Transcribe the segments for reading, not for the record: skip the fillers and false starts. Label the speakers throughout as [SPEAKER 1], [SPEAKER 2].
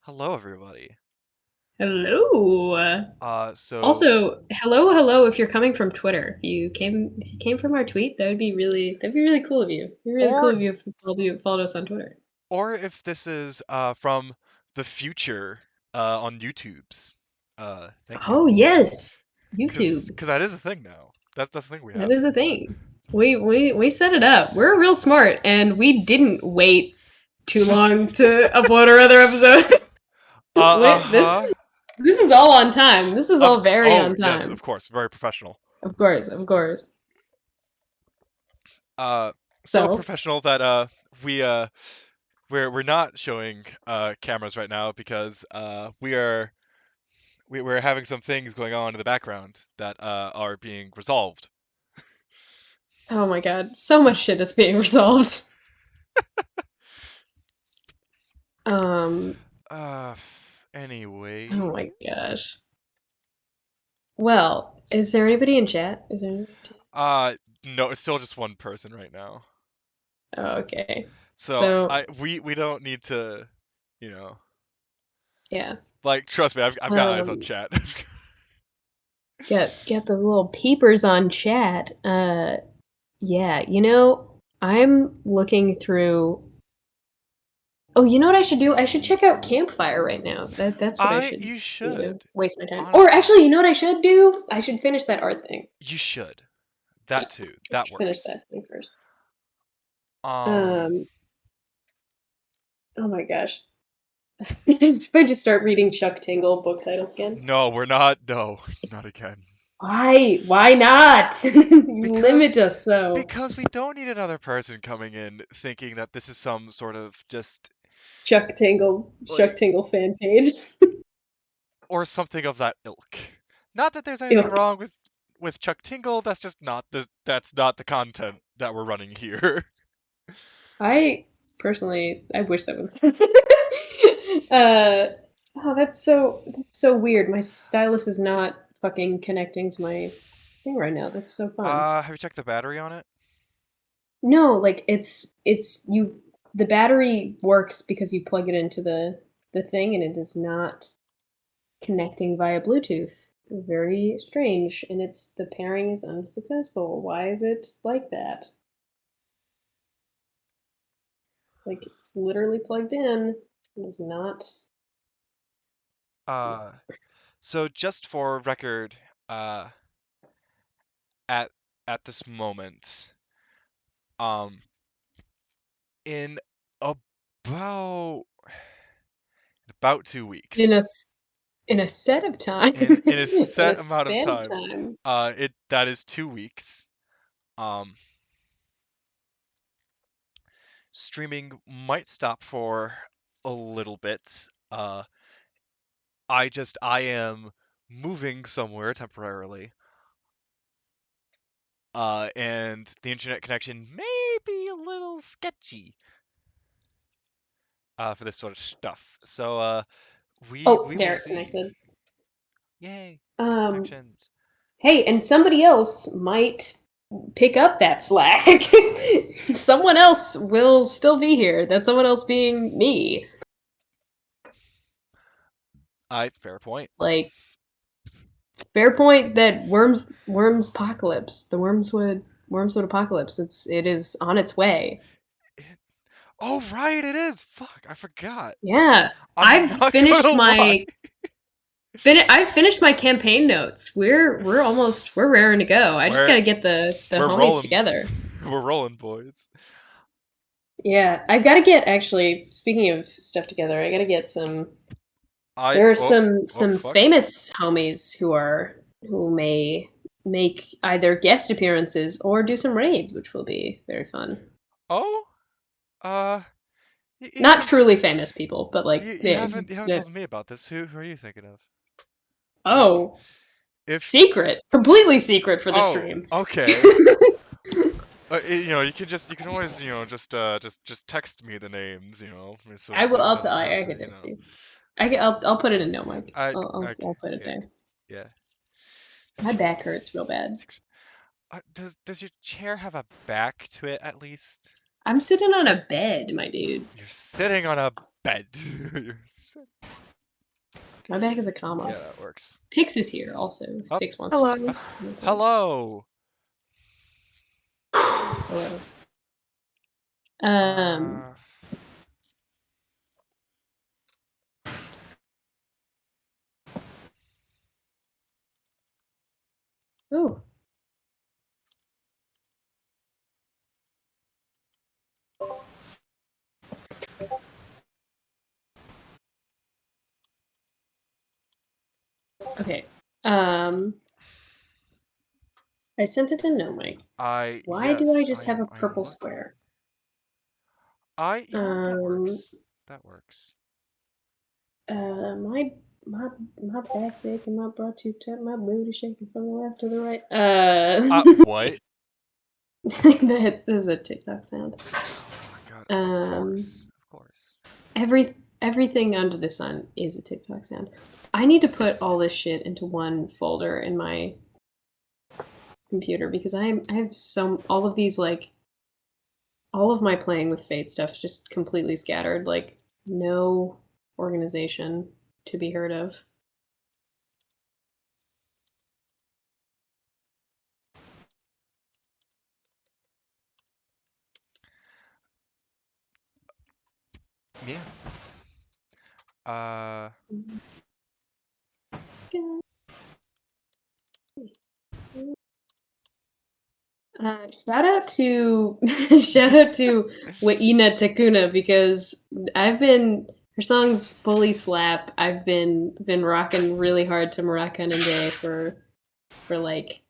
[SPEAKER 1] Hello, everybody.
[SPEAKER 2] Hello.
[SPEAKER 1] So,
[SPEAKER 2] Also, hello if you're coming from Twitter. If you came from our tweet, that'd be really cool of you. It'd be really cool
[SPEAKER 1] or
[SPEAKER 2] of you if you followed us on Twitter.
[SPEAKER 1] or if this is from the future on YouTube's, thank you,
[SPEAKER 2] Oh yes, YouTube.
[SPEAKER 1] because that is a thing now. That's the thing we
[SPEAKER 2] That
[SPEAKER 1] have.
[SPEAKER 2] is a thing. We set it up. We're real smart, and we didn't wait too long to upload our other episode. Wait, this
[SPEAKER 1] Uh-huh.
[SPEAKER 2] is this is all on time. This is all very
[SPEAKER 1] Oh
[SPEAKER 2] on
[SPEAKER 1] yes,
[SPEAKER 2] time.
[SPEAKER 1] of course, very professional.
[SPEAKER 2] Of course, of course.
[SPEAKER 1] So
[SPEAKER 2] So,
[SPEAKER 1] professional that we we're not showing cameras right now because we're having some things going on in the background that are being resolved.
[SPEAKER 2] oh my god, so much shit is being resolved. Um,
[SPEAKER 1] Uh,
[SPEAKER 2] oh my
[SPEAKER 1] anyways.
[SPEAKER 2] gosh. Well, is there anybody in chat? Is there anybody in chat?
[SPEAKER 1] Uh, no, it's still just one person right now.
[SPEAKER 2] Oh, okay.
[SPEAKER 1] So
[SPEAKER 2] So,
[SPEAKER 1] we don't need to, you know,
[SPEAKER 2] yeah.
[SPEAKER 1] like trust me, I've got eyes on
[SPEAKER 2] Um,
[SPEAKER 1] chat.
[SPEAKER 2] get those little peepers on chat. Yeah, I'm looking through. Oh, you know what I should do? I should check out Campfire right now. That's what I should
[SPEAKER 1] You
[SPEAKER 2] do to
[SPEAKER 1] should,
[SPEAKER 2] waste my time. Or
[SPEAKER 1] honestly,
[SPEAKER 2] actually, you know what I should do? I should finish that art thing.
[SPEAKER 1] you should. That too,
[SPEAKER 2] I
[SPEAKER 1] that
[SPEAKER 2] should finish
[SPEAKER 1] works.
[SPEAKER 2] that thing first.
[SPEAKER 1] Um,
[SPEAKER 2] Um, oh my gosh. Should I just start reading Chuck Tingle book titles again?
[SPEAKER 1] no, we're not. No, not again.
[SPEAKER 2] Why? Why not? You
[SPEAKER 1] Because
[SPEAKER 2] limit us so.
[SPEAKER 1] because we don't need another person coming in thinking that this is some sort of just
[SPEAKER 2] Chuck
[SPEAKER 1] like
[SPEAKER 2] Tingle fan page.
[SPEAKER 1] or something of that ilk. Not that there's anything
[SPEAKER 2] Ilk.
[SPEAKER 1] wrong with Chuck Tingle. That's not the content that we're running here.
[SPEAKER 2] I wish that was. uh, oh, that's so weird. My stylus is not fucking connecting to my thing right now. That's so fun.
[SPEAKER 1] Have you checked the battery on it?
[SPEAKER 2] No, like it's you. The battery works because you plug it into the thing, and it is not connecting via Bluetooth. Very strange, and it's the pairing is unsuccessful. Why is it like that? Like it's literally plugged in. It is not.
[SPEAKER 1] Uh, so just for record, uh, at at this moment, um, in about about 2 weeks,
[SPEAKER 2] In a in a set of time.
[SPEAKER 1] in a
[SPEAKER 2] In a
[SPEAKER 1] set amount of
[SPEAKER 2] span of
[SPEAKER 1] time,
[SPEAKER 2] time.
[SPEAKER 1] it that is 2 weeks. Um, Streaming might stop for a little bit. I am moving somewhere temporarily. And the internet connection may be a little sketchy for this sort of stuff. So
[SPEAKER 2] Oh,
[SPEAKER 1] we will
[SPEAKER 2] there,
[SPEAKER 1] see.
[SPEAKER 2] connected.
[SPEAKER 1] Yay,
[SPEAKER 2] Um,
[SPEAKER 1] connections.
[SPEAKER 2] hey, and somebody else might pick up that slack. Someone else will still be here. That someone else being me.
[SPEAKER 1] I fair point.
[SPEAKER 2] Like, fair point that worms apocalypse. The wormswood apocalypse. It is on its way.
[SPEAKER 1] It, oh right, it is. Fuck, I forgot.
[SPEAKER 2] Yeah.
[SPEAKER 1] I'm
[SPEAKER 2] I've
[SPEAKER 1] not
[SPEAKER 2] finished
[SPEAKER 1] gonna lie.
[SPEAKER 2] my I finished my campaign notes. We're raring to go. I just
[SPEAKER 1] We're
[SPEAKER 2] gotta get the
[SPEAKER 1] we're
[SPEAKER 2] homies
[SPEAKER 1] rolling.
[SPEAKER 2] together.
[SPEAKER 1] We're rolling, boys.
[SPEAKER 2] Yeah, I've got to get actually. Speaking of stuff together, I got to get some.
[SPEAKER 1] I
[SPEAKER 2] There are
[SPEAKER 1] oh oh
[SPEAKER 2] some
[SPEAKER 1] fuck.
[SPEAKER 2] famous homies who may make either guest appearances or do some raids, which will be very fun.
[SPEAKER 1] Oh uh you
[SPEAKER 2] Not
[SPEAKER 1] haven't
[SPEAKER 2] truly famous people, but like yeah.
[SPEAKER 1] you haven't
[SPEAKER 2] Yeah.
[SPEAKER 1] told me about this. Who are you thinking of? Like
[SPEAKER 2] Oh,
[SPEAKER 1] if
[SPEAKER 2] secret,
[SPEAKER 1] s-
[SPEAKER 2] completely secret for the
[SPEAKER 1] oh
[SPEAKER 2] stream.
[SPEAKER 1] okay. You can always just text me the names,
[SPEAKER 2] I will.
[SPEAKER 1] so it
[SPEAKER 2] I'll tell.
[SPEAKER 1] doesn't have
[SPEAKER 2] I
[SPEAKER 1] to,
[SPEAKER 2] can text you. I'll put it in no mic.
[SPEAKER 1] I
[SPEAKER 2] I'll
[SPEAKER 1] okay,
[SPEAKER 2] put it
[SPEAKER 1] yeah,
[SPEAKER 2] there.
[SPEAKER 1] yeah.
[SPEAKER 2] My
[SPEAKER 1] Secret,
[SPEAKER 2] back hurts real bad.
[SPEAKER 1] secret. Does your chair have a back to it at least?
[SPEAKER 2] I'm sitting on a bed, my dude.
[SPEAKER 1] You're sitting on a bed. You're sick.
[SPEAKER 2] My bag is a comma.
[SPEAKER 1] Yeah, that works.
[SPEAKER 2] Pix is here also.
[SPEAKER 1] Oh,
[SPEAKER 2] Pix wants to
[SPEAKER 3] Hello.
[SPEAKER 2] speak.
[SPEAKER 1] hello.
[SPEAKER 2] Hello. Um.
[SPEAKER 1] Uh,
[SPEAKER 2] Oh. Okay. I sent it to no mic. Why do I
[SPEAKER 1] yes,
[SPEAKER 2] just have a
[SPEAKER 1] I am
[SPEAKER 2] purple
[SPEAKER 1] looking.
[SPEAKER 2] square?
[SPEAKER 1] You know, that
[SPEAKER 2] Um.
[SPEAKER 1] works. That works.
[SPEAKER 2] My my my back's aching, my butt too tight, my booty shaking from the left to the right.
[SPEAKER 1] What?
[SPEAKER 2] That is a TikTok sound.
[SPEAKER 1] Oh my god, of
[SPEAKER 2] Um,
[SPEAKER 1] course. Of course.
[SPEAKER 2] everything under the sun is a TikTok sound. I need to put all this shit into one folder in my computer because I have all of these like all of my playing with Fate stuff is just completely scattered, like no organization to be heard of.
[SPEAKER 1] Yeah. Uh,
[SPEAKER 2] Shout out to shout out to Waina Takuna because her songs fully slap. I've been rocking really hard to Marakan and Day for like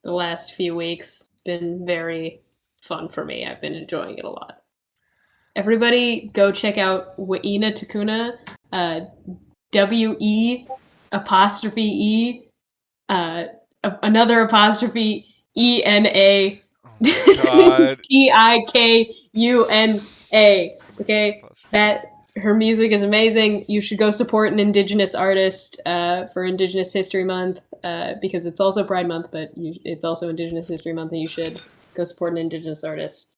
[SPEAKER 2] the last few weeks. Been very fun for me. I've been enjoying it a lot. Everybody go check out Waina Takuna, WE apostrophe E, another apostrophe ENA
[SPEAKER 1] oh my god.
[SPEAKER 2] TIKUNA.
[SPEAKER 1] So many
[SPEAKER 2] Okay,
[SPEAKER 1] apostrophes.
[SPEAKER 2] that her music is amazing. You should go support an Indigenous artist for Indigenous History Month because it's also Pride Month, but it's also Indigenous History Month, and you should go support an Indigenous artist.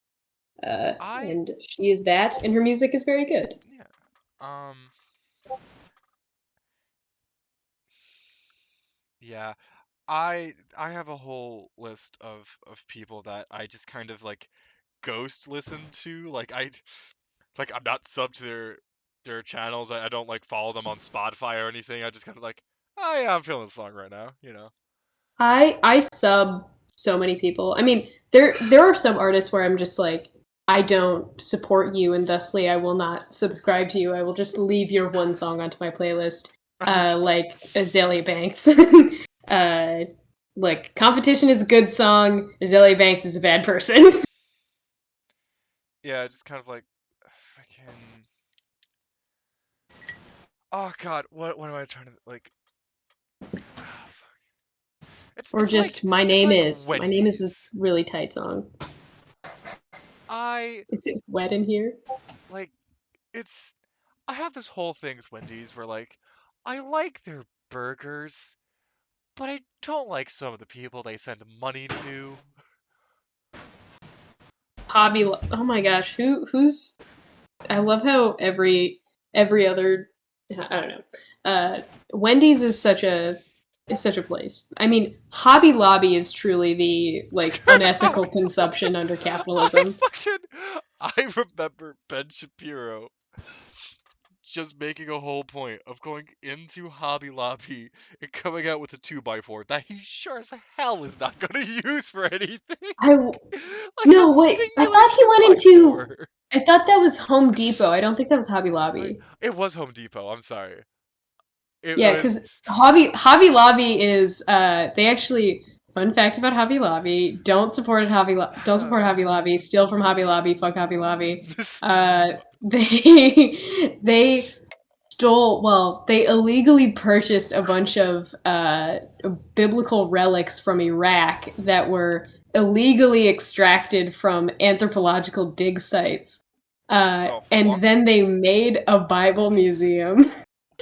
[SPEAKER 1] I,
[SPEAKER 2] And she is that, and her music is very good.
[SPEAKER 1] yeah. Um, yeah. I have a whole list of people that I just kind of like ghost listen to. Like I'm not subbed to their channels. I don't like follow them on Spotify or anything. I just kind of like, oh yeah, I'm feeling the song right now, you know.
[SPEAKER 2] I sub so many people. I mean, there are some artists where I'm just like, I don't support you, and thusly I will not subscribe to you. I will just leave your one song onto my playlist, like Azalea Banks. uh, like competition is a good song. Azalea Banks is a bad person.
[SPEAKER 1] Yeah, just kind of like freaking. Oh God, what am I trying to like? Ah, fuck. It's
[SPEAKER 2] Or
[SPEAKER 1] it's like
[SPEAKER 2] just My
[SPEAKER 1] it's
[SPEAKER 2] Name
[SPEAKER 1] like
[SPEAKER 2] Is. My Name is a
[SPEAKER 1] Wendy's.
[SPEAKER 2] really tight song.
[SPEAKER 1] I
[SPEAKER 2] Is it wet in here?
[SPEAKER 1] like it's. I have this whole thing with Wendy's where like I like their burgers, but I don't like some of the people they send money to.
[SPEAKER 2] Oh my gosh, who's I love how every other I don't know. Wendy's is such a place. I mean, Hobby Lobby is truly the like unethical consumption under
[SPEAKER 1] I
[SPEAKER 2] capitalism.
[SPEAKER 1] fucking I remember Ben Shapiro just making a whole point of going into Hobby Lobby and coming out with a 2x4 that he sure as hell is not going to use for anything.
[SPEAKER 2] I
[SPEAKER 1] Like a
[SPEAKER 2] no wait.
[SPEAKER 1] singular
[SPEAKER 2] I thought that was Home Depot. I don't think that was Hobby
[SPEAKER 1] 2x4.
[SPEAKER 2] Lobby.
[SPEAKER 1] It was Home Depot. I'm sorry. It
[SPEAKER 2] Yeah,
[SPEAKER 1] was.
[SPEAKER 2] because Hobby Lobby is they actually fun fact about Hobby Lobby, don't support Hobby Lobby, steal from Hobby Lobby, fuck Hobby Lobby. They they illegally purchased a bunch of biblical relics from Iraq that were illegally extracted from anthropological dig sites.
[SPEAKER 1] The
[SPEAKER 2] And
[SPEAKER 1] fuck?
[SPEAKER 2] then they made a Bible museum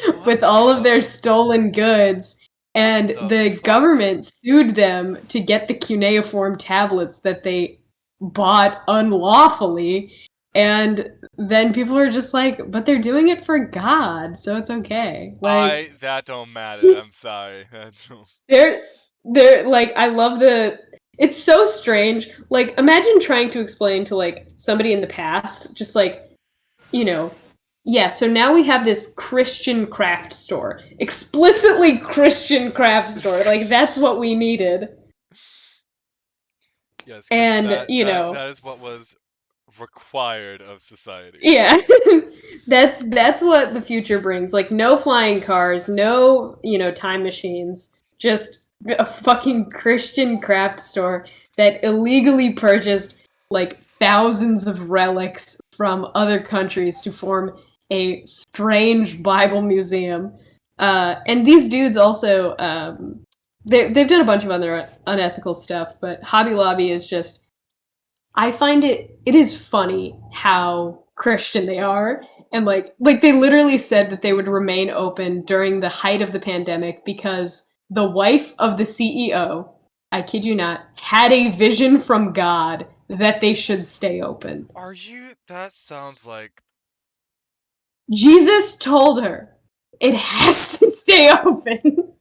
[SPEAKER 1] What
[SPEAKER 2] with all of their
[SPEAKER 1] the?
[SPEAKER 2] stolen goods,
[SPEAKER 1] What
[SPEAKER 2] and
[SPEAKER 1] the
[SPEAKER 2] the
[SPEAKER 1] fuck?
[SPEAKER 2] government sued them to get the cuneiform tablets that they bought unlawfully. And then people are just like, but they're doing it for God, so it's okay. Like
[SPEAKER 1] That don't matter. I'm sorry. That don't...
[SPEAKER 2] they're they're like I love the it's so strange. Like imagine trying to explain to like somebody in the past, just like, you know, yeah, so now we have this Christian craft store. Explicitly Christian craft store. Like that's what we needed.
[SPEAKER 1] Yes, because
[SPEAKER 2] And,
[SPEAKER 1] that is what was required of society.
[SPEAKER 2] yeah. That's what the future brings. Like no flying cars, no, time machines, just a fucking Christian craft store that illegally purchased like thousands of relics from other countries to form a strange Bible museum. And these dudes also they've done a bunch of other unethical stuff, but Hobby Lobby is just I find it is funny how Christian they are. And like they literally said that they would remain open during the height of the pandemic because the wife of the CEO, I kid you not, had a vision from God that they should stay open.
[SPEAKER 1] Are you? That sounds like.
[SPEAKER 2] Jesus told her it has to stay open.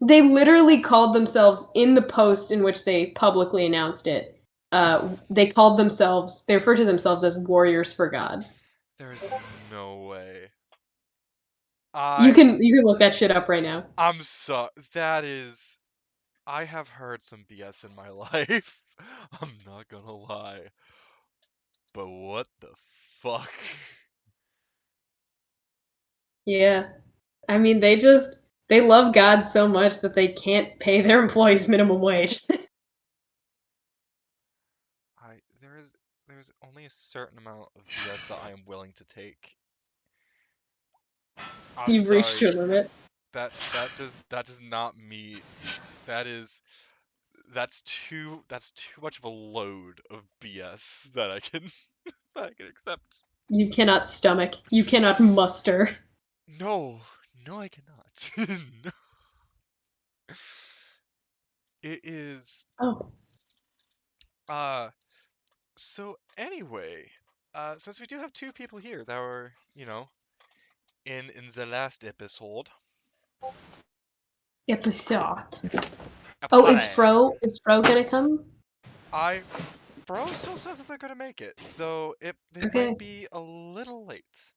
[SPEAKER 2] They literally called themselves in the post in which they publicly announced it. They referred to themselves as warriors for God.
[SPEAKER 1] There's no way.
[SPEAKER 2] You
[SPEAKER 1] I.
[SPEAKER 2] can you can look that shit up right now.
[SPEAKER 1] I'm so. That is. I have heard some BS in my life. I'm not gonna lie. But what the fuck?
[SPEAKER 2] Yeah. I mean, they love God so much that they can't pay their employees minimum wage.
[SPEAKER 1] There's only a certain amount of BS that I am willing to take. I'm
[SPEAKER 2] You've reached
[SPEAKER 1] sorry.
[SPEAKER 2] your limit.
[SPEAKER 1] That does not meet. That is that's too much of a load of BS that I can that I can accept.
[SPEAKER 2] You cannot stomach. You cannot muster.
[SPEAKER 1] No, no, I cannot. No. It is
[SPEAKER 2] Oh,
[SPEAKER 1] uh so anyway, since we do have two people here that were, in the last episode.
[SPEAKER 2] episode. Oh,
[SPEAKER 1] Episode.
[SPEAKER 2] Is Fro gonna come?
[SPEAKER 1] I Bro still says that they're gonna make it, though it
[SPEAKER 2] Okay.
[SPEAKER 1] might be a little late.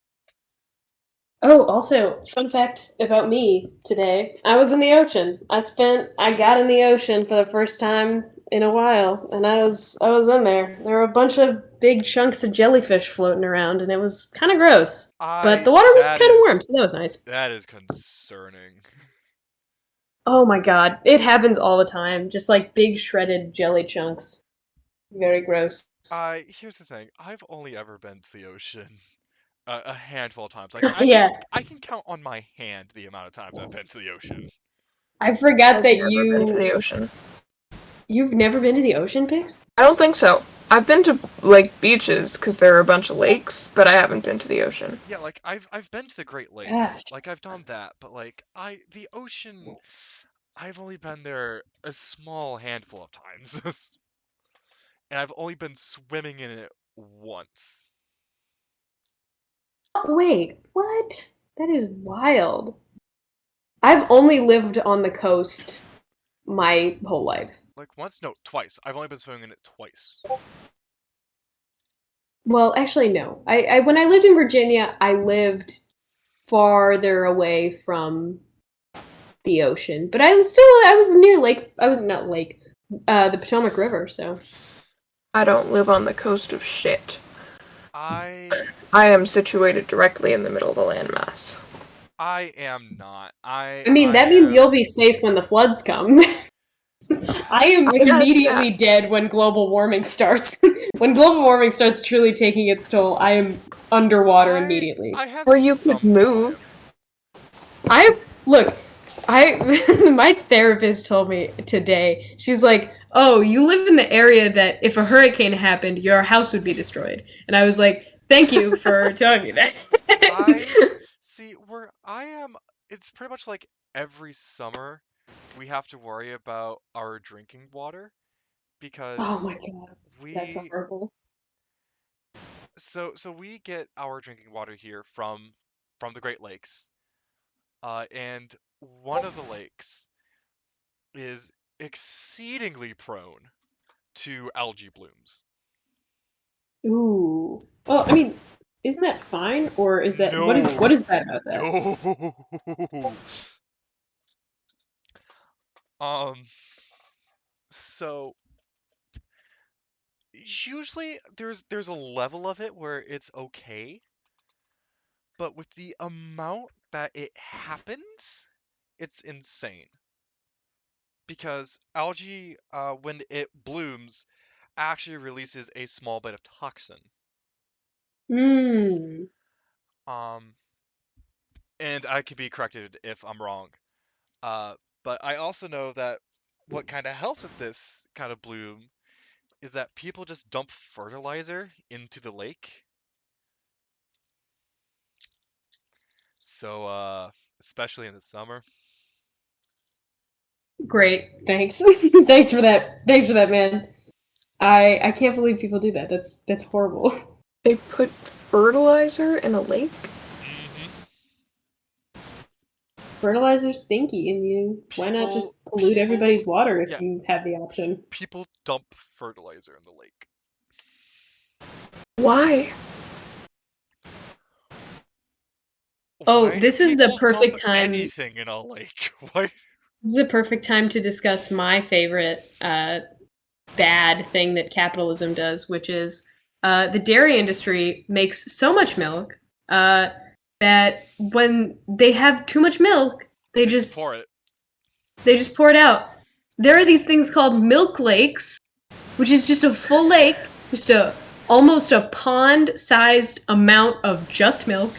[SPEAKER 2] Oh, also, fun fact about me today. I was in the ocean. I got in the ocean for the first time in a while, and I was in there. There were a bunch of big chunks of jellyfish floating around, and it was kind of gross. But
[SPEAKER 1] I
[SPEAKER 2] the water was
[SPEAKER 1] that
[SPEAKER 2] kind of
[SPEAKER 1] is
[SPEAKER 2] warm, so that was nice.
[SPEAKER 1] that is concerning.
[SPEAKER 2] Oh my god, it happens all the time. Just like big shredded jelly chunks. Very gross.
[SPEAKER 1] Here's the thing. I've only ever been to the ocean a handful of times. Like
[SPEAKER 2] Yeah,
[SPEAKER 1] I can count on my hand the amount of times I've been to the ocean.
[SPEAKER 2] I forgot
[SPEAKER 3] I've
[SPEAKER 2] that
[SPEAKER 3] never been to the ocean.
[SPEAKER 2] you've never been to the ocean, Pix?
[SPEAKER 3] I don't think so. I've been to like beaches because there are a bunch of lakes, but I haven't been to the ocean.
[SPEAKER 1] Yeah, like I've been to the Great Lakes.
[SPEAKER 2] Gosh.
[SPEAKER 1] Like I've done that, but like I the ocean I've only been there a small handful of times. And I've only been swimming in it once.
[SPEAKER 2] Oh, wait, what? That is wild. I've only lived on the coast my whole life.
[SPEAKER 1] Like once, no, twice. I've only been swimming in it twice.
[SPEAKER 2] Well, actually, no. I when I lived in Virginia, I lived farther away from the ocean, but I was near Lake. I was not Lake, the Potomac River. So
[SPEAKER 3] I don't live on the coast of shit.
[SPEAKER 1] I
[SPEAKER 3] I am situated directly in the middle of a landmass.
[SPEAKER 1] I am not.
[SPEAKER 2] I mean
[SPEAKER 1] I
[SPEAKER 2] that means
[SPEAKER 1] am
[SPEAKER 2] you'll be safe when the floods come. I am
[SPEAKER 3] I guess,
[SPEAKER 2] immediately dead when global warming starts. When global warming starts truly taking its toll, I am underwater
[SPEAKER 1] I
[SPEAKER 2] immediately.
[SPEAKER 1] I have
[SPEAKER 3] Or you
[SPEAKER 1] some
[SPEAKER 3] could move.
[SPEAKER 2] I look, I my therapist told me today. She's like, "Oh, you live in the area that if a hurricane happened, your house would be destroyed." And I was like, "Thank you for telling me that."
[SPEAKER 1] I see where I am. It's pretty much like every summer we have to worry about our drinking water
[SPEAKER 2] Oh
[SPEAKER 1] because
[SPEAKER 2] my god, that's
[SPEAKER 1] we
[SPEAKER 2] horrible.
[SPEAKER 1] so we get our drinking water here from the Great Lakes. And one of the lakes is exceedingly prone to algae blooms.
[SPEAKER 2] Ooh. Well, I mean, isn't that fine, or is that
[SPEAKER 1] No,
[SPEAKER 2] what is bad about that?
[SPEAKER 1] no. Um, so usually there's a level of it where it's okay, but with the amount that it happens, it's insane. Because algae, when it blooms, actually releases a small bit of toxin.
[SPEAKER 2] Hmm.
[SPEAKER 1] Um, and I could be corrected if I'm wrong. Uh, but I also know that what kind of helps with this kind of bloom is that people just dump fertilizer into the lake. So, especially in the summer.
[SPEAKER 2] Great. Thanks. Thanks for that. Thanks for that, man. I can't believe people do that. That's horrible.
[SPEAKER 3] They put fertilizer in a lake?
[SPEAKER 1] Hmm.
[SPEAKER 2] Fertilizer's stinky, and why not
[SPEAKER 1] People,
[SPEAKER 2] just pollute
[SPEAKER 1] people,
[SPEAKER 2] everybody's water if
[SPEAKER 1] yeah,
[SPEAKER 2] you have the option?
[SPEAKER 1] people dump fertilizer in the lake.
[SPEAKER 3] Why?
[SPEAKER 2] Oh,
[SPEAKER 1] Why do
[SPEAKER 2] this is the
[SPEAKER 1] people dump
[SPEAKER 2] perfect time.
[SPEAKER 1] anything in a lake? Why?
[SPEAKER 2] This is a perfect time to discuss my favorite bad thing that capitalism does, which is the dairy industry makes so much milk uh, that when they have too much milk, they
[SPEAKER 1] They just
[SPEAKER 2] just
[SPEAKER 1] pour it.
[SPEAKER 2] they just pour it out. There are these things called milk lakes, which is just a full lake, just a almost a pond-sized amount of just milk,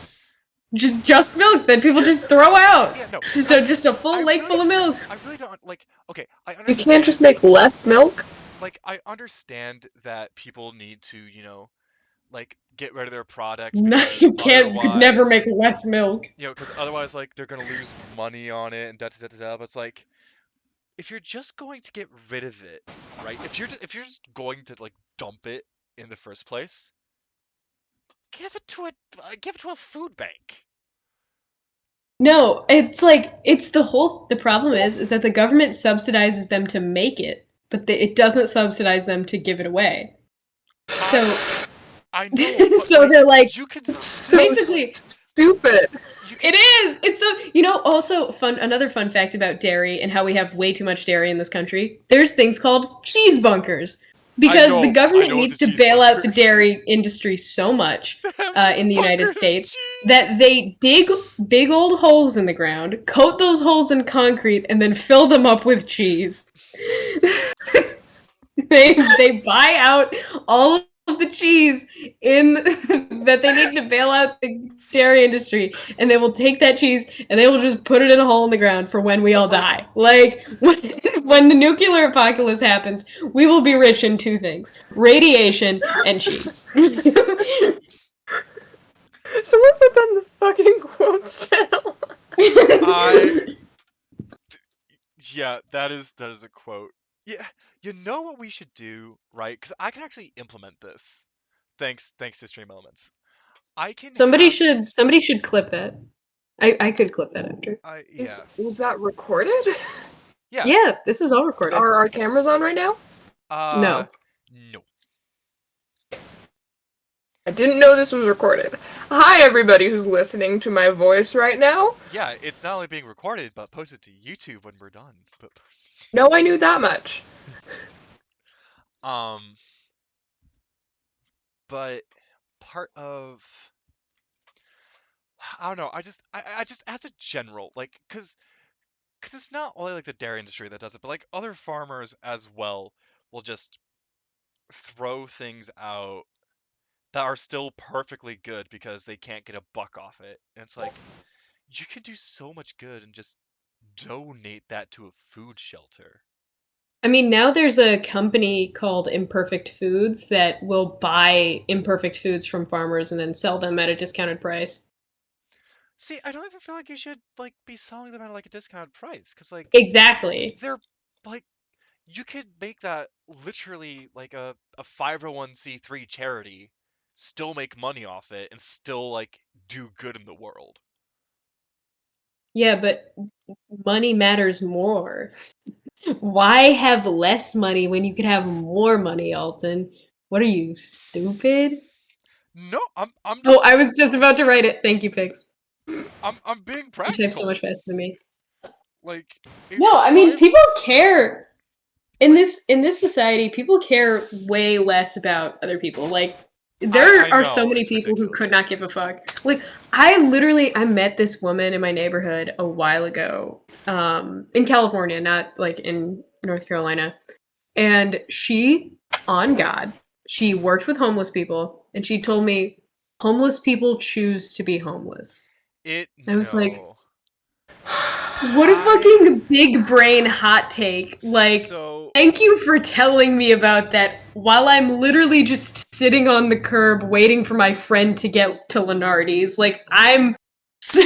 [SPEAKER 2] just milk that people just throw out.
[SPEAKER 1] Yeah, no,
[SPEAKER 2] Just a
[SPEAKER 1] I
[SPEAKER 2] full lake
[SPEAKER 1] really,
[SPEAKER 2] full of milk.
[SPEAKER 1] I really don't like. Okay, I
[SPEAKER 3] You can't
[SPEAKER 1] understand.
[SPEAKER 3] just make less milk?
[SPEAKER 1] Like, I understand that people need to, like get rid of their product
[SPEAKER 2] No,
[SPEAKER 1] because
[SPEAKER 2] you can't. Could never make
[SPEAKER 1] otherwise,
[SPEAKER 2] less milk.
[SPEAKER 1] because otherwise, like they're gonna lose money on it and da da da da. Da. But it's like if you're just going to get rid of it, right? If you're just going to like dump it in the first place, give it to a food bank.
[SPEAKER 2] No, it's like it's the whole. The problem is that the government subsidizes them to make it, but it doesn't subsidize them to give it away. So,
[SPEAKER 1] I know, but
[SPEAKER 2] so
[SPEAKER 1] like
[SPEAKER 2] they're like
[SPEAKER 1] you can
[SPEAKER 3] It's so
[SPEAKER 1] still
[SPEAKER 2] basically
[SPEAKER 3] stupid.
[SPEAKER 1] you can
[SPEAKER 2] it is. It's so also fun. Another fun fact about dairy and how we have way too much dairy in this country. There's things called cheese bunkers because the
[SPEAKER 1] I
[SPEAKER 2] government
[SPEAKER 1] know of the
[SPEAKER 2] needs to
[SPEAKER 1] cheese
[SPEAKER 2] bail out the
[SPEAKER 1] bunkers.
[SPEAKER 2] dairy industry so much
[SPEAKER 1] They have just
[SPEAKER 2] in the United
[SPEAKER 1] bunkers of
[SPEAKER 2] States that
[SPEAKER 1] cheese.
[SPEAKER 2] they dig big old holes in the ground, coat those holes in concrete, and then fill them up with cheese. They buy out all of the cheese in that they need to bail out the dairy industry, and they will take that cheese and they will just put it in a hole in the ground for when we all die. Like when the nuclear apocalypse happens, we will be rich in two things: radiation and cheese.
[SPEAKER 3] So what put them the fucking quotes channel?
[SPEAKER 1] I Yeah, that is a quote. Yeah, you know what we should do, right? Because I can actually implement this. Thanks to Stream Elements. I can have
[SPEAKER 2] Somebody should clip that. I could clip that after.
[SPEAKER 1] I
[SPEAKER 3] Is
[SPEAKER 1] yeah.
[SPEAKER 3] was that recorded?
[SPEAKER 1] Yeah.
[SPEAKER 2] Yeah, this is all recorded.
[SPEAKER 3] Are our cameras on right now?
[SPEAKER 1] Uh
[SPEAKER 2] No.
[SPEAKER 1] no.
[SPEAKER 3] I didn't know this was recorded. Hi everybody who's listening to my voice right now.
[SPEAKER 1] Yeah, it's not only being recorded but posted to YouTube when we're done. But
[SPEAKER 3] No, I knew that much.
[SPEAKER 1] um but part of I don't know, I just as a general, like cuz it's not only like the dairy industry that does it, but like other farmers as well will just throw things out that are still perfectly good because they can't get a buck off it. And it's like you can do so much good and just donate that to a food shelter.
[SPEAKER 2] I mean, now there's a company called Imperfect Foods that will buy imperfect foods from farmers and then sell them at a discounted price.
[SPEAKER 1] See, I don't even feel like you should like be selling them at like a discounted price because like
[SPEAKER 2] Exactly.
[SPEAKER 1] they're like you could make that literally like a 501c3 charity, still make money off it, and still like do good in the world.
[SPEAKER 2] Yeah, but money matters more. Why have less money when you could have more money, Alton? What are you, stupid?
[SPEAKER 1] No, I'm
[SPEAKER 2] Oh,
[SPEAKER 1] just
[SPEAKER 2] I was just about to write it. Thank you, Pix.
[SPEAKER 1] I'm being
[SPEAKER 2] You type so
[SPEAKER 1] practical.
[SPEAKER 2] much faster than me.
[SPEAKER 1] Like a
[SPEAKER 2] No, I mean
[SPEAKER 1] five
[SPEAKER 2] people care in
[SPEAKER 1] like
[SPEAKER 2] this society. People care way less about other people. Like
[SPEAKER 1] I
[SPEAKER 2] there are so
[SPEAKER 1] know
[SPEAKER 2] many
[SPEAKER 1] it's
[SPEAKER 2] people who could not
[SPEAKER 1] ridiculous.
[SPEAKER 2] give a fuck. Like I met this woman in my neighborhood a while ago, in California, not like in North Carolina, and she, on God, she worked with homeless people, and she told me homeless people choose to be homeless.
[SPEAKER 1] It
[SPEAKER 2] I was like,
[SPEAKER 1] no.
[SPEAKER 2] what a
[SPEAKER 1] I
[SPEAKER 2] fucking big brain hot take. Like,
[SPEAKER 1] so
[SPEAKER 2] thank you for telling me about that while I'm literally just sitting on the curb waiting for my friend to get to Lenardi's. Like, so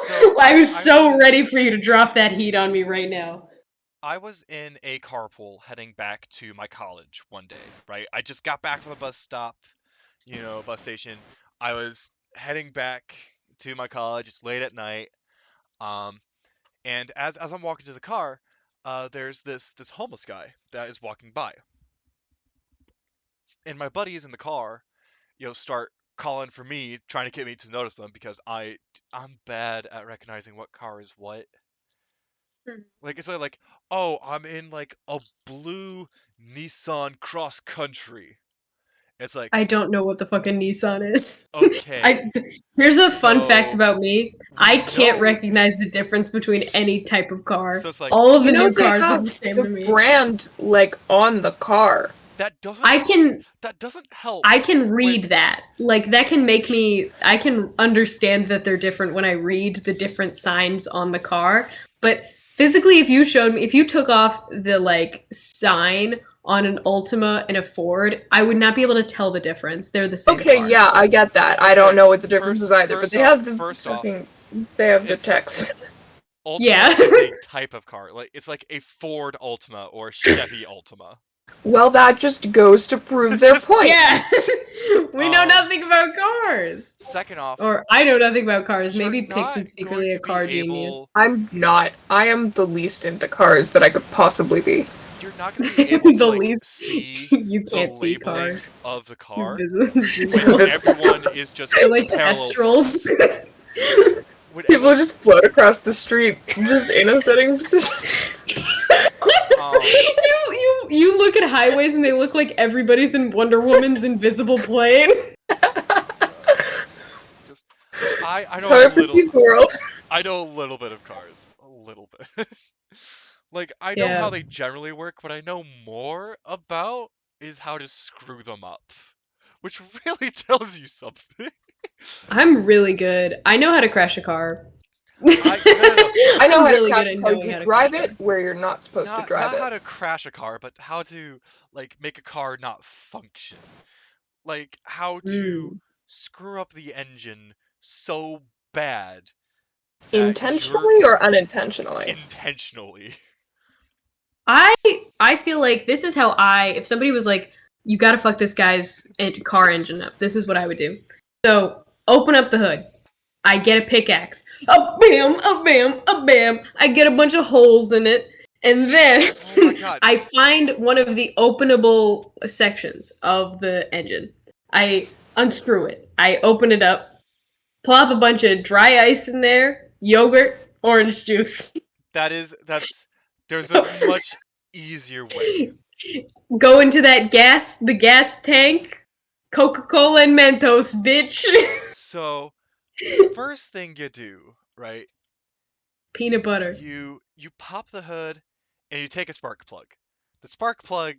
[SPEAKER 1] so
[SPEAKER 2] I'm
[SPEAKER 1] I
[SPEAKER 2] so ready for
[SPEAKER 1] was
[SPEAKER 2] you to drop that heat on me right now.
[SPEAKER 1] I was in a carpool heading back to my college one day, right? I just got back from the bus stop, bus station. I was heading back to my college. It's late at night. Um, and as I'm walking to the car, there's this homeless guy that is walking by, and my buddy is in the car. Start calling for me, trying to get me to notice them because I'm bad at recognizing what car is what. Like it's like, oh, I'm in like a blue Nissan Cross Country. It's like,
[SPEAKER 2] I don't know what the fucking Nissan is.
[SPEAKER 1] okay,
[SPEAKER 2] Here's a fun fact
[SPEAKER 1] so
[SPEAKER 2] about me.
[SPEAKER 1] we
[SPEAKER 2] I can't
[SPEAKER 1] know.
[SPEAKER 2] recognize the difference between any type of
[SPEAKER 1] So
[SPEAKER 2] car.
[SPEAKER 1] it's like
[SPEAKER 2] All of
[SPEAKER 3] You
[SPEAKER 2] the
[SPEAKER 3] know
[SPEAKER 2] new
[SPEAKER 3] they
[SPEAKER 2] cars look
[SPEAKER 3] have
[SPEAKER 2] the same
[SPEAKER 3] the
[SPEAKER 2] to me.
[SPEAKER 3] brand like on the car.
[SPEAKER 1] that doesn't
[SPEAKER 2] I can
[SPEAKER 1] that doesn't help
[SPEAKER 2] I can
[SPEAKER 1] when
[SPEAKER 2] read that. Like that can make me I can understand that they're different when I read the different signs on the car. But physically if you took off the like sign on an Ultima and a Ford, I would not be able to tell the difference. They're the same
[SPEAKER 3] Okay,
[SPEAKER 2] car.
[SPEAKER 3] yeah, I get that. I don't
[SPEAKER 1] okay,
[SPEAKER 3] know what the difference is
[SPEAKER 1] first
[SPEAKER 3] either, but
[SPEAKER 1] first
[SPEAKER 3] they
[SPEAKER 1] off,
[SPEAKER 3] have the
[SPEAKER 1] first off,
[SPEAKER 3] fucking they have the
[SPEAKER 1] it's
[SPEAKER 3] text.
[SPEAKER 1] Ultima
[SPEAKER 2] Yeah.
[SPEAKER 1] is a type of car. Like it's like a Ford Ultima or a Chevy Ultima.
[SPEAKER 3] Well, that just goes to prove their
[SPEAKER 1] Just
[SPEAKER 3] point.
[SPEAKER 2] Yeah. We know
[SPEAKER 1] um
[SPEAKER 2] nothing about cars.
[SPEAKER 1] second off,
[SPEAKER 2] Or I know nothing about cars.
[SPEAKER 1] you're
[SPEAKER 2] Maybe Pix
[SPEAKER 1] not
[SPEAKER 2] is
[SPEAKER 1] going
[SPEAKER 2] secretly
[SPEAKER 1] to
[SPEAKER 2] a
[SPEAKER 1] be
[SPEAKER 2] car genius.
[SPEAKER 1] able
[SPEAKER 3] I'm not. I am the least into cars that I could possibly be.
[SPEAKER 1] you're not going to be able to
[SPEAKER 2] The
[SPEAKER 1] like
[SPEAKER 2] least
[SPEAKER 1] see
[SPEAKER 2] you
[SPEAKER 1] the
[SPEAKER 2] can't see
[SPEAKER 1] labeling
[SPEAKER 2] cars.
[SPEAKER 1] of the car when
[SPEAKER 2] Invisible.
[SPEAKER 3] Invisible.
[SPEAKER 1] everyone is just
[SPEAKER 2] They're like
[SPEAKER 1] parallel
[SPEAKER 2] kestrels.
[SPEAKER 1] parks. When
[SPEAKER 3] People
[SPEAKER 1] everyone
[SPEAKER 3] just float across the street, just in a sitting position.
[SPEAKER 1] um
[SPEAKER 2] You look at highways and they look like everybody's in Wonder Woman's invisible plane.
[SPEAKER 1] just I
[SPEAKER 3] That's
[SPEAKER 1] know
[SPEAKER 3] how
[SPEAKER 1] a
[SPEAKER 3] I
[SPEAKER 1] little
[SPEAKER 3] perceive the world.
[SPEAKER 1] I know a little bit of cars. A little bit. Like I know how
[SPEAKER 2] Yeah.
[SPEAKER 1] they generally work. What I know more about is how to screw them up. Which really tells you something.
[SPEAKER 2] I'm really good. I know how to crash a car.
[SPEAKER 1] No.
[SPEAKER 3] I know
[SPEAKER 2] I'm
[SPEAKER 3] how to
[SPEAKER 2] really good
[SPEAKER 3] crash a
[SPEAKER 2] at
[SPEAKER 3] car.
[SPEAKER 2] knowing
[SPEAKER 3] You
[SPEAKER 2] how to crash
[SPEAKER 3] drive
[SPEAKER 2] a car.
[SPEAKER 3] it where you're not supposed to drive
[SPEAKER 1] Not
[SPEAKER 3] it.
[SPEAKER 1] how to crash a car, but how to like make a car not function. Like how to
[SPEAKER 2] Mm.
[SPEAKER 1] screw up the engine so bad that you're
[SPEAKER 3] Intentionally or unintentionally?
[SPEAKER 1] intentionally.
[SPEAKER 2] I I feel like this is how if somebody was like, you gotta fuck this guy's car engine up, this is what I would do. So open up the hood. I get a pickaxe. A bam, a bam, a bam. I get a bunch of holes in it. And then
[SPEAKER 1] Oh my god.
[SPEAKER 2] I find one of the openable sections of the engine. I unscrew it. I open it up, plop a bunch of dry ice in there, yogurt, orange juice.
[SPEAKER 1] That's there's a much easier way.
[SPEAKER 2] Go into the gas tank, Coca-Cola and Mentos, bitch.
[SPEAKER 1] So, first thing you do, right?
[SPEAKER 2] Peanut butter.
[SPEAKER 1] You pop the hood and you take a spark plug. The spark plug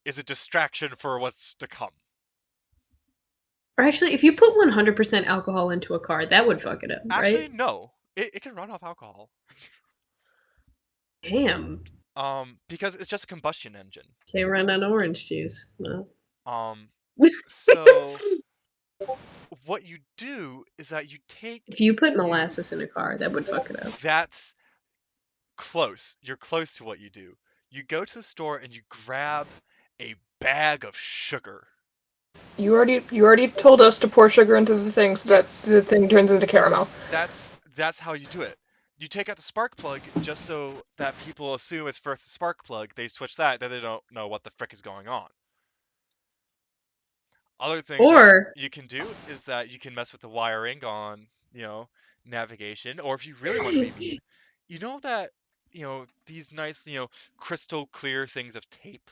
[SPEAKER 1] is a distraction for what's to come.
[SPEAKER 2] Or actually, if you put 100% alcohol into a car, that would fuck it up,
[SPEAKER 1] Actually,
[SPEAKER 2] right?
[SPEAKER 1] no. It can run off alcohol.
[SPEAKER 2] Damn.
[SPEAKER 1] Because it's just a combustion engine.
[SPEAKER 2] Can't run on orange juice. No.
[SPEAKER 1] Um, so what you do is that you take
[SPEAKER 2] If you put
[SPEAKER 1] you
[SPEAKER 2] molasses in a car, that would fuck it up.
[SPEAKER 1] that's close. You're close to what you do. You go to the store and you grab a bag of sugar.
[SPEAKER 3] You already told us to pour sugar into the thing so that
[SPEAKER 1] Yes,
[SPEAKER 3] the thing turns into caramel.
[SPEAKER 1] that's how you do it. You take out the spark plug just so that people assume it's first the spark plug. They switch that, then they don't know what the frick is going on. Other things that
[SPEAKER 2] Or
[SPEAKER 1] you can do is that you can mess with the wiring on, navigation, or if you really want to be, you know that, these nice, crystal clear things of tape.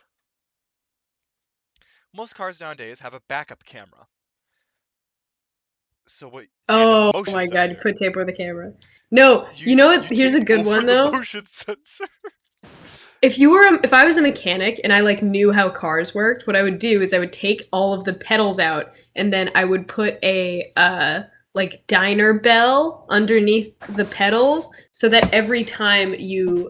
[SPEAKER 1] Most cars nowadays have a backup camera. So what, and a
[SPEAKER 2] oh
[SPEAKER 1] motion
[SPEAKER 2] my god, you
[SPEAKER 1] sensor.
[SPEAKER 2] put tape over the camera. No, you
[SPEAKER 1] You
[SPEAKER 2] know what?
[SPEAKER 1] you
[SPEAKER 2] Here's a
[SPEAKER 1] tape
[SPEAKER 2] good
[SPEAKER 1] over
[SPEAKER 2] one
[SPEAKER 1] the
[SPEAKER 2] though.
[SPEAKER 1] motion sensor.
[SPEAKER 2] If I was a mechanic and I like knew how cars worked, what I would do is I would take all of the pedals out and then I would put a like diner bell underneath the pedals so that every time you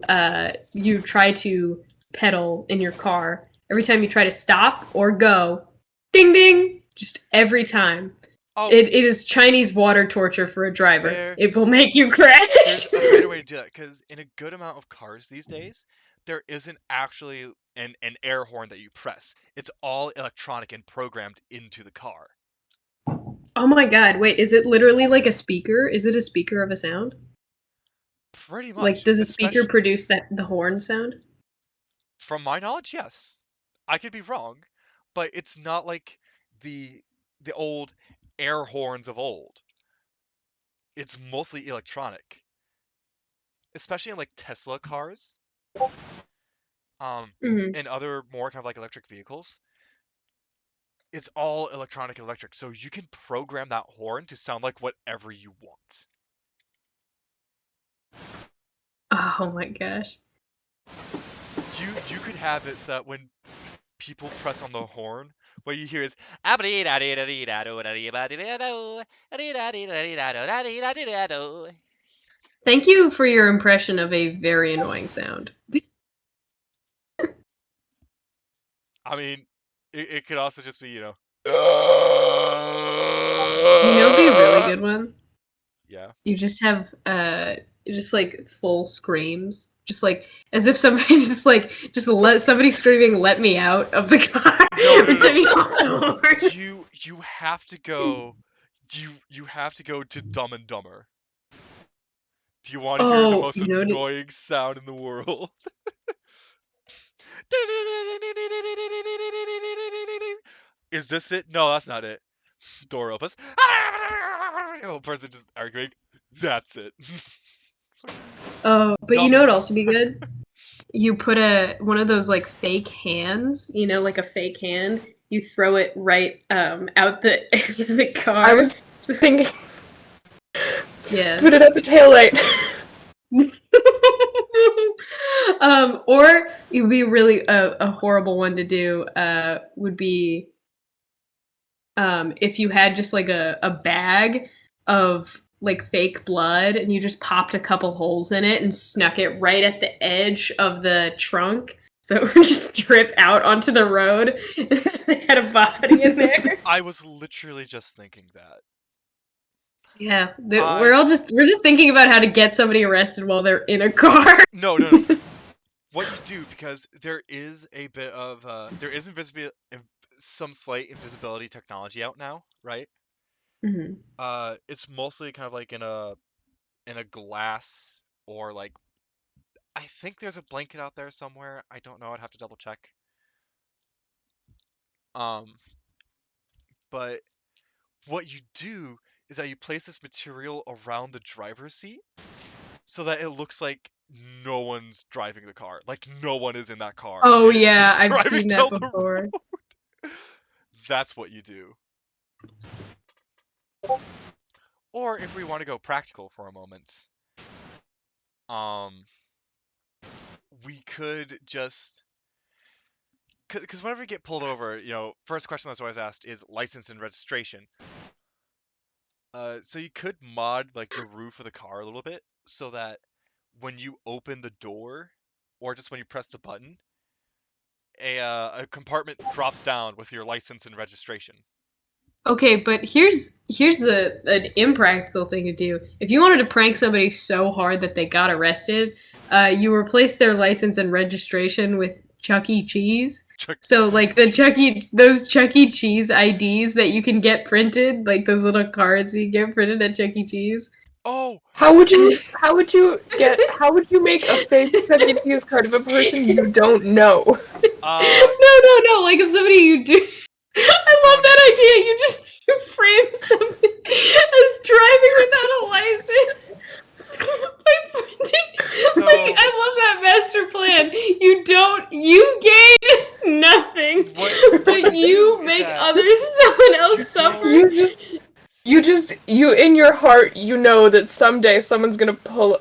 [SPEAKER 2] try to pedal in your car, every time you try to stop or go, ding ding, just every time.
[SPEAKER 1] Oh,
[SPEAKER 2] It is Chinese water torture for a driver.
[SPEAKER 1] there
[SPEAKER 2] It will make you
[SPEAKER 1] there's
[SPEAKER 2] crash.
[SPEAKER 1] a better way to do that because in a good amount of cars these days, there isn't actually an air horn that you press. It's all electronic and programmed into the car.
[SPEAKER 2] Oh my god, wait, is it literally like a speaker? Is it a speaker of a sound?
[SPEAKER 1] Pretty
[SPEAKER 2] Like,
[SPEAKER 1] much,
[SPEAKER 2] does a speaker
[SPEAKER 1] especially
[SPEAKER 2] produce the horn sound?
[SPEAKER 1] from my knowledge, yes. I could be wrong, but it's not like the the old air horns of old. It's mostly electronic, especially in like Tesla cars, um,
[SPEAKER 2] Hmm.
[SPEAKER 1] and other more kind of like electric vehicles. It's all electronic and electric, so you can program that horn to sound like whatever you want.
[SPEAKER 2] Oh my gosh.
[SPEAKER 1] You could have it so that when people press on the horn, what you hear is
[SPEAKER 2] Thank you for your impression of a very annoying sound.
[SPEAKER 1] I mean, it could also just be,
[SPEAKER 2] You know, it'd be a really good one.
[SPEAKER 1] yeah.
[SPEAKER 2] You just have just like full screams, just like as if somebody just let somebody screaming "Let me out" of the car.
[SPEAKER 1] No, no,
[SPEAKER 2] Or
[SPEAKER 1] no, no.
[SPEAKER 2] turning off the horn.
[SPEAKER 1] You have to go. You have to go to Dumb and Dumber. Do you want to hear the
[SPEAKER 2] Oh,
[SPEAKER 1] most
[SPEAKER 2] you know,
[SPEAKER 1] annoying sound in the world? Is this it? No, that's not it. Door opens. Oh, person just arguing. That's it.
[SPEAKER 2] oh, but you
[SPEAKER 1] Dumb
[SPEAKER 2] know
[SPEAKER 1] and
[SPEAKER 2] what'd also be
[SPEAKER 1] Dumber.
[SPEAKER 2] good? You put a one of those like fake hands, you know, like a fake hand. You throw it right out the end of the
[SPEAKER 3] I
[SPEAKER 2] car.
[SPEAKER 3] was thinking,
[SPEAKER 2] Yeah.
[SPEAKER 3] put it at the taillight.
[SPEAKER 2] Or it would be really a horrible one to do. Would be if you had just like a bag of like fake blood and you just popped a couple holes in it and snuck it right at the edge of the trunk so it would just drip out onto the road. They had a body in there.
[SPEAKER 1] I was literally just thinking that.
[SPEAKER 2] Yeah,
[SPEAKER 1] I
[SPEAKER 2] we're just thinking about how to get somebody arrested while they're in a car.
[SPEAKER 1] no, no, no. What you do, because there is a bit of there is some slight invisibility technology out now, right?
[SPEAKER 2] Mhm.
[SPEAKER 1] It's mostly kind of like in a glass, or like I think there's a blanket out there somewhere. I don't know. I'd have to double check. Um, but what you do is that you place this material around the driver's seat so that it looks like no one's driving the car. Like no one is in that car.
[SPEAKER 2] Oh
[SPEAKER 1] It's
[SPEAKER 2] yeah,
[SPEAKER 1] just
[SPEAKER 2] I've
[SPEAKER 1] driving
[SPEAKER 2] seen that
[SPEAKER 1] down the
[SPEAKER 2] before.
[SPEAKER 1] road. That's what you do. Or if we want to go practical for a moment, um, we could just, because whenever you get pulled over, first question that's always asked is license and registration. So you could mod like the roof of the car a little bit so that when you open the door, or just when you press the button, a compartment drops down with your license and registration.
[SPEAKER 2] Okay, but here's an impractical thing to do. If you wanted to prank somebody so hard that they got arrested, you replace their license and registration with Chuck E. Cheese. So like those Chuck E. Cheese IDs that you can get printed, like those little cards you get printed at Chuck E. Cheese.
[SPEAKER 1] Oh,
[SPEAKER 3] How would you make a fake Chuck E. Cheese card of a person you don't know?
[SPEAKER 2] No. Like if somebody you do, I love that idea. You frame somebody as driving without a license by printing. Like I love that master plan. You gain nothing, but you make someone else suffer.
[SPEAKER 3] You in your heart, you know that someday someone's gonna pull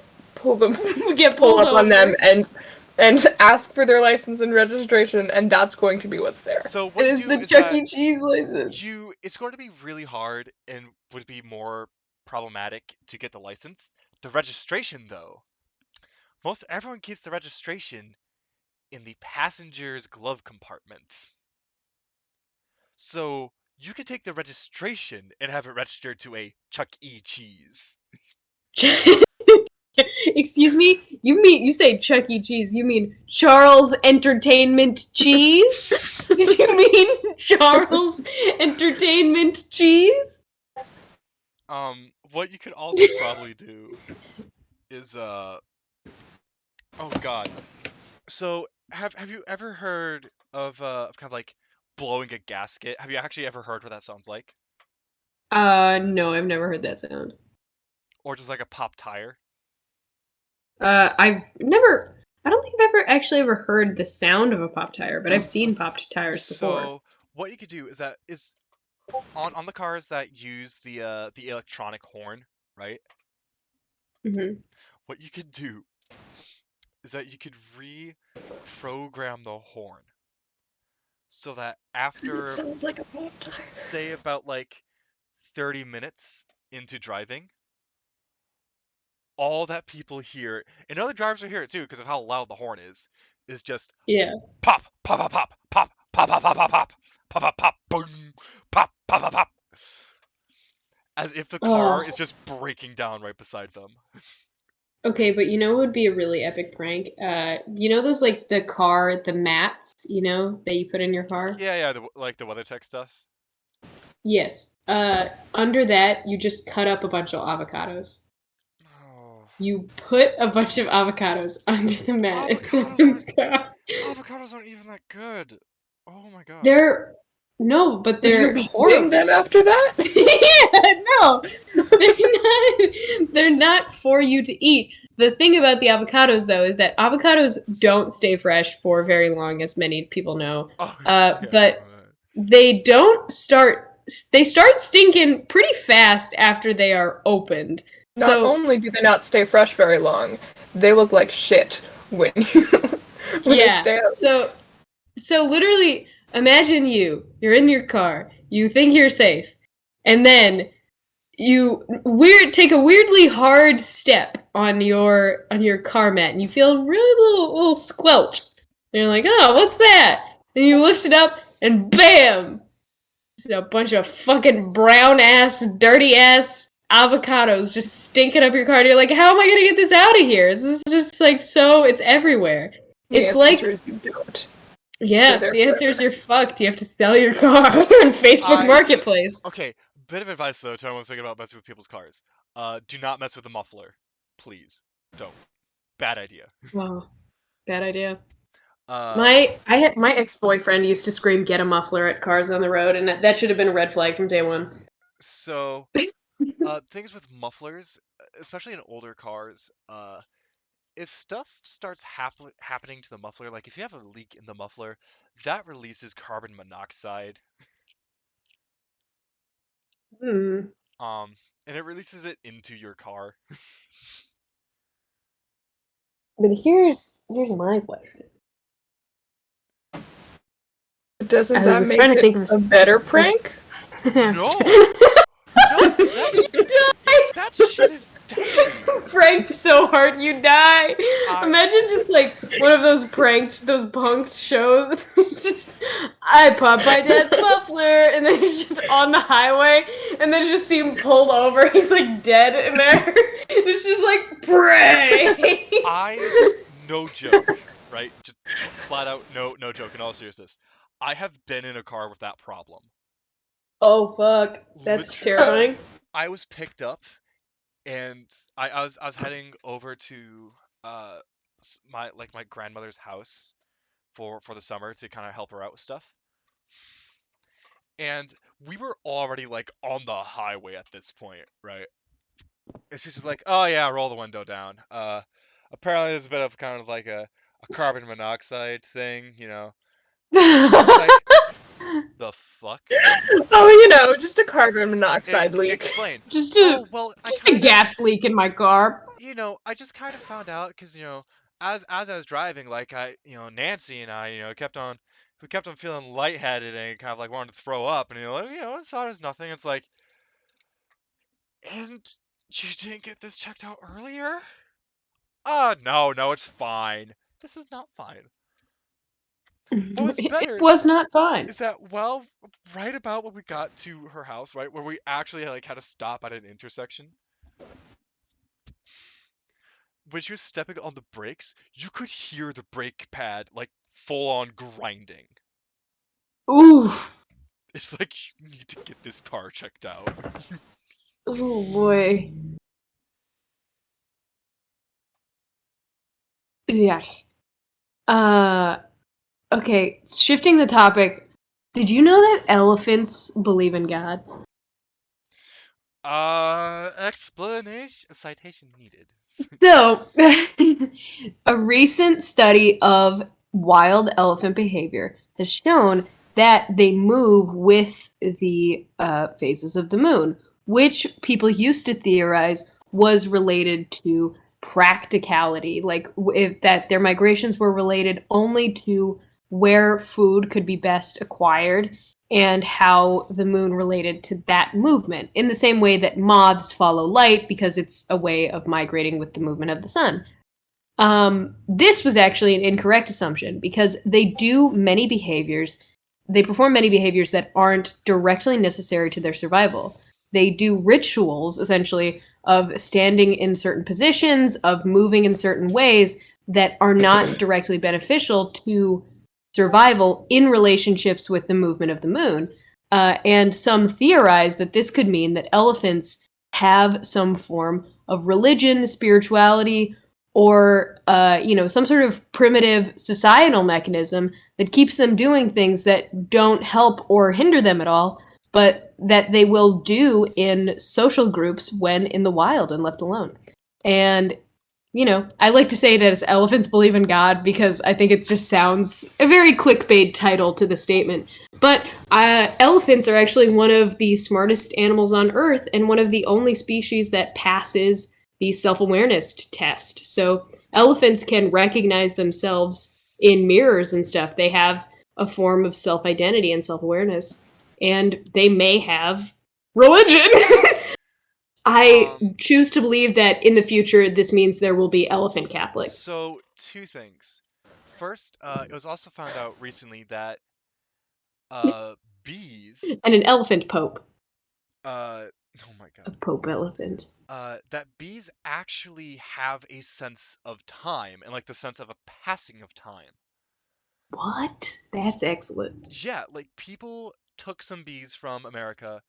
[SPEAKER 3] them,
[SPEAKER 2] Get
[SPEAKER 3] pull
[SPEAKER 2] pulled
[SPEAKER 3] up on them
[SPEAKER 2] over.
[SPEAKER 3] and ask for their license and registration, and that's going to be what's there.
[SPEAKER 1] So what
[SPEAKER 2] It
[SPEAKER 1] you
[SPEAKER 2] is
[SPEAKER 1] do
[SPEAKER 2] the
[SPEAKER 1] is
[SPEAKER 2] Chuck
[SPEAKER 1] that
[SPEAKER 2] E. Cheese license.
[SPEAKER 1] it's going to be really hard and would be more problematic to get the license. The registration, though, most everyone keeps the registration in the passenger's glove compartment. So you could take the registration and have it registered to a Chuck E. Cheese.
[SPEAKER 2] Excuse me? You say Chuck E. Cheese, you mean Charles Entertainment Cheese? Did you mean Charles Entertainment Cheese?
[SPEAKER 1] What you could also probably do is oh god. So have you ever heard of kind of like blowing a gasket? Have you actually ever heard what that sounds like?
[SPEAKER 2] No, I've never heard that sound.
[SPEAKER 1] Or just like a pop tire?
[SPEAKER 2] I don't think I've ever heard the sound of a pop tire, but I've seen popped tires before.
[SPEAKER 1] So what you could do is that is on the cars that use the electronic horn, right?
[SPEAKER 2] Mm-hmm.
[SPEAKER 1] What you could do is that you could reprogram the horn so that after
[SPEAKER 3] Sounds like a pop tire.
[SPEAKER 1] say about like 30 minutes into driving, all that people hear, and other drivers will hear it too because of how loud the horn is just
[SPEAKER 2] Yeah.
[SPEAKER 1] pop, pop, pop, pop, pop, pop, pop, pop, pop, pop, pop, pop, pop, boom, pop, pop, pop, pop, as if the car is just breaking down right beside them.
[SPEAKER 2] Okay, but you know what would be a really epic prank? You know those like the mats, that you put in your car?
[SPEAKER 1] Yeah, like the WeatherTech stuff.
[SPEAKER 2] Yes. Under that, you just cut up a bunch of avocados.
[SPEAKER 1] Oh.
[SPEAKER 2] You put a bunch of avocados under the mat.
[SPEAKER 1] Avocados aren't even that good. Oh my god.
[SPEAKER 2] But they're
[SPEAKER 3] Would you be
[SPEAKER 2] horrible.
[SPEAKER 3] eating them after that?
[SPEAKER 2] Yeah, no. They're not for you to eat. The thing about the avocados, though, is that avocados don't stay fresh for very long, as many people know. But they start stinking pretty fast after they are opened.
[SPEAKER 3] Not only do they not stay fresh very long, they look like shit when they stay out.
[SPEAKER 2] So literally, imagine you're in your car, you think you're safe, and then you take a weirdly hard step on your car mat, and you feel really little squelched. And you're like, oh, what's that? And you lift it up, and bam! Just a bunch of fucking brown ass, dirty ass avocados just stinking up your car. And you're like, how am I gonna get this out of here? This is just like it's everywhere. It's like
[SPEAKER 3] you don't.
[SPEAKER 2] Yeah, the answer is you're fucked. You have to sell your car on Facebook Marketplace.
[SPEAKER 1] Okay, bit of advice though to anyone thinking about messing with people's cars. Do not mess with the muffler. Please. Don't. Bad idea.
[SPEAKER 2] Wow. Bad idea. My ex-boyfriend used to scream "get a muffler" at cars on the road, and that should have been a red flag from day one.
[SPEAKER 1] So, things with mufflers, especially in older cars, if stuff starts happening to the muffler, like if you have a leak in the muffler, that releases carbon monoxide.
[SPEAKER 2] Hmm.
[SPEAKER 1] And it releases it into your car.
[SPEAKER 2] But here's my question.
[SPEAKER 3] Doesn't that make it a better prank?
[SPEAKER 1] No! No, that shit is deadly!
[SPEAKER 2] Pranks so hard you die.
[SPEAKER 1] I-
[SPEAKER 2] Imagine just like one of those punked shows. Just, I popped my dad's muffler, and then he's just on the highway, and then you just see him pulled over. He's like dead in there. It's just like, pray.
[SPEAKER 1] no joke, right? Just flat out, no joke. In all seriousness, I have been in a car with that problem.
[SPEAKER 2] Oh fuck, that's
[SPEAKER 1] Literally.
[SPEAKER 2] terrifying.
[SPEAKER 1] I was picked up, and I was heading over to my grandmother's house for the summer to kind of help her out with stuff. And we were already like on the highway at this point, right? And she's just like, "Oh yeah, roll the window down." Apparently there's a bit of kind of like a carbon monoxide thing, you know. It's like, the fuck?
[SPEAKER 3] Oh, just a carbon monoxide leak.
[SPEAKER 1] Explain.
[SPEAKER 2] Just
[SPEAKER 1] Oh well,
[SPEAKER 2] a gas leak in my car.
[SPEAKER 1] I just kind of found out because as I was driving, like Nancy and I, we kept on feeling lightheaded and kind of like wanted to throw up, and I thought it was nothing. It's like, and you didn't get this checked out earlier? No, it's fine. This is not fine. What was better
[SPEAKER 2] It was not fine.
[SPEAKER 1] is that right about when we got to her house, right, where we actually like had to stop at an intersection. When she was stepping on the brakes, you could hear the brake pad like full on grinding.
[SPEAKER 2] Ooh.
[SPEAKER 1] It's like, you need to get this car checked out.
[SPEAKER 2] Oh boy. Yeah. Okay, shifting the topic. Did you know that elephants believe in God?
[SPEAKER 1] Explanation, citation needed.
[SPEAKER 2] So, a recent study of wild elephant behavior has shown that they move with the phases of the moon, which people used to theorize was related to practicality, like that their migrations were related only to where food could be best acquired and how the moon related to that movement, in the same way that moths follow light because it's a way of migrating with the movement of the sun. This was actually an incorrect assumption because they perform many behaviors that aren't directly necessary to their survival. They do rituals, essentially, of standing in certain positions, of moving in certain ways that are not directly beneficial to survival in relationships with the movement of the moon. And some theorize that this could mean that elephants have some form of religion, spirituality, or some sort of primitive societal mechanism that keeps them doing things that don't help or hinder them at all, but that they will do in social groups when in the wild and left alone. And I like to say it as elephants believe in God because I think it just sounds a very clickbait title to the statement. But elephants are actually one of the smartest animals on Earth and one of the only species that passes the self-awareness test. So elephants can recognize themselves in mirrors and stuff. They have a form of self-identity and self-awareness. And they may have religion. I choose to believe that in the future, this means there will be elephant Catholics.
[SPEAKER 1] So, two things. First, it was also found out recently that bees...
[SPEAKER 2] And an elephant pope.
[SPEAKER 1] Oh my
[SPEAKER 2] A
[SPEAKER 1] god.
[SPEAKER 2] pope elephant.
[SPEAKER 1] That bees actually have a sense of time, and like the sense of a passing of time.
[SPEAKER 2] What? That's excellent.
[SPEAKER 1] Yeah, like people took some bees from America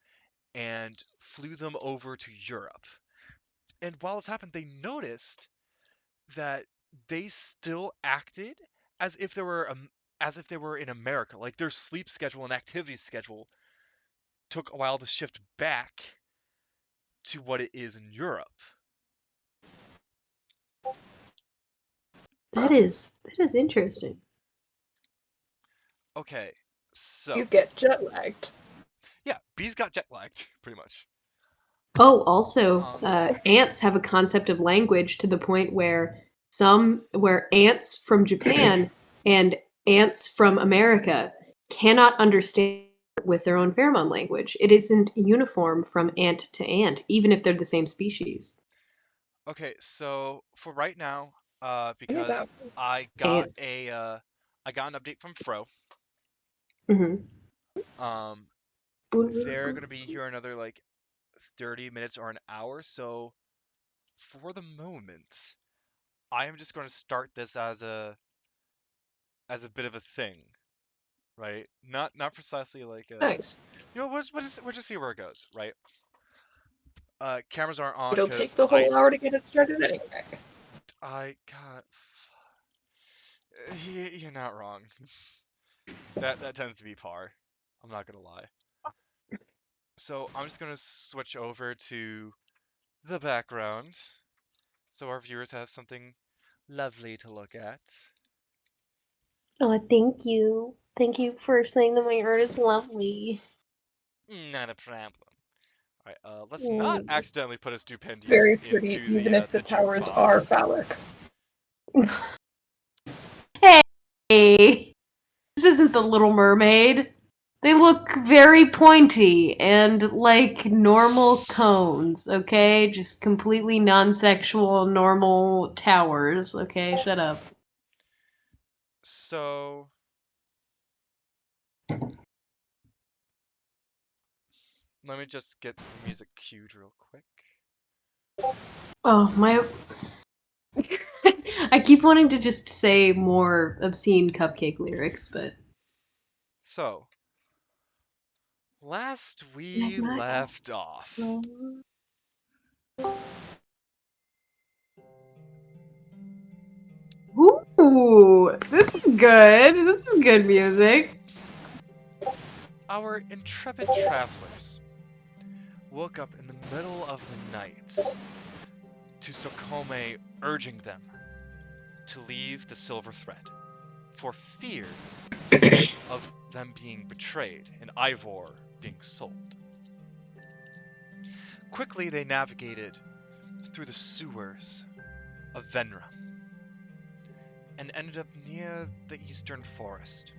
[SPEAKER 1] and flew them over to Europe. And while this happened, they noticed that they still acted as if they were in America. Like their sleep schedule and activity schedule took a while to shift back to what it is in Europe.
[SPEAKER 2] That is interesting.
[SPEAKER 1] Okay, so
[SPEAKER 3] Bees get jet lagged.
[SPEAKER 1] yeah, bees got jet lagged, pretty much.
[SPEAKER 2] Oh, also, ants have a concept of language to the point where ants from Japan and ants from America cannot understand with their own pheromone language. It isn't uniform from ant to ant, even if they're the same species.
[SPEAKER 1] Okay, so for right now,
[SPEAKER 3] I knew
[SPEAKER 1] because
[SPEAKER 3] that.
[SPEAKER 1] I got
[SPEAKER 2] Ants.
[SPEAKER 1] I got an update from Fro.
[SPEAKER 2] Mm-hmm.
[SPEAKER 1] Um, they're gonna be here another like 30 minutes or an hour. So for the moment, I am just going to start this as a bit of a thing, right? Not precisely like
[SPEAKER 3] Nice.
[SPEAKER 1] we'll just see where it goes, right? Cameras aren't on
[SPEAKER 3] It'll take
[SPEAKER 1] because
[SPEAKER 3] the whole hour to get it started anyway.
[SPEAKER 1] I got you're not wrong. That tends to be par. I'm not gonna lie. So I'm just gonna switch over to the background so our viewers have something lovely to look at.
[SPEAKER 2] Oh, thank you. Thank you for saying that my art is lovely.
[SPEAKER 1] Not a problem. Alright, let's not
[SPEAKER 2] Mm.
[SPEAKER 1] accidentally put a stupendium
[SPEAKER 3] Very pretty,
[SPEAKER 1] into
[SPEAKER 3] even if the
[SPEAKER 1] the
[SPEAKER 3] towers are
[SPEAKER 1] jukebox.
[SPEAKER 3] phallic.
[SPEAKER 2] Hey, this isn't the Little Mermaid. They look very pointy and like normal cones, okay? Just completely non-sexual, normal towers, okay? Shut up.
[SPEAKER 1] So let me just get the music cued real quick.
[SPEAKER 2] Oh, my. I keep wanting to just say more obscene cupcake lyrics, but.
[SPEAKER 1] So last
[SPEAKER 2] Let
[SPEAKER 1] we
[SPEAKER 2] my ass
[SPEAKER 1] left off.
[SPEAKER 2] flow. Ooh, this is good. This is good music.
[SPEAKER 1] Our intrepid travelers woke up in the middle of the night to Xacome urging them to leave the Silver Thread for fear of them being betrayed and Ivor being sold. Quickly they navigated through the sewers of Venra and ended up near the eastern forest.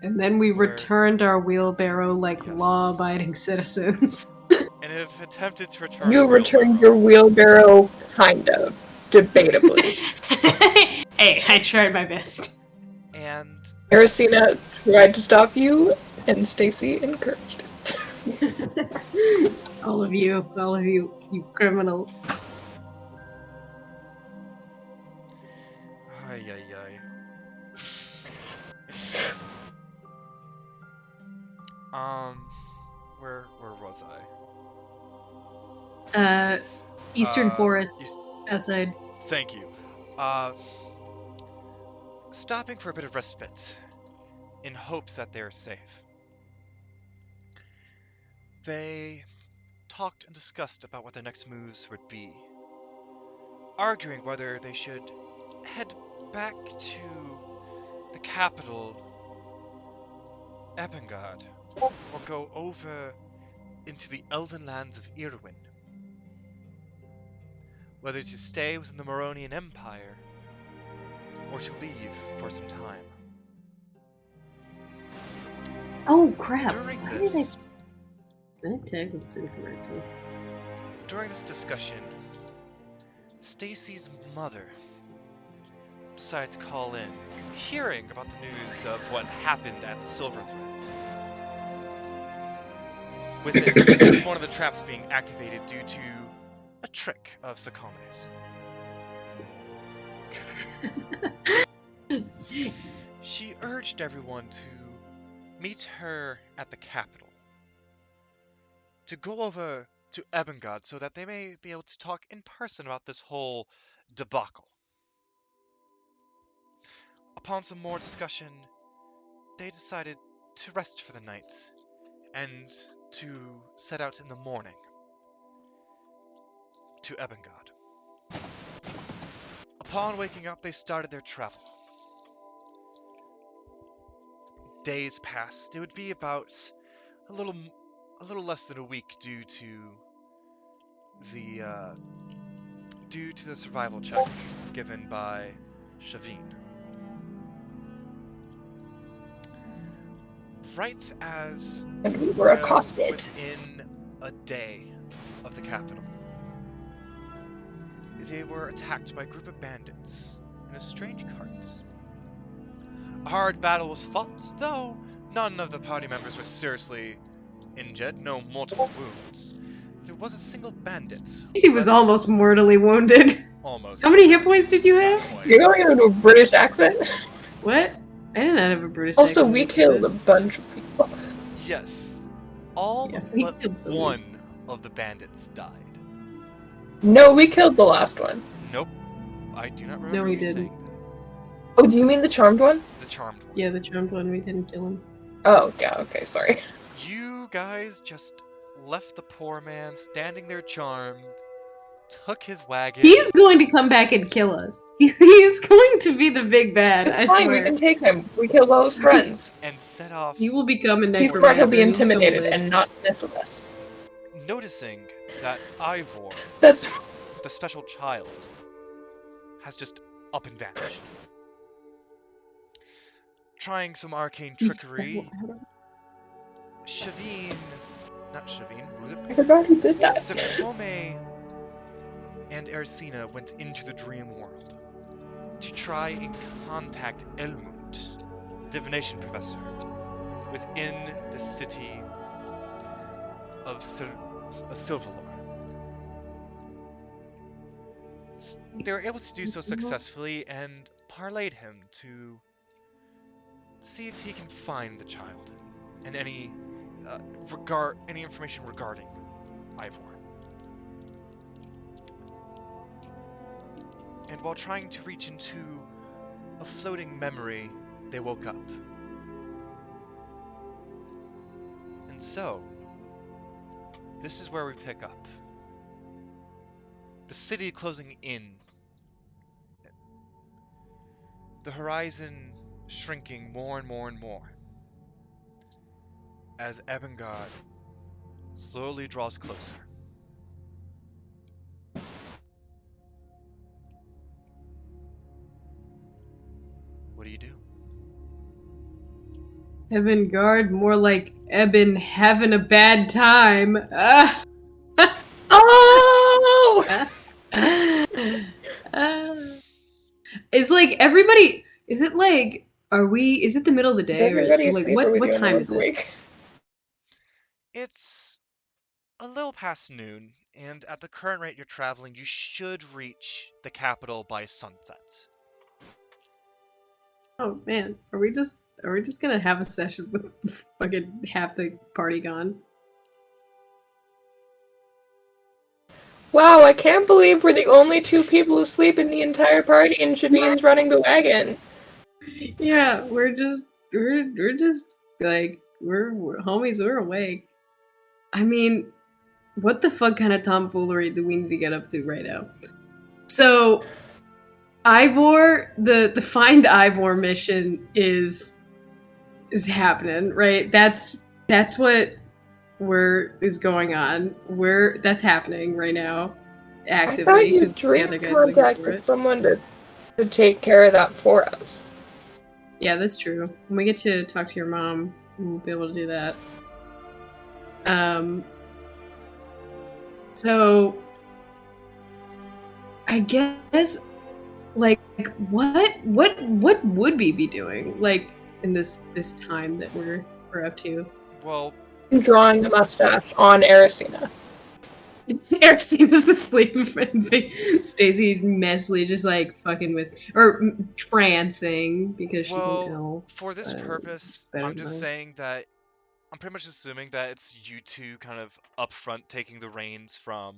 [SPEAKER 2] And then we
[SPEAKER 1] Where,
[SPEAKER 2] returned our wheelbarrow like
[SPEAKER 1] yes,
[SPEAKER 2] law-abiding citizens.
[SPEAKER 1] and have attempted to return
[SPEAKER 3] You
[SPEAKER 1] the
[SPEAKER 3] returned
[SPEAKER 1] wheelbarrow.
[SPEAKER 3] your wheelbarrow, kind of. Debatably.
[SPEAKER 2] Hey, I tried my best.
[SPEAKER 1] And
[SPEAKER 3] Ersina tried to stop you, and Stacy encouraged it.
[SPEAKER 2] all of you, you criminals.
[SPEAKER 1] ay ay ay. Where was I?
[SPEAKER 2] Eastern Forest,
[SPEAKER 1] You,
[SPEAKER 2] outside.
[SPEAKER 1] thank you. Stopping for a bit of respite, in hopes that they are safe. They talked and discussed about what their next moves would be, arguing whether they should head back to the capital, Ebengard, or go over into the elven lands of Irwin, whether to stay within the Moronian Empire, or to leave for some time.
[SPEAKER 2] Oh crap!
[SPEAKER 1] During
[SPEAKER 2] Why did
[SPEAKER 1] this,
[SPEAKER 2] I tag this incorrectly?
[SPEAKER 1] during this discussion, Stacy's mother decided to call in, hearing about the news of what happened at Silver Threads. With it, one of the traps being activated due to a trick of Xacome's. She urged everyone to meet her at the capital, to go over to Ebengard so that they may be able to talk in person about this whole debacle. Upon some more discussion, they decided to rest for the night and to set out in the morning to Ebengard. Upon waking up, they started their travel. Days passed. It would be about a little less than a week due to the survival check given by Shavine. Right as
[SPEAKER 3] And we were accosted.
[SPEAKER 1] within a day of the capital, they were attacked by a group of bandits in a strange cart. A hard battle was fought, though none of the party members were seriously injured, no mortal wounds. There was a single bandit.
[SPEAKER 2] He was almost mortally wounded.
[SPEAKER 1] Almost.
[SPEAKER 2] How many hit points did you have?
[SPEAKER 3] You're going into a British accent?
[SPEAKER 2] What? I did not have a British
[SPEAKER 3] Also,
[SPEAKER 2] accent.
[SPEAKER 3] we killed a bunch of people.
[SPEAKER 1] Yes. All
[SPEAKER 2] Yeah, we
[SPEAKER 1] but
[SPEAKER 2] killed someone.
[SPEAKER 1] one of the bandits died.
[SPEAKER 3] No, we killed the last one.
[SPEAKER 1] Nope. I do not remember
[SPEAKER 2] No, we
[SPEAKER 1] you
[SPEAKER 2] didn't.
[SPEAKER 1] saying
[SPEAKER 3] Oh, do you mean the charmed one?
[SPEAKER 1] the charmed one.
[SPEAKER 2] Yeah, the charmed one, we didn't kill him.
[SPEAKER 3] Oh, yeah, okay, sorry.
[SPEAKER 1] You guys just left the poor man standing there charmed, took his wagon.
[SPEAKER 2] He is going to come back and kill us. He is going to be the big bad,
[SPEAKER 3] It's
[SPEAKER 2] I
[SPEAKER 3] fine,
[SPEAKER 2] swear.
[SPEAKER 3] we can take him. We killed all his friends.
[SPEAKER 1] and set off,
[SPEAKER 2] He will be coming next
[SPEAKER 3] He's
[SPEAKER 2] to
[SPEAKER 3] smart, he'll be
[SPEAKER 2] He'll
[SPEAKER 3] intimidated
[SPEAKER 2] live.
[SPEAKER 3] and not mess with us.
[SPEAKER 1] noticing that Ivor,
[SPEAKER 3] That's...
[SPEAKER 1] the special child, has just up and vanished. Trying some arcane trickery,
[SPEAKER 3] I forgot who did that.
[SPEAKER 1] Xacome and Ersina went into the dream world to try and contact Elmund, divination professor, within the city of Silverlore. They were able to do so successfully and parlayed him to see if he can find the child and any information regarding Ivor. And while trying to reach into a floating memory, they woke up. And so, this is where we pick up. The city closing in. The horizon shrinking more and more and more. As Ebengard slowly draws closer. What do you do?
[SPEAKER 2] Eben guard, more like Eben having a bad time. Ah.
[SPEAKER 3] Oh!
[SPEAKER 2] It's like everybody. Is it like? Are we? Is it the middle of the day?
[SPEAKER 3] Is everybody
[SPEAKER 2] Or, like
[SPEAKER 3] asleep? Are we
[SPEAKER 2] what
[SPEAKER 3] doing
[SPEAKER 2] time
[SPEAKER 3] work
[SPEAKER 2] is it?
[SPEAKER 3] week?
[SPEAKER 1] It's a little past noon, and at the current rate you're traveling, you should reach the capital by sunset.
[SPEAKER 2] Oh man, are we just gonna have a session with fucking half the party gone?
[SPEAKER 3] Wow, I can't believe we're the only two people who sleep in the entire party and Shavin's running the wagon.
[SPEAKER 2] Yeah, we're just like we're homies. We're awake. I mean, what the fuck kind of tomfoolery do we need to get up to right now? So, Ivor, the find Ivor mission is happening, right? That's what is going on. That's happening right now, actively.
[SPEAKER 3] I thought you
[SPEAKER 2] 'cause the other
[SPEAKER 3] dream
[SPEAKER 2] guy's looking for
[SPEAKER 3] contacted
[SPEAKER 2] it.
[SPEAKER 3] someone to take care of that for us.
[SPEAKER 2] Yeah, that's true. When we get to talk to your mom, we'll be able to do that. So I guess like what would we be doing like in this time that we're up to?
[SPEAKER 1] Well,
[SPEAKER 3] Drawing the mustache on Ersina.
[SPEAKER 2] Ersina's asleep and Stacy messily just like fucking with or trancing because she's an elf.
[SPEAKER 1] for this
[SPEAKER 2] but
[SPEAKER 1] purpose,
[SPEAKER 2] better
[SPEAKER 1] I'm
[SPEAKER 2] than
[SPEAKER 1] just
[SPEAKER 2] us.
[SPEAKER 1] saying that I'm pretty much assuming that it's you two kind of up front taking the reins from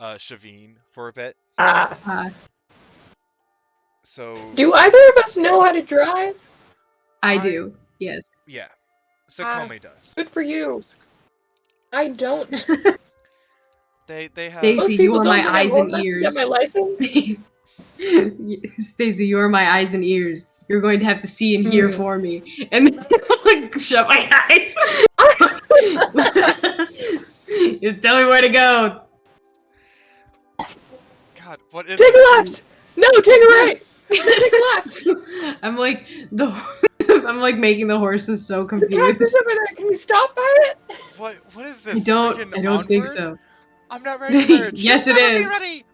[SPEAKER 1] Shavine for a bit. So
[SPEAKER 3] Do either of us know how to drive?
[SPEAKER 2] I do. Yes.
[SPEAKER 1] yeah, Xacome does.
[SPEAKER 3] Good for you. I don't.
[SPEAKER 1] They have.
[SPEAKER 2] Stacy,
[SPEAKER 3] Most
[SPEAKER 2] you
[SPEAKER 3] people
[SPEAKER 2] are
[SPEAKER 3] don't
[SPEAKER 2] my
[SPEAKER 3] even
[SPEAKER 2] eyes
[SPEAKER 3] have
[SPEAKER 2] and
[SPEAKER 3] one to
[SPEAKER 2] ears.
[SPEAKER 3] get my license.
[SPEAKER 2] Stacy, you are my eyes and ears. You're going to have to see and hear for me. And then like shut my eyes. You tell me where to go.
[SPEAKER 1] God, what is?
[SPEAKER 3] Take a left. No, take a right. No, take a left.
[SPEAKER 2] I'm like I'm like making the horses so
[SPEAKER 3] There's a cactus
[SPEAKER 2] confused.
[SPEAKER 3] over there. Can we stop by it?
[SPEAKER 1] What is
[SPEAKER 2] I
[SPEAKER 1] this?
[SPEAKER 2] don't
[SPEAKER 1] Freaking
[SPEAKER 2] I don't think
[SPEAKER 1] Onward?
[SPEAKER 2] so.
[SPEAKER 1] I'm not ready for it.
[SPEAKER 2] Yes,
[SPEAKER 1] She'll
[SPEAKER 2] it
[SPEAKER 1] never
[SPEAKER 2] is.
[SPEAKER 1] Be ready.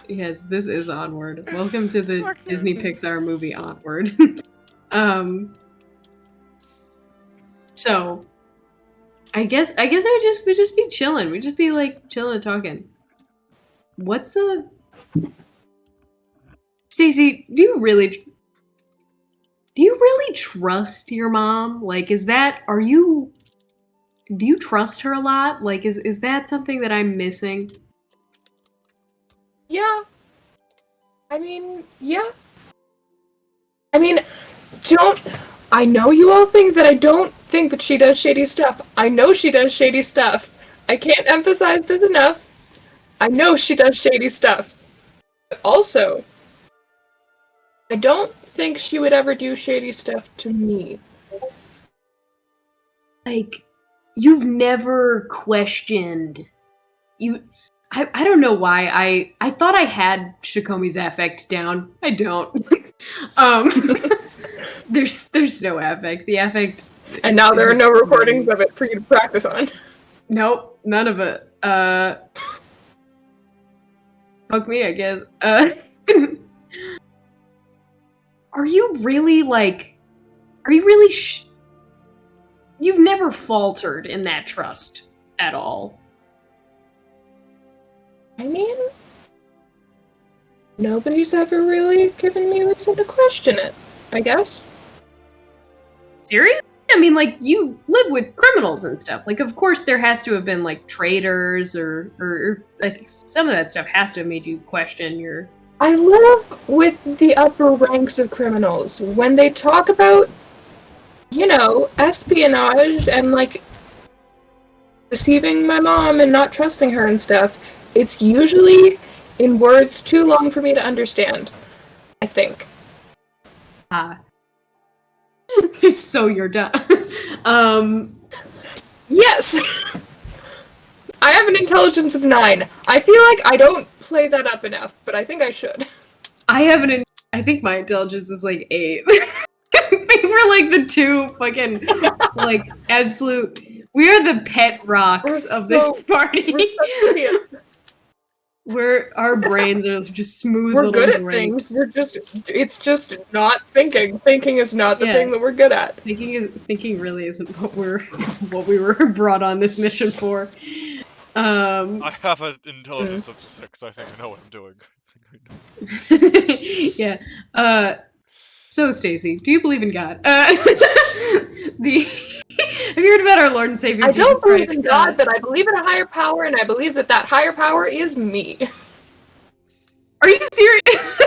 [SPEAKER 2] Yes, this is Onward. Welcome to the
[SPEAKER 1] Fuck
[SPEAKER 2] Disney
[SPEAKER 1] yeah.
[SPEAKER 2] Pixar movie Onward. So we just be chilling. We just be like chilling and talking. What's the Stacy, do you really trust your mom? Like, do you trust her a lot? Like, is that something that I'm missing?
[SPEAKER 3] Yeah. Yeah. I mean, don't. I know you all think that I don't think that she does shady stuff. I know she does shady stuff. I can't emphasize this enough. I know she does shady stuff. But also, I don't think she would ever do shady stuff to me.
[SPEAKER 2] Like, you've never questioned you. I don't know why I thought I had Xacome's affect down. I don't. um, there's no affect. The affect,
[SPEAKER 3] And now there are
[SPEAKER 2] is
[SPEAKER 3] no recordings
[SPEAKER 2] great.
[SPEAKER 3] of it for you to practice on.
[SPEAKER 2] Nope, none of it. Fuck me, I guess. Are you really like? Are you really? You've never faltered in that trust at all.
[SPEAKER 3] I mean, nobody's ever really given me reason to question it, I guess.
[SPEAKER 2] Serious? I mean, like, you live with criminals and stuff. Like, of course, there has to have been like traitors or like some of that stuff has to have made you question your.
[SPEAKER 3] I live with the upper ranks of criminals. When they talk about, espionage and, like, deceiving my mom and not trusting her and stuff, it's usually in words too long for me to understand, I think.
[SPEAKER 2] So you're done.
[SPEAKER 3] Yes! I have an intelligence of 9. I feel like I don't play that up enough, but I think I should.
[SPEAKER 2] I think my intelligence is like 8. We're like the two fucking like absolute. We are the pet rocks of this party.
[SPEAKER 3] We're so idiots.
[SPEAKER 2] Where our brains are just smooth.
[SPEAKER 3] We're
[SPEAKER 2] little
[SPEAKER 3] good at
[SPEAKER 2] grapes.
[SPEAKER 3] things. It's just not thinking. Thinking is not the thing that we're good at.
[SPEAKER 2] Thinking really isn't what we were brought on this mission for.
[SPEAKER 1] I have an intelligence of 6. I think I know what I'm doing.
[SPEAKER 2] Yeah. So Stacy, do you believe in God? Have you heard about our Lord and Savior
[SPEAKER 3] I
[SPEAKER 2] Jesus
[SPEAKER 3] don't believe
[SPEAKER 2] Christ?
[SPEAKER 3] in God, but I believe in a higher power, and I believe that higher power is me.
[SPEAKER 2] Are you serious?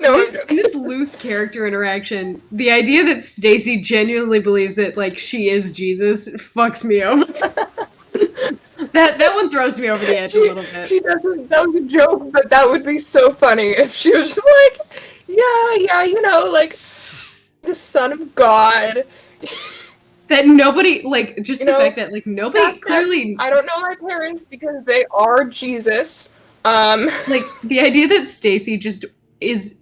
[SPEAKER 3] No.
[SPEAKER 2] This loose character interaction, the idea that Stacy genuinely believes that like she is Jesus fucks me over. That one throws me over the edge a little bit.
[SPEAKER 3] She doesn't. That was a joke, but that would be so funny if she was just like, yeah, like the Son of God.
[SPEAKER 2] That nobody like just the fact that like nobody clearly.
[SPEAKER 3] I don't know my parents because they are Jesus.
[SPEAKER 2] Like the idea that Stacy just is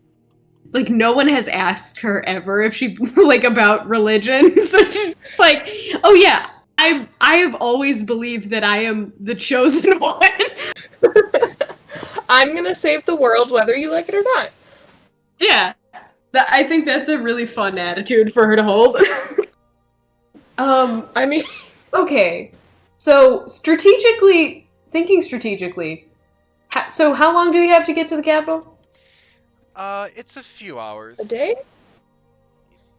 [SPEAKER 2] like no one has asked her ever if she like about religion. So she's like, oh yeah, I have always believed that I am the chosen one.
[SPEAKER 3] I'm gonna save the world whether you like it or not.
[SPEAKER 2] Yeah, I think that's a really fun attitude for her to hold.
[SPEAKER 3] I mean,
[SPEAKER 2] okay, so thinking strategically. So how long do we have to get to the capital?
[SPEAKER 1] It's a few hours.
[SPEAKER 3] a day?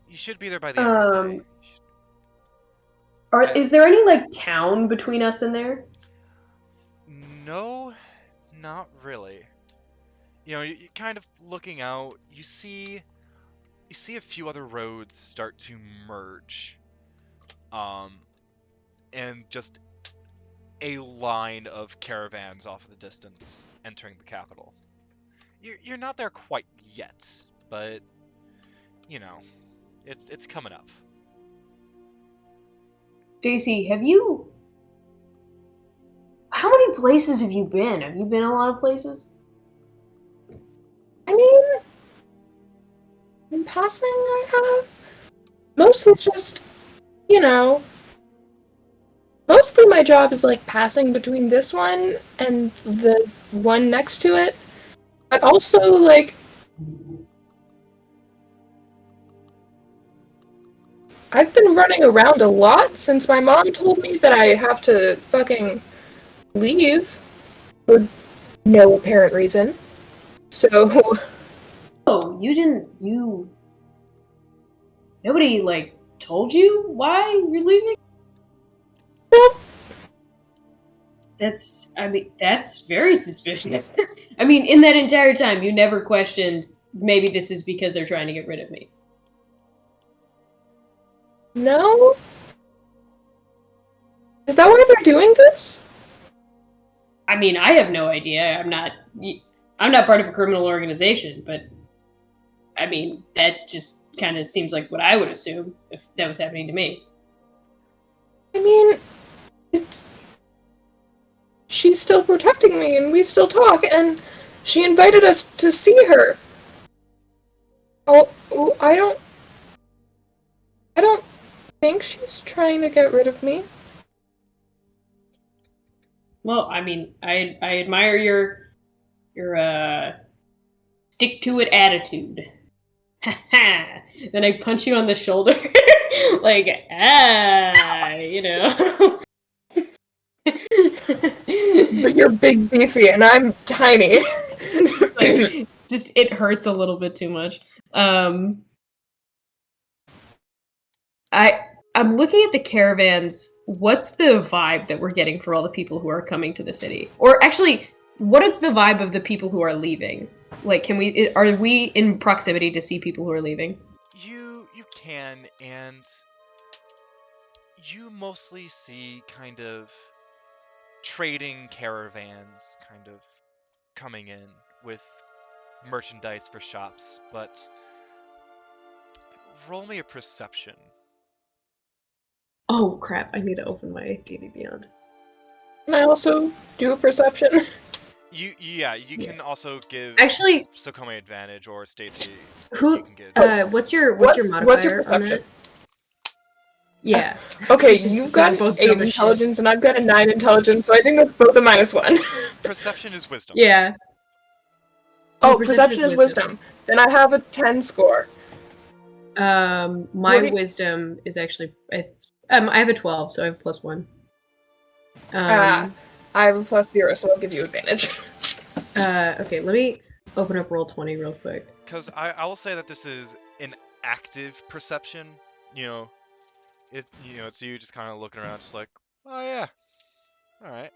[SPEAKER 1] You should be there by the end of the day.
[SPEAKER 2] Is there any like town between us and there?
[SPEAKER 1] No, not really. You're kind of looking out. You see a few other roads start to merge. And just a line of caravans off in the distance entering the capital. You're not there quite yet, but it's coming up.
[SPEAKER 2] Stacy, how many places have you been? Have you been a lot of places?
[SPEAKER 3] I mean, in passing, I have. Mostly just, Mostly my job is, like, passing between this one and the one next to it. But also, like, I've been running around a lot since my mom told me that I have to fucking leave for no apparent reason. So,
[SPEAKER 2] Oh, nobody, like, told you why you're leaving? That's very suspicious. I mean, in that entire time, you never questioned, maybe this is because they're trying to get rid of me.
[SPEAKER 3] no? Is that why they're doing this?
[SPEAKER 2] I mean, I have no idea. I'm not part of a criminal organization, but I mean, that just kind of seems like what I would assume if that was happening to me.
[SPEAKER 3] I mean, she's still protecting me and we still talk, and she invited us to see her. Oh, I don't think she's trying to get rid of me.
[SPEAKER 2] Well, I mean, I admire your stick to it attitude. Then I punch you on the shoulder, like you know.
[SPEAKER 3] But you're big beefy and I'm tiny.
[SPEAKER 2] just it hurts a little bit too much. I'm looking at the caravans. What's the vibe that we're getting for all the people who are coming to the city? Or actually, what is the vibe of the people who are leaving? Like, are we in proximity to see people who are leaving?
[SPEAKER 1] You can, and you mostly see kind of trading caravans kind of coming in with merchandise for shops, but roll me a perception.
[SPEAKER 2] Oh crap! I need to open my D&D Beyond.
[SPEAKER 3] Can I also do a perception?
[SPEAKER 1] You can also give
[SPEAKER 2] Actually,
[SPEAKER 1] Xacome advantage, or Stacy.
[SPEAKER 2] who?
[SPEAKER 1] You can give.
[SPEAKER 2] What's your
[SPEAKER 3] what's
[SPEAKER 2] modifier
[SPEAKER 3] your
[SPEAKER 2] on
[SPEAKER 3] perception?
[SPEAKER 2] that? Yeah.
[SPEAKER 3] Okay,
[SPEAKER 2] This
[SPEAKER 3] you've
[SPEAKER 2] is
[SPEAKER 3] got
[SPEAKER 2] both
[SPEAKER 3] 8
[SPEAKER 2] dumb as
[SPEAKER 3] intelligence and I've got a 9 intelligence, so I think that's both a -1.
[SPEAKER 1] Perception is wisdom.
[SPEAKER 2] Yeah.
[SPEAKER 3] Oh, perception is wisdom. Then I have a 10 score.
[SPEAKER 2] My wisdom is actually I have a 12, so I have +1.
[SPEAKER 3] I have a +0, so I'll give you advantage.
[SPEAKER 2] Okay, let me open up Roll20 real quick.
[SPEAKER 1] Because I will say that this is an active perception. It's you just kind of looking around, just like, oh yeah, all right.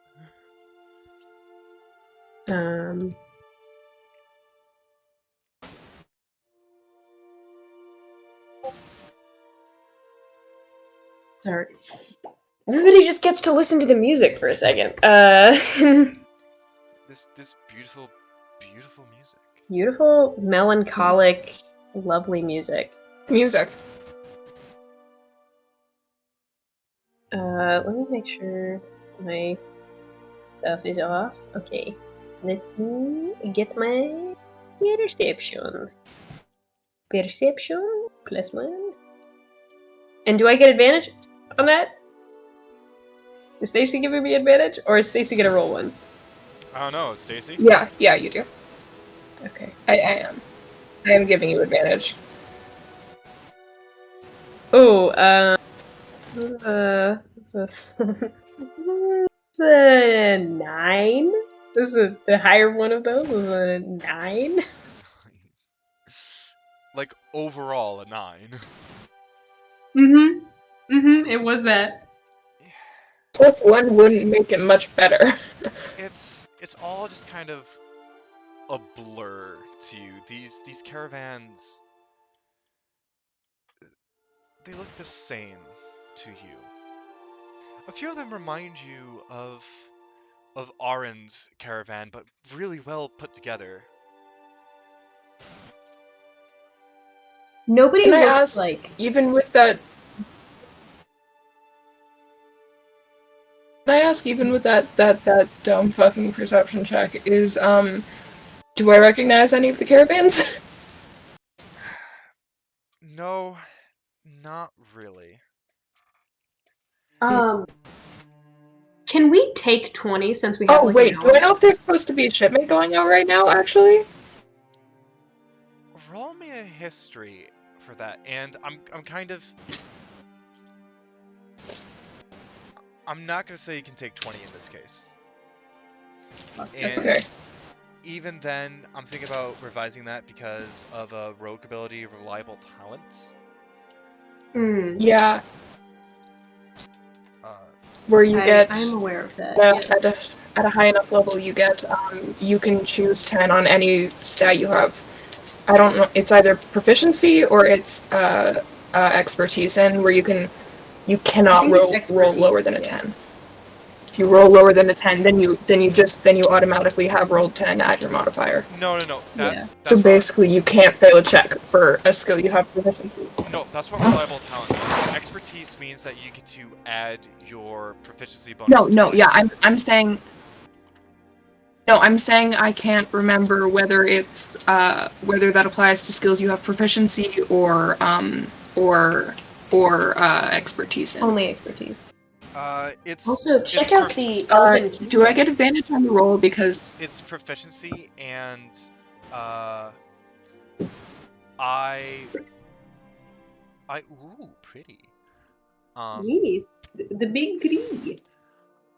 [SPEAKER 2] Sorry. Everybody just gets to listen to the music for a second.
[SPEAKER 1] This beautiful music.
[SPEAKER 2] Beautiful, melancholic, lovely music.
[SPEAKER 3] Music.
[SPEAKER 2] Let me make sure my stuff is off. Okay. Let me get my perception. Perception +1. And do I get advantage on that? Is Stacy giving me advantage, or is Stacy gonna roll 1?
[SPEAKER 1] I don't know, Stacy.
[SPEAKER 3] Yeah, you do.
[SPEAKER 2] Okay.
[SPEAKER 3] I am. I am giving you advantage.
[SPEAKER 2] Oh, this is a 9. This is the higher one of those. This is a 9.
[SPEAKER 1] Like overall a 9.
[SPEAKER 2] It was that.
[SPEAKER 3] +1 wouldn't make it much better.
[SPEAKER 1] It's all just kind of a blur to you. These caravans, they look the same to you. A few of them remind you of Arin's caravan, but really well put together.
[SPEAKER 2] Nobody
[SPEAKER 3] Can I
[SPEAKER 2] looks
[SPEAKER 3] ask,
[SPEAKER 2] like.
[SPEAKER 3] even with that... Can I ask, even with that dumb fucking perception check, do I recognize any of the caravans?
[SPEAKER 1] No, not really.
[SPEAKER 2] Can we take 20 since we have
[SPEAKER 3] Oh,
[SPEAKER 2] like
[SPEAKER 3] wait,
[SPEAKER 2] an
[SPEAKER 3] do I
[SPEAKER 2] hour?
[SPEAKER 3] know if there's supposed to be a shipment going out right now, actually?
[SPEAKER 1] Roll me a history for that, and I'm kind of... I'm not gonna say you can take 20 in this case. And
[SPEAKER 3] Okay.
[SPEAKER 1] even then, I'm thinking about revising that because of a rogue ability, reliable talent.
[SPEAKER 3] Yeah,
[SPEAKER 1] Uh,
[SPEAKER 3] where you get...
[SPEAKER 2] I'm aware of that, yes.
[SPEAKER 3] At a high enough level, you get, you can choose 10 on any stat you have. I don't know, it's either proficiency or it's, expertise in, where you cannot roll lower than a 10. If you roll lower than a 10, then you automatically have rolled 10 at your modifier.
[SPEAKER 1] no. That's
[SPEAKER 3] So basically, you can't fail a check for a skill you have proficiency.
[SPEAKER 1] No, that's what reliable talent is. Expertise means that you get to add your proficiency bonus.
[SPEAKER 3] I'm saying. No, I'm saying I can't remember whether it's whether that applies to skills you have proficiency or expertise in.
[SPEAKER 2] Only expertise.
[SPEAKER 1] It's
[SPEAKER 2] Also, check out the Alton.
[SPEAKER 3] Do I get advantage on the roll because
[SPEAKER 1] it's proficiency and ooh, pretty.
[SPEAKER 2] Yes, the big gree.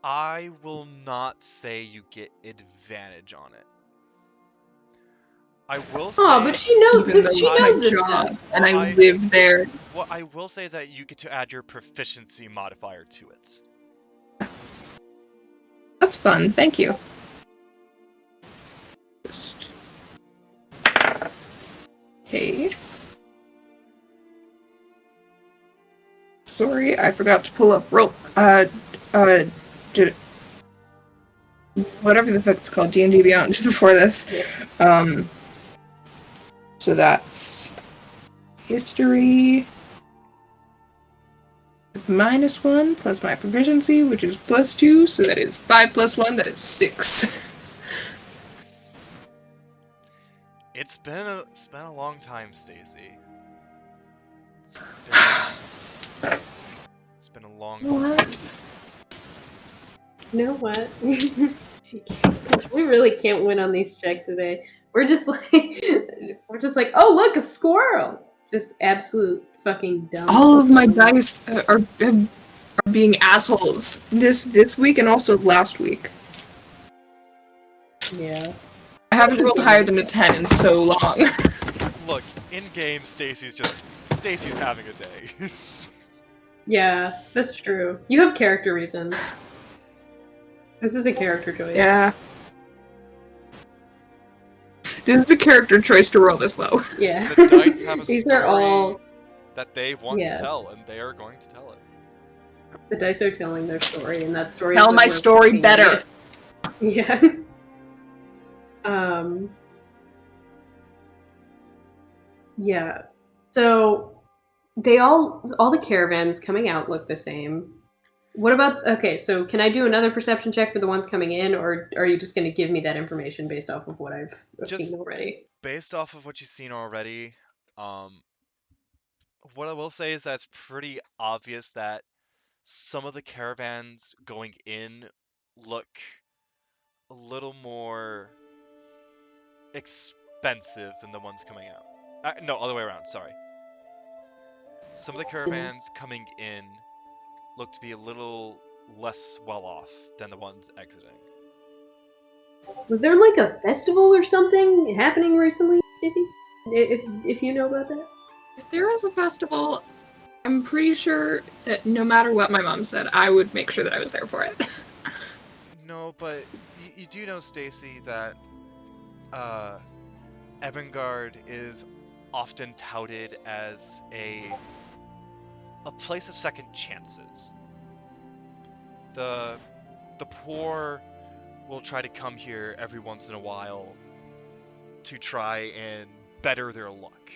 [SPEAKER 1] I will not say you get advantage on it. I will say.
[SPEAKER 2] Oh, but she knows
[SPEAKER 3] even
[SPEAKER 2] this.
[SPEAKER 3] though
[SPEAKER 2] She
[SPEAKER 3] it's
[SPEAKER 2] knows
[SPEAKER 3] my
[SPEAKER 2] this
[SPEAKER 3] job
[SPEAKER 2] stuff.
[SPEAKER 3] and I live there.
[SPEAKER 1] What I will say is that you get to add your proficiency modifier to it.
[SPEAKER 3] That's fun. Thank you. Okay. Sorry, I forgot to pull up roll. Whatever the fuck it's called, D&D Beyond before this. So that's history -1 plus my proficiency, which is +2, so that is 5 + 1, that is 6.
[SPEAKER 1] It's been a long time, Stacy. It's been a long time.
[SPEAKER 2] You know what? We really can't win on these checks today. We're just like, oh look, a squirrel! Just absolute fucking dumb.
[SPEAKER 3] All of my dice are being assholes this week and also last week.
[SPEAKER 2] Yeah.
[SPEAKER 3] I haven't rolled higher than a 10 in so long.
[SPEAKER 1] Look, in game, Stacy's having a day.
[SPEAKER 2] Yeah, that's true. You have character reasons. This is a character choice.
[SPEAKER 3] Yeah. This is a character choice to roll this low.
[SPEAKER 2] Yeah.
[SPEAKER 1] The dice have a
[SPEAKER 2] These
[SPEAKER 1] story
[SPEAKER 2] are all
[SPEAKER 1] that they want to tell, and they are going to tell it.
[SPEAKER 2] the dice are telling their story, and that story.
[SPEAKER 3] Tell my story better.
[SPEAKER 2] Yeah. Yeah. So all the caravans coming out look the same. What about, okay, so can I do another perception check for the ones coming in, or are you just going to give me that information based off of what I've seen already?
[SPEAKER 1] Based off of what you've seen already, what I will say is that it's pretty obvious that some of the caravans going in look a little more expensive than the ones coming out. No, other way around, sorry. Some of the caravans coming in look to be a little less well off than the ones exiting.
[SPEAKER 2] Was there like a festival or something happening recently, Stacy? If you know about that?
[SPEAKER 3] If there is a festival, I'm pretty sure that no matter what my mom said, I would make sure that I was there for it.
[SPEAKER 1] No, but you do know, Stacy, that Evangard is often touted as a place of second chances. The poor will try to come here every once in a while to try and better their luck.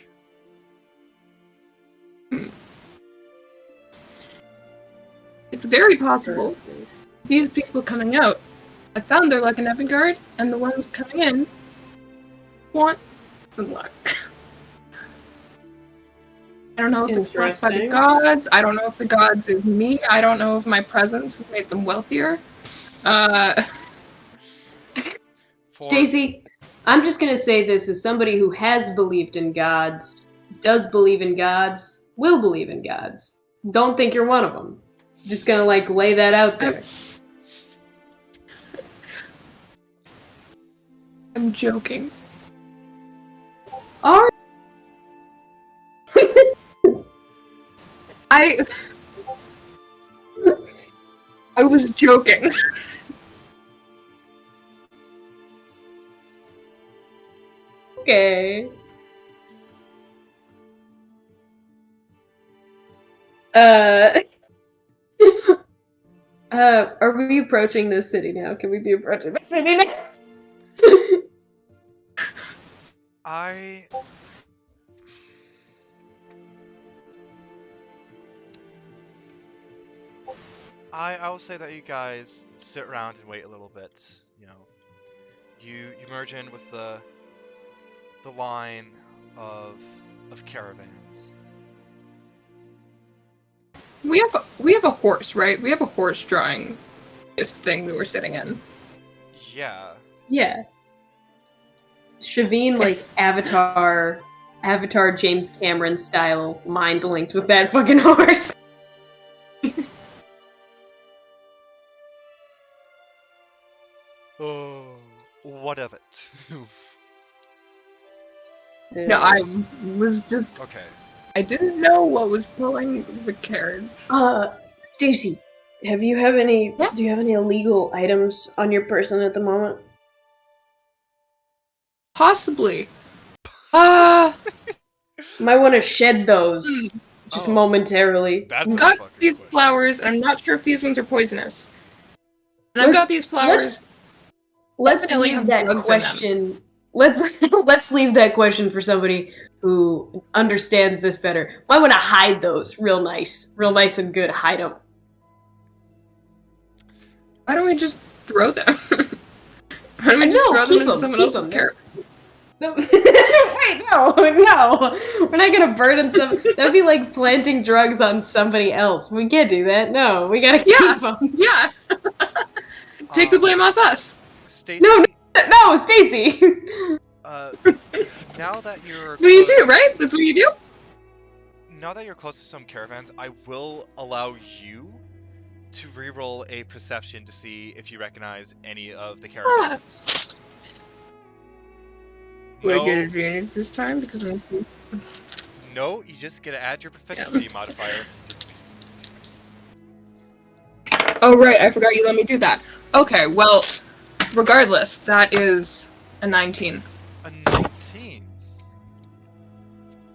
[SPEAKER 3] It's very possible. These people coming out, I found their luck in Evangard, and the ones coming in want some luck. I don't know if it's blessed by the gods. I don't know if the gods is me. I don't know if my presence has made them wealthier.
[SPEAKER 1] For
[SPEAKER 2] Stacy, I'm just gonna say this as somebody who has believed in gods, does believe in gods, will believe in gods. Don't think you're one of them. Just gonna like lay that out there.
[SPEAKER 3] I'm joking.
[SPEAKER 2] Are
[SPEAKER 3] I was joking.
[SPEAKER 2] okay. Are we approaching this city now? Can we be approaching the city now?
[SPEAKER 1] I will say that you guys sit around and wait a little bit. You know, you merge in with the line of caravans.
[SPEAKER 3] We have a horse, right? We have a horse drawing this thing that we're sitting in.
[SPEAKER 1] Yeah.
[SPEAKER 2] Yeah. Shavine, like, Avatar James Cameron style, mind linked with that fucking horse.
[SPEAKER 1] Oh, what of it?
[SPEAKER 3] No, I was just.
[SPEAKER 1] Okay.
[SPEAKER 3] I didn't know what was pulling the carriage.
[SPEAKER 2] Stacy, do you have any
[SPEAKER 3] Yeah?
[SPEAKER 2] illegal items on your person at the moment?
[SPEAKER 3] Possibly.
[SPEAKER 2] Might want to shed those just
[SPEAKER 1] Oh.
[SPEAKER 2] momentarily.
[SPEAKER 1] That's
[SPEAKER 3] I've
[SPEAKER 1] a
[SPEAKER 3] got
[SPEAKER 1] fucking
[SPEAKER 3] these
[SPEAKER 1] question.
[SPEAKER 3] flowers, and I'm not sure if these ones are poisonous. And I've got these flowers.
[SPEAKER 2] Let's
[SPEAKER 3] Definitely
[SPEAKER 2] leave
[SPEAKER 3] have
[SPEAKER 2] that
[SPEAKER 3] drugs in them.
[SPEAKER 2] question. Let's leave that question for somebody who understands this better. Might want to hide those real nice and good. Hide them.
[SPEAKER 3] Why don't we just throw them? Why don't we just
[SPEAKER 2] No,
[SPEAKER 3] throw
[SPEAKER 2] keep
[SPEAKER 3] them into
[SPEAKER 2] them,
[SPEAKER 3] someone
[SPEAKER 2] keep
[SPEAKER 3] else's
[SPEAKER 2] them.
[SPEAKER 3] carriage?
[SPEAKER 2] No. Wait, no, we're not gonna burden some. That'd be like planting drugs on somebody else. We can't do that. No, we gotta keep them.
[SPEAKER 3] Yeah. Take the blame off us.
[SPEAKER 1] Stacy.
[SPEAKER 2] No, Stacy.
[SPEAKER 1] Now that you're
[SPEAKER 3] That's what you do, right? That's what you do?
[SPEAKER 1] Now that you're close to some caravans, I will allow you to reroll a perception to see if you recognize any of the caravans.
[SPEAKER 3] Do I get advantage this time? Because I'm...
[SPEAKER 1] No, you just get to add your proficiency modifier.
[SPEAKER 3] Oh, right, I forgot you let me do that. Okay, well, regardless, that is a 19.
[SPEAKER 1] A 19.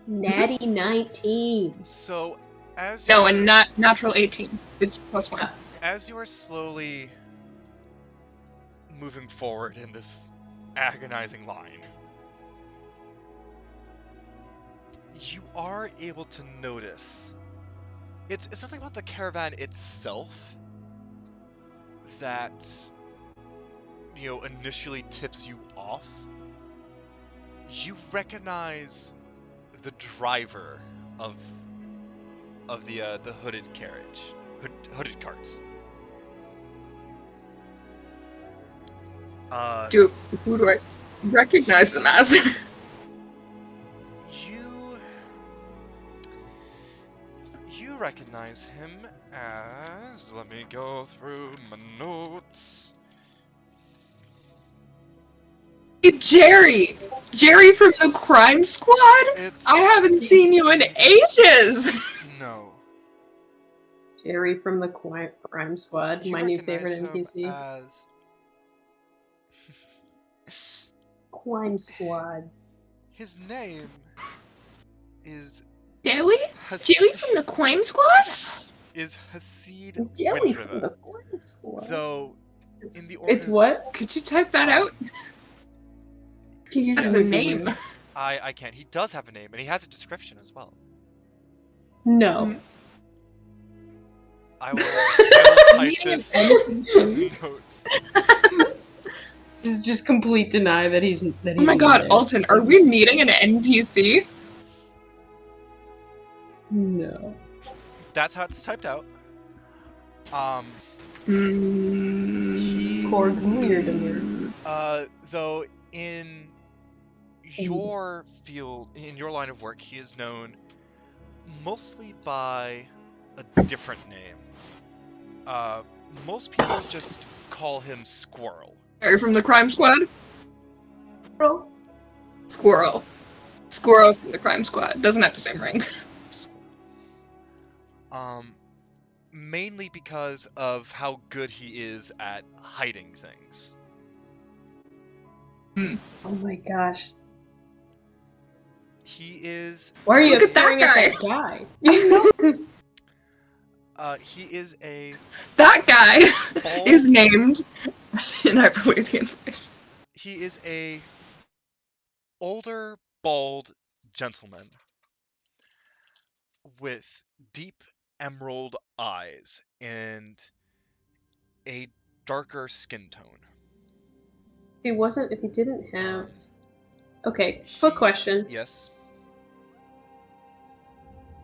[SPEAKER 2] Natty 19.
[SPEAKER 1] So, as
[SPEAKER 3] No, a natural 18. It's +1.
[SPEAKER 1] As you are slowly moving forward in this agonizing line, you are able to notice it's something about the caravan itself that, you know, initially tips you off. You recognize the driver of the hooded carriage, hooded carts.
[SPEAKER 3] Dude, who do I recognize them as?
[SPEAKER 1] You recognize him as, let me go through my notes.
[SPEAKER 3] Hey, Jerry! Jerry from the crime squad? I haven't seen you in ages!
[SPEAKER 1] No.
[SPEAKER 2] Jerry from the crime squad,
[SPEAKER 1] You
[SPEAKER 2] my new
[SPEAKER 1] recognize
[SPEAKER 2] favorite
[SPEAKER 1] him
[SPEAKER 2] NPC.
[SPEAKER 1] as...
[SPEAKER 2] Crime squad.
[SPEAKER 3] His name
[SPEAKER 1] is
[SPEAKER 3] Jelly? Jelly from the Crime Squad?
[SPEAKER 1] Is Hasid
[SPEAKER 2] Jelly
[SPEAKER 1] Windriver.
[SPEAKER 2] from the Crime Squad.
[SPEAKER 1] Though, in the
[SPEAKER 2] It's what?
[SPEAKER 3] Could you type that out? That is a name.
[SPEAKER 1] I can't. He does have a name, and he has a description as well.
[SPEAKER 2] No.
[SPEAKER 1] I will type this in
[SPEAKER 3] NPC?
[SPEAKER 1] notes.
[SPEAKER 2] Just complete deny that he's
[SPEAKER 3] Oh my god, Alton, are we meeting an NPC?
[SPEAKER 2] No.
[SPEAKER 1] That's how it's typed out.
[SPEAKER 3] Mm.
[SPEAKER 1] Though in your field, in your line of work, he is known mostly by a different name. Most people just call him Squirrel.
[SPEAKER 3] Are you from the Crime Squad?
[SPEAKER 2] Squirrel.
[SPEAKER 3] Squirrel. Squirrel from the Crime Squad. Doesn't have the same ring.
[SPEAKER 1] Mainly because of how good he is at hiding things.
[SPEAKER 2] Oh my gosh.
[SPEAKER 1] He is.
[SPEAKER 2] Why are you
[SPEAKER 3] Look at
[SPEAKER 2] staring
[SPEAKER 3] that
[SPEAKER 2] at that guy?
[SPEAKER 1] He is a.
[SPEAKER 3] That guy
[SPEAKER 1] bald,
[SPEAKER 3] is named, and I believe the information.
[SPEAKER 1] He is a older, bald gentleman with deep emerald eyes and a darker skin tone.
[SPEAKER 2] If he didn't have... Okay, quick question.
[SPEAKER 1] Yes.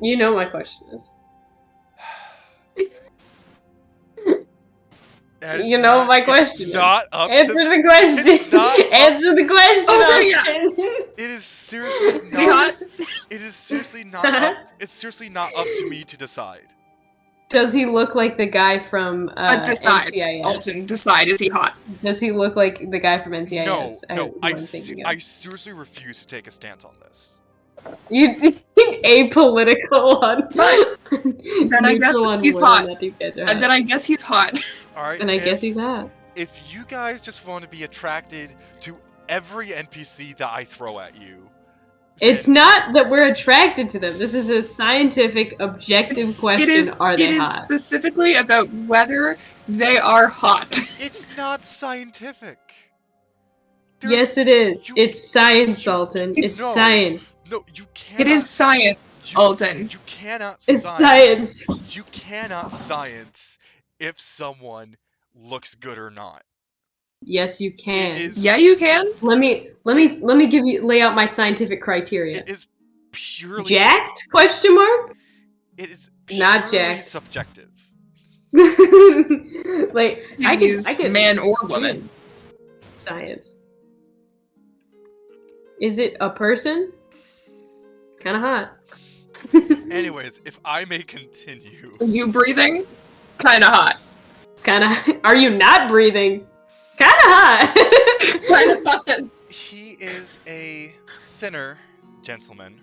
[SPEAKER 2] You know my question is. You know what my question is.
[SPEAKER 1] Not up
[SPEAKER 2] Answer
[SPEAKER 1] to,
[SPEAKER 2] the question.
[SPEAKER 1] It's not
[SPEAKER 2] Answer the question.
[SPEAKER 3] Oh, yeah.
[SPEAKER 1] It is seriously not.
[SPEAKER 3] Is he hot?
[SPEAKER 1] It is seriously not up. It's seriously not up to me to decide.
[SPEAKER 2] Does he look like the guy from
[SPEAKER 3] Decide.
[SPEAKER 2] NCIS?
[SPEAKER 3] Alton, decide. Is he hot?
[SPEAKER 2] Does he look like the guy from NCIS?
[SPEAKER 1] No.
[SPEAKER 2] who
[SPEAKER 1] I
[SPEAKER 2] I'm thinking of?
[SPEAKER 1] seriously refuse to take a stance on this.
[SPEAKER 2] You apolitical on.
[SPEAKER 3] Fine. Then I guess he's hot.
[SPEAKER 2] That these guys are hot.
[SPEAKER 3] Then I guess he's hot.
[SPEAKER 1] All right.
[SPEAKER 2] And I guess he's hot.
[SPEAKER 1] If you guys just want to be attracted to every NPC that I throw at you,
[SPEAKER 2] It's not that we're attracted to them. This is a scientific, objective question. Are they hot?
[SPEAKER 3] It is specifically about whether they are hot.
[SPEAKER 1] It's not scientific.
[SPEAKER 2] Yes, it is. It's science, Alton. It's
[SPEAKER 1] no,
[SPEAKER 2] science.
[SPEAKER 1] No, you cannot.
[SPEAKER 3] It is science, Alton.
[SPEAKER 1] You cannot.
[SPEAKER 2] It's science.
[SPEAKER 1] You cannot science if someone looks good or not.
[SPEAKER 2] Yes, you can.
[SPEAKER 3] Yeah, you can.
[SPEAKER 2] Let me lay out my scientific criteria.
[SPEAKER 1] It is purely
[SPEAKER 2] jacked? Question mark.
[SPEAKER 1] It is
[SPEAKER 2] not jacked.
[SPEAKER 1] Subjective.
[SPEAKER 2] Like I can
[SPEAKER 3] man or woman.
[SPEAKER 2] Science. Is it a person? Kind of hot.
[SPEAKER 1] Anyways, if I may continue.
[SPEAKER 3] Are you breathing? Kind of hot.
[SPEAKER 2] Kind of. Are you not breathing? Kind of hot.
[SPEAKER 3] Kind of hot.
[SPEAKER 1] He is a thinner gentleman,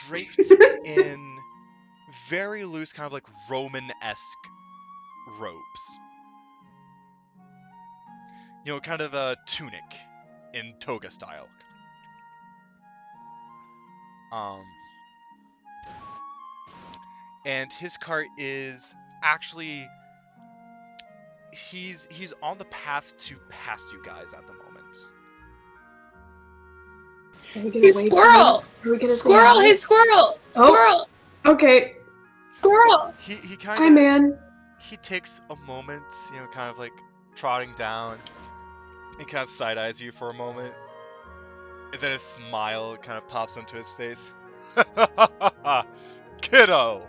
[SPEAKER 1] draped in very loose, kind of like Roman-esque robes. You know, kind of a tunic in toga style. And his cart is actually he's on the path to pass you guys at the moment.
[SPEAKER 3] He's Squirrel! Squirrel! Hey, Squirrel! Squirrel!
[SPEAKER 2] Oh, okay.
[SPEAKER 3] Squirrel!
[SPEAKER 1] He kind of...
[SPEAKER 2] Hi, man.
[SPEAKER 1] He takes a moment, you know, kind of like trotting down. He kind of side-eyes you for a moment. And then a smile kind of pops onto his face. Kiddo!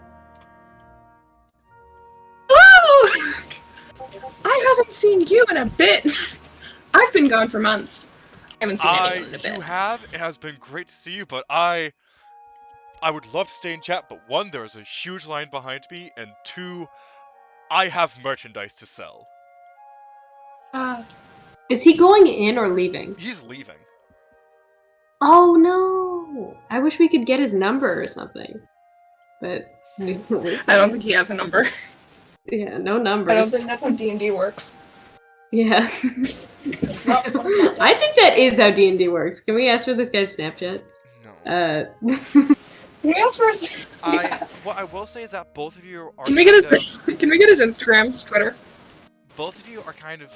[SPEAKER 3] Hello! I haven't seen you in a bit. I've been gone for months. I haven't seen anyone in a bit.
[SPEAKER 1] You have? It has been great to see you, but I would love to stay in chat, but one, there is a huge line behind me, and two, I have merchandise to sell.
[SPEAKER 2] Is he going in or leaving?
[SPEAKER 1] He's leaving.
[SPEAKER 2] Oh no! I wish we could get his number or something. But
[SPEAKER 3] I don't think he has a number.
[SPEAKER 2] Yeah, no numbers.
[SPEAKER 3] I don't think that's how D&D works.
[SPEAKER 2] Yeah. I think that is how D&D works. Can we ask for this guy's Snapchat?
[SPEAKER 1] No.
[SPEAKER 3] Can we ask for his...
[SPEAKER 1] What I will say is that both of you are...
[SPEAKER 3] Can we get his Instagram, his Twitter?
[SPEAKER 1] Both of you are kind of...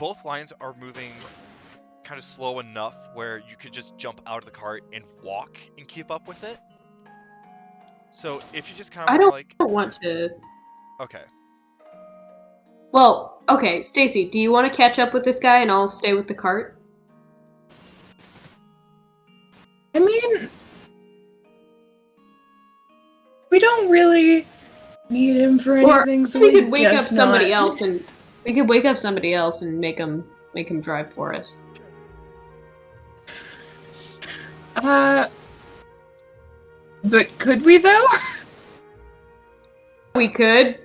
[SPEAKER 1] Both lines are moving kind of slow enough where you could just jump out of the cart and walk and keep up with it. So if you just kind of
[SPEAKER 2] I don't want to...
[SPEAKER 1] Okay.
[SPEAKER 2] Well, okay, Stacy, do you want to catch up with this guy and I'll stay with the cart?
[SPEAKER 3] I mean... We don't really need him for
[SPEAKER 2] Or
[SPEAKER 3] anything, so
[SPEAKER 2] we
[SPEAKER 3] he
[SPEAKER 2] could wake up
[SPEAKER 3] does
[SPEAKER 2] somebody
[SPEAKER 3] not.
[SPEAKER 2] else and we could wake up somebody else and make him drive for us.
[SPEAKER 3] But could we though?
[SPEAKER 2] We could.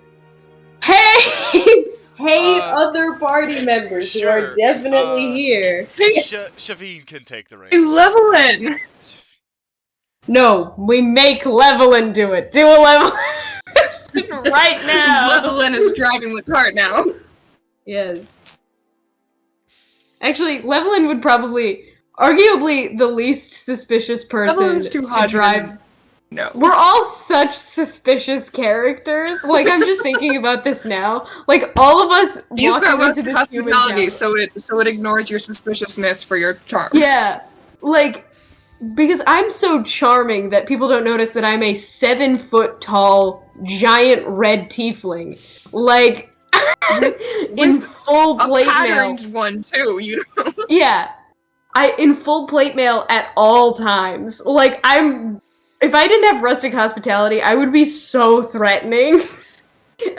[SPEAKER 2] Hey! Hey,
[SPEAKER 1] Uh,
[SPEAKER 2] other party members who
[SPEAKER 1] sure,
[SPEAKER 2] are definitely here.
[SPEAKER 1] Shavine can take the reins.
[SPEAKER 3] You level in.
[SPEAKER 2] No, we make Levelin do it. Do a Levelin right now.
[SPEAKER 3] Level in is driving the cart now.
[SPEAKER 2] Yes. Actually, Levelin would probably, arguably, the least suspicious person
[SPEAKER 3] Levelin's too
[SPEAKER 2] to
[SPEAKER 3] hot
[SPEAKER 2] drive.
[SPEAKER 3] No.
[SPEAKER 2] We're all such suspicious characters. Like, I'm just thinking about this now. Like, all of us
[SPEAKER 3] You've got
[SPEAKER 2] walking into this human
[SPEAKER 3] hospitality,
[SPEAKER 2] town.
[SPEAKER 3] so it ignores your suspiciousness for your charm.
[SPEAKER 2] Yeah, like, because I'm so charming that people don't notice that I'm a 7-foot tall, giant red tiefling. Like, in full plate
[SPEAKER 3] A
[SPEAKER 2] mail.
[SPEAKER 3] patterned one too, you know.
[SPEAKER 2] Yeah. In full plate mail at all times. Like, if I didn't have rustic hospitality, I would be so threatening.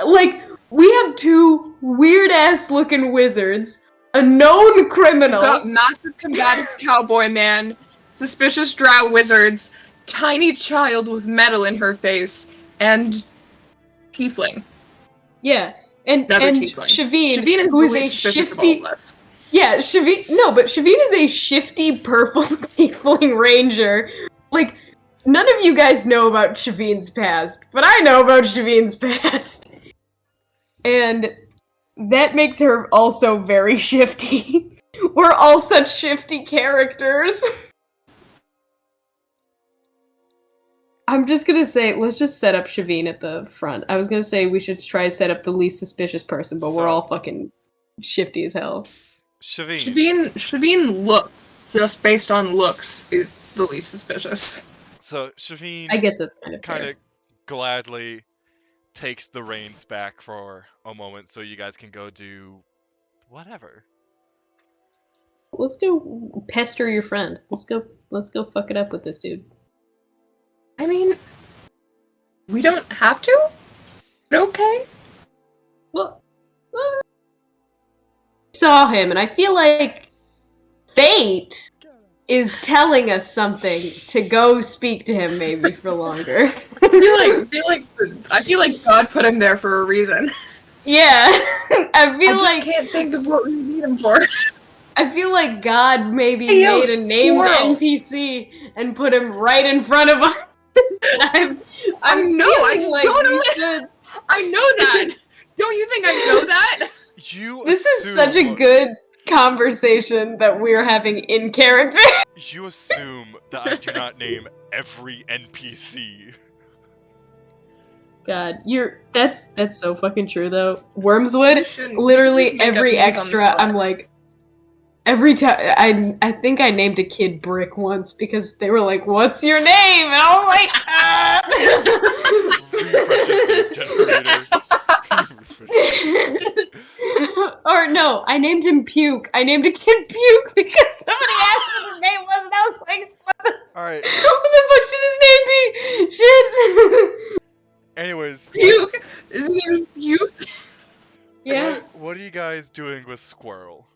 [SPEAKER 2] Like, we have 2 weird-ass looking wizards, a known criminal.
[SPEAKER 3] We've got massive combative cowboy man, suspicious drow wizards, tiny child with metal in her face, and tiefling.
[SPEAKER 2] Yeah. And
[SPEAKER 3] Another
[SPEAKER 2] and
[SPEAKER 3] tiefling.
[SPEAKER 2] Shavine,
[SPEAKER 3] is
[SPEAKER 2] who
[SPEAKER 3] the
[SPEAKER 2] is a
[SPEAKER 3] least suspicious of all
[SPEAKER 2] shifty...
[SPEAKER 3] of us.
[SPEAKER 2] Yeah, but Shavine is a shifty purple tiefling ranger. Like, none of you guys know about Shavine's past, but I know about Shavine's past. And that makes her also very shifty. We're all such shifty characters. I'm just gonna say, let's just set up Shavine at the front. I was gonna say we should try to set up the least suspicious person, but we're all fucking shifty as hell.
[SPEAKER 3] Shavine looks, just based on looks, is the least suspicious.
[SPEAKER 1] So Shavine
[SPEAKER 2] I guess that's kind
[SPEAKER 1] kind
[SPEAKER 2] of
[SPEAKER 1] of gladly takes the reins back for a moment so you guys can go do whatever.
[SPEAKER 2] Let's go pester your friend. Let's go fuck it up with this dude.
[SPEAKER 3] I mean, we don't have to? Okay.
[SPEAKER 2] Well, saw him, and I feel like fate is telling us something to go speak to him maybe for longer.
[SPEAKER 3] I feel like God put him there for a reason.
[SPEAKER 2] Yeah, I
[SPEAKER 3] I can't think of what we need him for.
[SPEAKER 2] I feel like God maybe made a named NPC and put him right in front of us this time. I know
[SPEAKER 3] that. Don't you think I know that?
[SPEAKER 2] This is such a good conversation that we're having in character.
[SPEAKER 1] You assume that I do not name every NPC.
[SPEAKER 2] God, that's so fucking true though. Wormswood, literally every extra, I'm like, every time, I think I named a kid Brick once because they were like, "What's your name?" And I'm like,
[SPEAKER 1] Refreshes name generator.
[SPEAKER 2] Or no, I named him Puke. I named a kid Puke because somebody asked what his name was, and I was like,
[SPEAKER 1] Alright.
[SPEAKER 2] What the fuck should his name be? Shit.
[SPEAKER 1] Anyways.
[SPEAKER 3] Puke? His name is Puke?
[SPEAKER 2] Yeah.
[SPEAKER 1] What are you guys doing with Squirrel?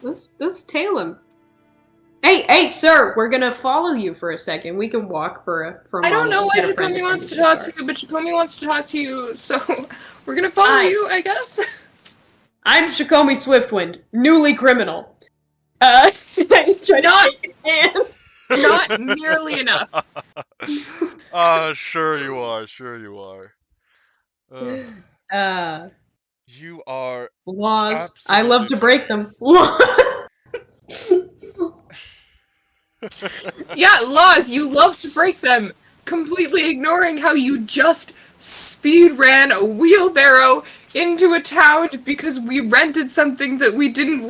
[SPEAKER 2] Let's tail him. Hey, sir, we're gonna follow you for a second. We can walk for a moment.
[SPEAKER 3] I don't know why Xacome wants to talk to you, but Xacome wants to talk to you, so we're gonna follow you, I guess.
[SPEAKER 2] I'm Xacome Swiftwind, newly criminal. I tried to shake his hand.
[SPEAKER 3] Not nearly enough.
[SPEAKER 1] Sure you are. You are
[SPEAKER 2] laws. I love to break them.
[SPEAKER 3] Yeah, laws, you love to break them, completely ignoring how you just speed ran a wheelbarrow into a town because we rented something that we didn't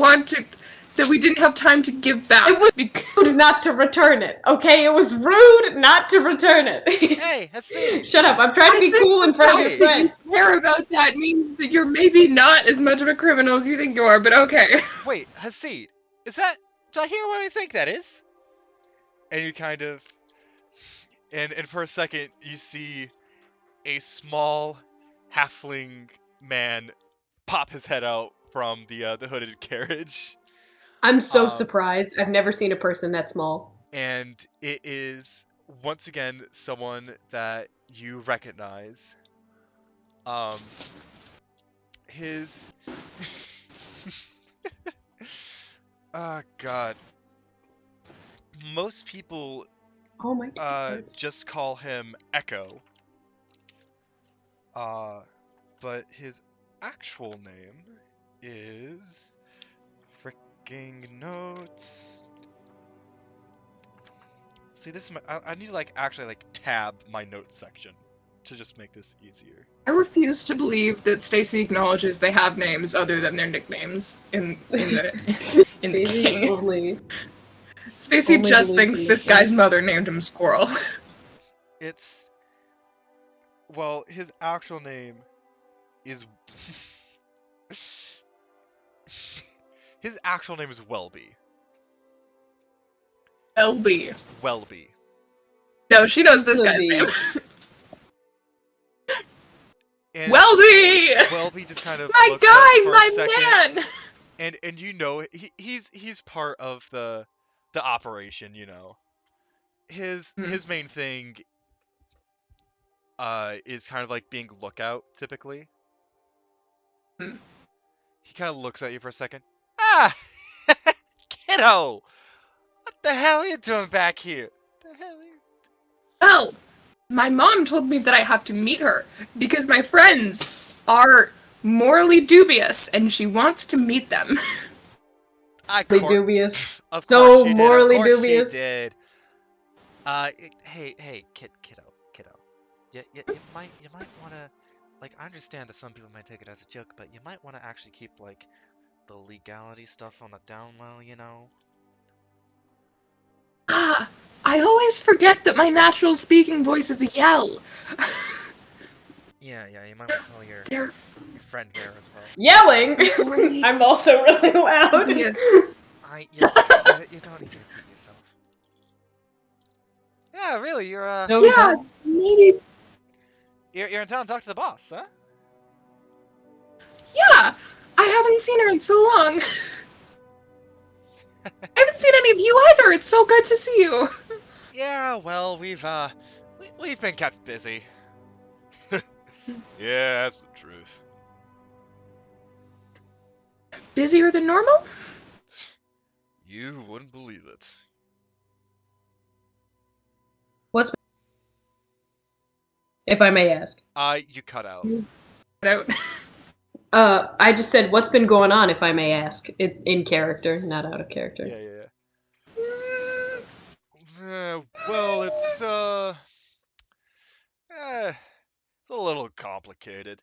[SPEAKER 3] have time to give back.
[SPEAKER 2] It was rude not to return it, okay? It was rude not to return it.
[SPEAKER 1] Hey, Xacome!
[SPEAKER 2] Shut up, I'm trying to be cool in front of your friends.
[SPEAKER 3] You care about that means that you're maybe not as much of a criminal as you think you are, but okay.
[SPEAKER 1] Wait, Xacome, do I hear what I think that is? And you kind of, and for a second, you see a small halfling man pop his head out from the hooded carriage.
[SPEAKER 2] I'm so
[SPEAKER 1] Um,
[SPEAKER 2] surprised. I've never seen a person that small.
[SPEAKER 1] and it is once again someone that you recognize. Um, his oh god, most people
[SPEAKER 2] Oh my god.
[SPEAKER 1] just call him Echo. But his actual name is freaking notes. See, this is I need to like actually like tab my notes section to just make this easier.
[SPEAKER 3] I refuse to believe that Stacy acknowledges they have names other than their nicknames in the in the
[SPEAKER 2] Daisy
[SPEAKER 3] king.
[SPEAKER 2] only
[SPEAKER 3] Stacy
[SPEAKER 2] only
[SPEAKER 3] just
[SPEAKER 2] believes
[SPEAKER 3] thinks
[SPEAKER 2] he
[SPEAKER 3] this
[SPEAKER 2] is
[SPEAKER 3] guy's mother named him Squirrel.
[SPEAKER 1] It's well, his actual name is his actual name is Welby.
[SPEAKER 3] LB.
[SPEAKER 1] Welby.
[SPEAKER 3] No, she knows this
[SPEAKER 2] Will
[SPEAKER 3] guy's
[SPEAKER 2] be.
[SPEAKER 3] name.
[SPEAKER 1] And
[SPEAKER 3] Welby!
[SPEAKER 1] Welby just kind of
[SPEAKER 3] My
[SPEAKER 1] looks up
[SPEAKER 3] guy,
[SPEAKER 1] for a
[SPEAKER 3] my
[SPEAKER 1] second,
[SPEAKER 3] man!
[SPEAKER 1] and you know he's part of the operation. You know, his main thing is kind of like being lookout typically.
[SPEAKER 3] Hmm.
[SPEAKER 1] He kind of looks at you for a second. Ah, kiddo, what the hell are you doing back here? The hell are you...
[SPEAKER 3] Well, my mom told me that I have to meet her because my friends are morally dubious and she wants to meet them.
[SPEAKER 2] dubious.
[SPEAKER 1] Of
[SPEAKER 2] So
[SPEAKER 1] course she did. Of
[SPEAKER 2] morally
[SPEAKER 1] course
[SPEAKER 2] dubious.
[SPEAKER 1] she did. Hey, kiddo. You might wanna, like, I understand that some people might take it as a joke, but you might wanna actually keep like the legality stuff on the down low, you know.
[SPEAKER 3] Ah, I always forget that my natural speaking voice is a yell.
[SPEAKER 1] Yeah, you might want to tell your
[SPEAKER 3] They're
[SPEAKER 1] friend there as well.
[SPEAKER 2] Yelling.
[SPEAKER 3] Morally
[SPEAKER 2] I'm also really loud.
[SPEAKER 3] dubious.
[SPEAKER 1] You don't need to repeat yourself. Yeah, really, you're
[SPEAKER 2] No,
[SPEAKER 3] Yeah, maybe.
[SPEAKER 1] you're in town to talk to the boss, huh?
[SPEAKER 3] Yeah, I haven't seen her in so long. I haven't seen any of you either. It's so good to see you.
[SPEAKER 1] Yeah, well, we've been kept busy. Yeah, that's the truth.
[SPEAKER 3] Busier than normal?
[SPEAKER 1] You wouldn't believe it.
[SPEAKER 2] What's if I may ask?
[SPEAKER 1] You cut out.
[SPEAKER 3] Out.
[SPEAKER 2] I just said what's been going on, if I may ask. In character, not out of character.
[SPEAKER 1] Yeah. Well, it's a little complicated.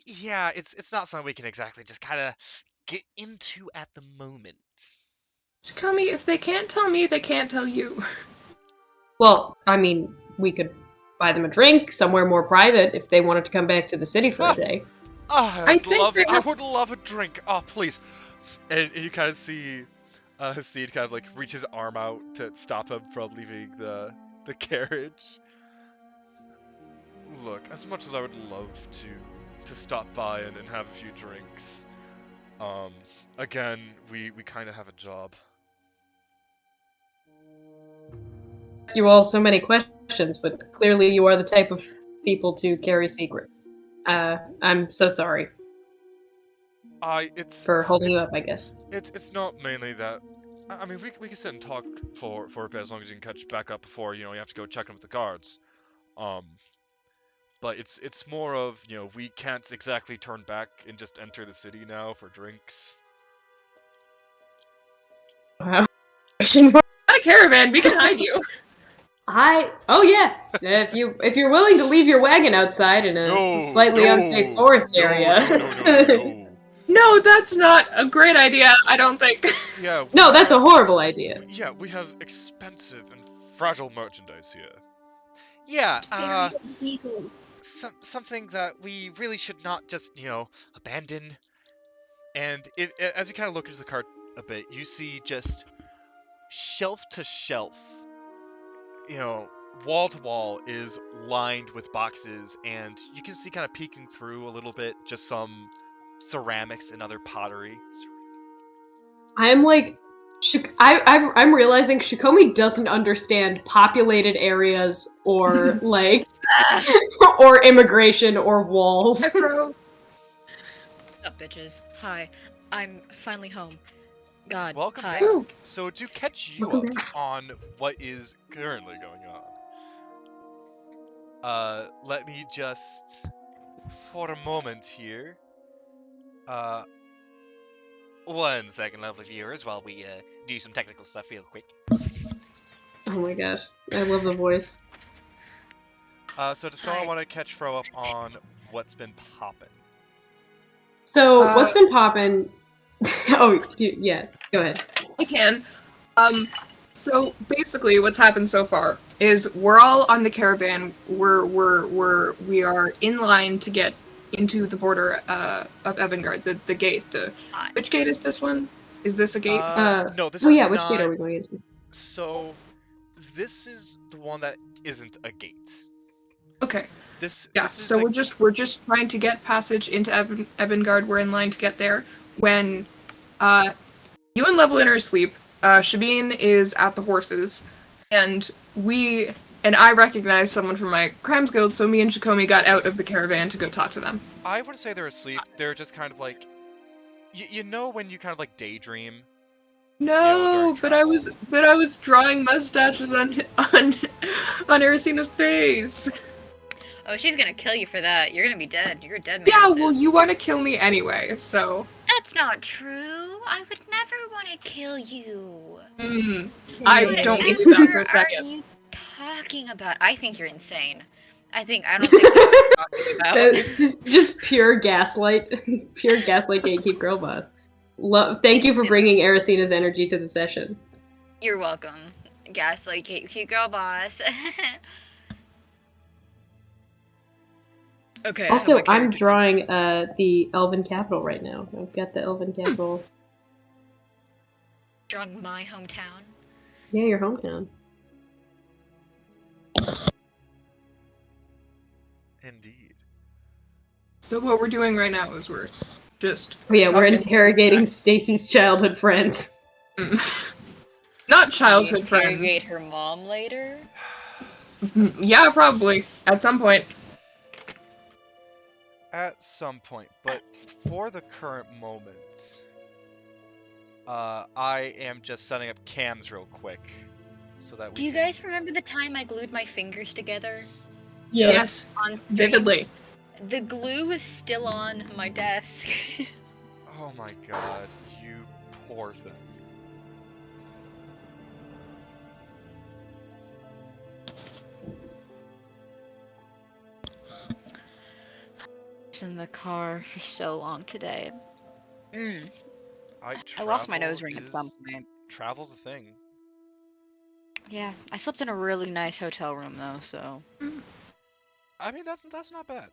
[SPEAKER 1] Yeah, it's not something we can exactly just kind of get into at the moment.
[SPEAKER 3] Xacome, if they can't tell me, they can't tell you.
[SPEAKER 2] Well, I mean, we could buy them a drink somewhere more private if they wanted to come back to the city for a day.
[SPEAKER 3] I think they
[SPEAKER 1] I
[SPEAKER 3] have-
[SPEAKER 1] would love a drink. Oh, please. And you kind of see Hasid kind of like reach his arm out to stop him from leaving the carriage. Look, as much as I would love to stop by and have a few drinks, again, we kind of have a job.
[SPEAKER 2] Ask you all so many questions, but clearly you are the type of people to carry secrets. I'm so sorry
[SPEAKER 1] It's
[SPEAKER 2] for holding you up, I guess.
[SPEAKER 1] It's not mainly that. I mean, we can sit and talk for a bit as long as you can catch back up before you have to go check in with the guards. But it's more of we can't exactly turn back and just enter the city now for drinks.
[SPEAKER 2] Wow.
[SPEAKER 3] Not a caravan, we can hide you.
[SPEAKER 2] Oh yeah. If you're willing to leave your wagon outside in a slightly unsafe forest area.
[SPEAKER 1] No.
[SPEAKER 3] No, that's not a great idea, I don't think.
[SPEAKER 1] Yeah.
[SPEAKER 2] No, that's a horrible idea.
[SPEAKER 1] Yeah, we have expensive and fragile merchandise here. Yeah,
[SPEAKER 3] Very illegal.
[SPEAKER 1] something that we really should not just, abandon. And as you kind of look into the cart a bit, you see just shelf to shelf, wall to wall is lined with boxes, and you can see kind of peeking through a little bit just some ceramics and other pottery.
[SPEAKER 2] I'm like, I'm realizing Xacome doesn't understand populated areas or like, or immigration or walls.
[SPEAKER 3] Hi, bro.
[SPEAKER 4] What's up, bitches? Hi, I'm finally home. God,
[SPEAKER 1] Welcome
[SPEAKER 4] hi.
[SPEAKER 1] back. So to catch you
[SPEAKER 2] Welcome
[SPEAKER 1] up
[SPEAKER 2] back.
[SPEAKER 1] on what is currently going on, let me just, for a moment here, 1 second, lovely viewers, while we do some technical stuff real quick.
[SPEAKER 2] Oh my gosh, I love the voice.
[SPEAKER 1] So does someone
[SPEAKER 4] Hi.
[SPEAKER 1] want to catch Fro up on what's been poppin'?
[SPEAKER 2] So, what's been poppin'? Oh, yeah, go ahead.
[SPEAKER 3] I can. So basically, what's happened so far is we're all on the caravan. We are in line to get into the border of Evangard, the gate. Which gate is this one? Is this a gate?
[SPEAKER 1] No, this
[SPEAKER 2] Oh
[SPEAKER 1] is
[SPEAKER 2] yeah, which
[SPEAKER 1] not.
[SPEAKER 2] gate are we going into?
[SPEAKER 1] So, this is the one that isn't a gate.
[SPEAKER 3] Okay.
[SPEAKER 1] This
[SPEAKER 3] Yeah.
[SPEAKER 1] is
[SPEAKER 3] So
[SPEAKER 1] the...
[SPEAKER 3] we're just trying to get passage into Evangard. We're in line to get there when you and Levelin are asleep. Shabine is at the horses, and I recognize someone from my crimes guild, so me and Xacome got out of the caravan to go talk to them.
[SPEAKER 1] I wouldn't say they're asleep. They're just kind of like... You know when you kind of like daydream?
[SPEAKER 3] No,
[SPEAKER 1] during travel.
[SPEAKER 3] but I was drawing mustaches on Ersina's face.
[SPEAKER 4] Oh, she's gonna kill you for that. You're gonna be dead. You're a dead man.
[SPEAKER 3] Yeah,
[SPEAKER 4] soon.
[SPEAKER 3] well, you want to kill me anyway, so.
[SPEAKER 4] That's not true. I would never want to kill you.
[SPEAKER 3] I don't believe that for a
[SPEAKER 4] What
[SPEAKER 3] second.
[SPEAKER 4] are you talking about? I think you're insane. I don't think you know what you're talking about.
[SPEAKER 2] just pure gaslight, pure gaslight gatekeep girl boss. Thank you for bringing Ersina's energy to the session.
[SPEAKER 4] You're welcome. Gaslight cute girl boss. Okay.
[SPEAKER 2] Also, I'm drawing the Elven capital right now. I've got the Elven capital.
[SPEAKER 4] Drawing my hometown.
[SPEAKER 2] Yeah, your hometown.
[SPEAKER 1] Indeed.
[SPEAKER 3] So what we're doing right now is we're just.
[SPEAKER 2] Oh yeah, we're
[SPEAKER 3] talking.
[SPEAKER 2] interrogating Stacy's childhood friends.
[SPEAKER 3] Not childhood
[SPEAKER 4] Interrogate
[SPEAKER 3] friends.
[SPEAKER 4] her mom later.
[SPEAKER 3] Yeah, probably at some point.
[SPEAKER 1] At some point, but for the current moment, I am just setting up cams real quick, so that we
[SPEAKER 4] Do you
[SPEAKER 1] can...
[SPEAKER 4] guys remember the time I glued my fingers together?
[SPEAKER 3] Yes,
[SPEAKER 4] On stream?
[SPEAKER 3] vividly.
[SPEAKER 4] The glue is still on my desk.
[SPEAKER 1] Oh my god, you poor thing.
[SPEAKER 4] In the car for so long today. I
[SPEAKER 1] Travel
[SPEAKER 4] lost my nose ring at some point.
[SPEAKER 1] Travel's a thing.
[SPEAKER 4] Yeah, I slept in a really nice hotel room though, so.
[SPEAKER 1] I mean, that's not bad.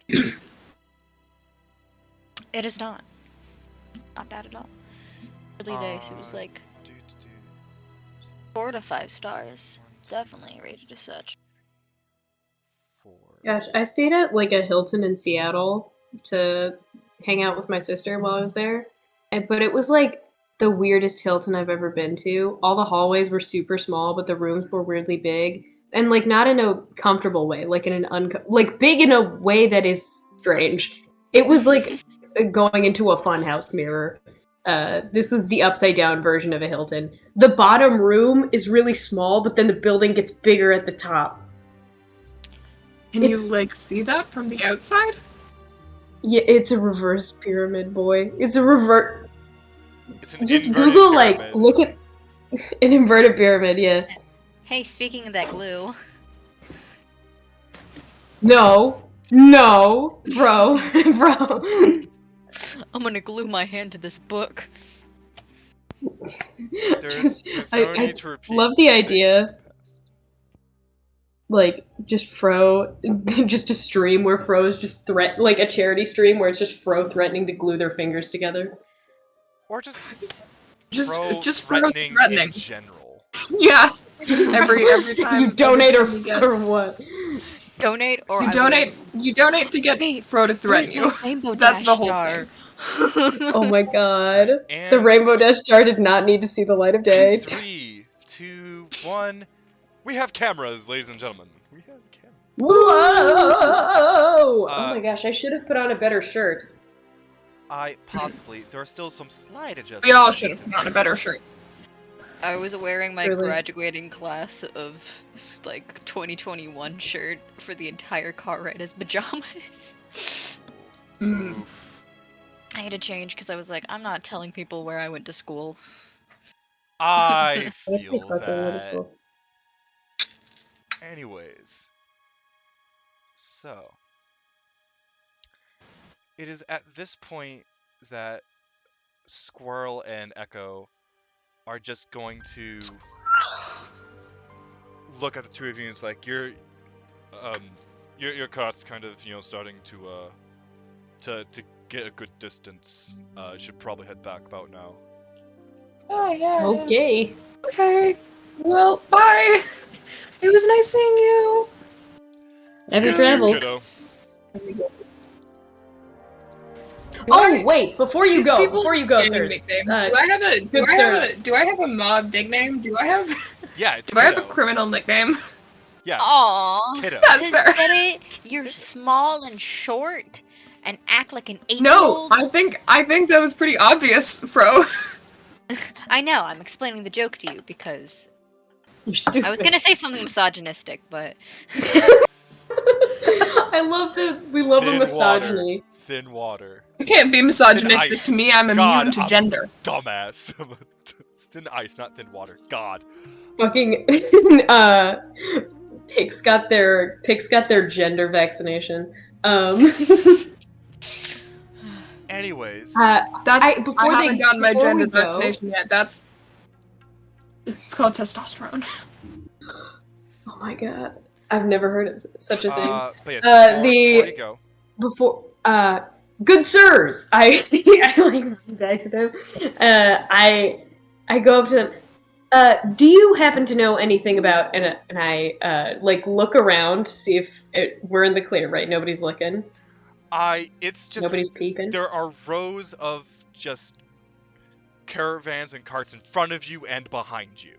[SPEAKER 4] It is not. Not bad at all. Early days, it was like 4 to 5 stars. Definitely rated as such.
[SPEAKER 1] 4.
[SPEAKER 2] Gosh, I stayed at like a Hilton in Seattle to hang out with my sister while I was there. But it was like the weirdest Hilton I've ever been to. All the hallways were super small, but the rooms were weirdly big. And like not in a comfortable way, like in an like big in a way that is strange. It was like going into a funhouse mirror. This was the upside down version of a Hilton. The bottom room is really small, but then the building gets bigger at the top.
[SPEAKER 3] Can you like see that from the outside?
[SPEAKER 2] Yeah, it's a reverse pyramid, boy. It's a revert.
[SPEAKER 1] It's an
[SPEAKER 2] Just
[SPEAKER 1] inverted
[SPEAKER 2] Google,
[SPEAKER 1] pyramid.
[SPEAKER 2] like, look at an inverted pyramid, yeah.
[SPEAKER 4] Hey, speaking of that glue.
[SPEAKER 2] No, bro.
[SPEAKER 4] I'm gonna glue my hand to this book.
[SPEAKER 1] There's no need to repeat
[SPEAKER 2] love the
[SPEAKER 1] mistakes
[SPEAKER 2] idea.
[SPEAKER 1] of the past.
[SPEAKER 2] Like, just Fro, just a stream where Fro's just like a charity stream where it's just Fro threatening to glue their fingers together.
[SPEAKER 1] Or just
[SPEAKER 3] Just
[SPEAKER 1] threatening
[SPEAKER 3] threatening
[SPEAKER 1] in general.
[SPEAKER 3] Yeah. every time
[SPEAKER 2] You donate or,
[SPEAKER 3] we get-
[SPEAKER 2] or what?
[SPEAKER 4] Donate or
[SPEAKER 3] you donate to get
[SPEAKER 4] Hey,
[SPEAKER 3] Fro to threaten you.
[SPEAKER 4] Rainbow
[SPEAKER 3] That's
[SPEAKER 4] Dash
[SPEAKER 3] the whole
[SPEAKER 4] jar.
[SPEAKER 3] thing.
[SPEAKER 2] Oh my god.
[SPEAKER 1] And
[SPEAKER 2] The Rainbow Dash jar did not need to see the light of day.
[SPEAKER 1] 3, 2, 1. We have cameras, ladies and gentlemen. We have cameras.
[SPEAKER 2] Whoa! Oh my gosh, I should have put on a better shirt.
[SPEAKER 1] There are still some slight adjustments.
[SPEAKER 3] We all
[SPEAKER 1] I
[SPEAKER 3] should
[SPEAKER 1] need
[SPEAKER 3] have
[SPEAKER 1] to
[SPEAKER 3] put on a
[SPEAKER 1] make.
[SPEAKER 3] better shirt.
[SPEAKER 4] I was wearing my
[SPEAKER 2] Truly.
[SPEAKER 4] graduating class of like 2021 shirt for the entire car ride as pajamas.
[SPEAKER 3] Mm.
[SPEAKER 1] Oof.
[SPEAKER 4] I had to change because I was like, I'm not telling people where I went to school.
[SPEAKER 1] I
[SPEAKER 2] Let's be
[SPEAKER 1] feel
[SPEAKER 2] fucking what is
[SPEAKER 1] that.
[SPEAKER 2] cool.
[SPEAKER 1] Anyways. So. It is at this point that Squirrel and Echo are just going to look at the two of you and it's like, your cart's kind of, starting to get a good distance. Should probably head back about now.
[SPEAKER 3] Oh yeah.
[SPEAKER 2] Okay.
[SPEAKER 3] Okay. Well, bye. It was nice seeing you.
[SPEAKER 2] Happy
[SPEAKER 3] Good.
[SPEAKER 2] travels.
[SPEAKER 1] Kiddo.
[SPEAKER 2] Oh wait, before you
[SPEAKER 3] These
[SPEAKER 2] go,
[SPEAKER 3] people
[SPEAKER 2] sirs.
[SPEAKER 3] nicknames. Do I have a mob nickname? Do I have
[SPEAKER 1] Yeah, it's
[SPEAKER 3] do I have a
[SPEAKER 1] Kiddo.
[SPEAKER 3] criminal nickname?
[SPEAKER 1] Yeah,
[SPEAKER 4] Aww.
[SPEAKER 1] Kiddo.
[SPEAKER 3] That's
[SPEAKER 4] Just
[SPEAKER 3] fair.
[SPEAKER 4] get it? You're small and short and act like an 8-year-old.
[SPEAKER 3] No, I think that was pretty obvious, Fro.
[SPEAKER 4] I know, I'm explaining the joke to you because
[SPEAKER 2] You're stupid.
[SPEAKER 4] I was gonna say something misogynistic, but
[SPEAKER 2] I love that we love the
[SPEAKER 1] Thin
[SPEAKER 2] misogyny.
[SPEAKER 1] Thin water.
[SPEAKER 3] You can't be misogynistic
[SPEAKER 1] ice.
[SPEAKER 3] to me. I'm
[SPEAKER 1] God,
[SPEAKER 3] immune to
[SPEAKER 1] I'm-
[SPEAKER 3] gender.
[SPEAKER 1] Dumbass. Thin ice, not thin water. God.
[SPEAKER 2] Fucking pigs got their gender vaccination.
[SPEAKER 1] Anyways.
[SPEAKER 2] Before
[SPEAKER 3] I haven't gotten my
[SPEAKER 2] before we
[SPEAKER 3] gender
[SPEAKER 2] go-
[SPEAKER 3] vaccination yet. It's called testosterone.
[SPEAKER 2] Oh my god, I've never heard of such a thing.
[SPEAKER 1] But yes, before you go.
[SPEAKER 2] Good sirs, I like back to them. I go up to them. Do you happen to know anything about? And I like look around to see if we're in the clear, right? Nobody's looking.
[SPEAKER 1] It's just
[SPEAKER 2] Nobody's peeping.
[SPEAKER 1] there are rows of just caravans and carts in front of you and behind you.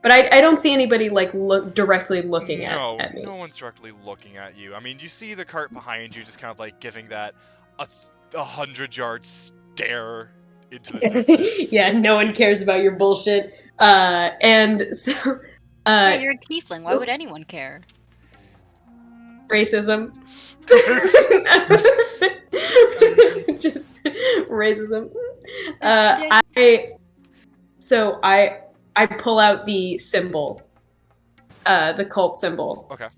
[SPEAKER 2] But I don't see anybody like directly looking at me.
[SPEAKER 1] No one's directly looking at you. I mean, you see the cart behind you, just kind of like giving that 100-yard stare into the distance.
[SPEAKER 2] Yeah, no one cares about your bullshit. And so,
[SPEAKER 4] yeah, you're a tiefling. Why would anyone care?
[SPEAKER 2] racism. Just racism. I pull out the symbol, the cult symbol.
[SPEAKER 1] Okay.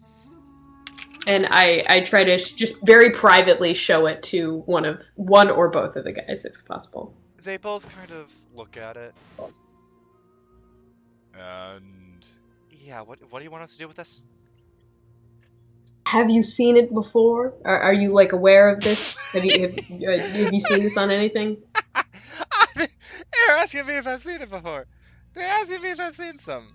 [SPEAKER 2] And I try to just very privately show it to one or both of the guys, if possible.
[SPEAKER 1] They both kind of look at it. And yeah, what do you want us to do with this?
[SPEAKER 2] Have you seen it before? Are you like aware of this? Have you seen this on anything?
[SPEAKER 1] They're asking me if I've seen it before. They're asking me if I've seen some.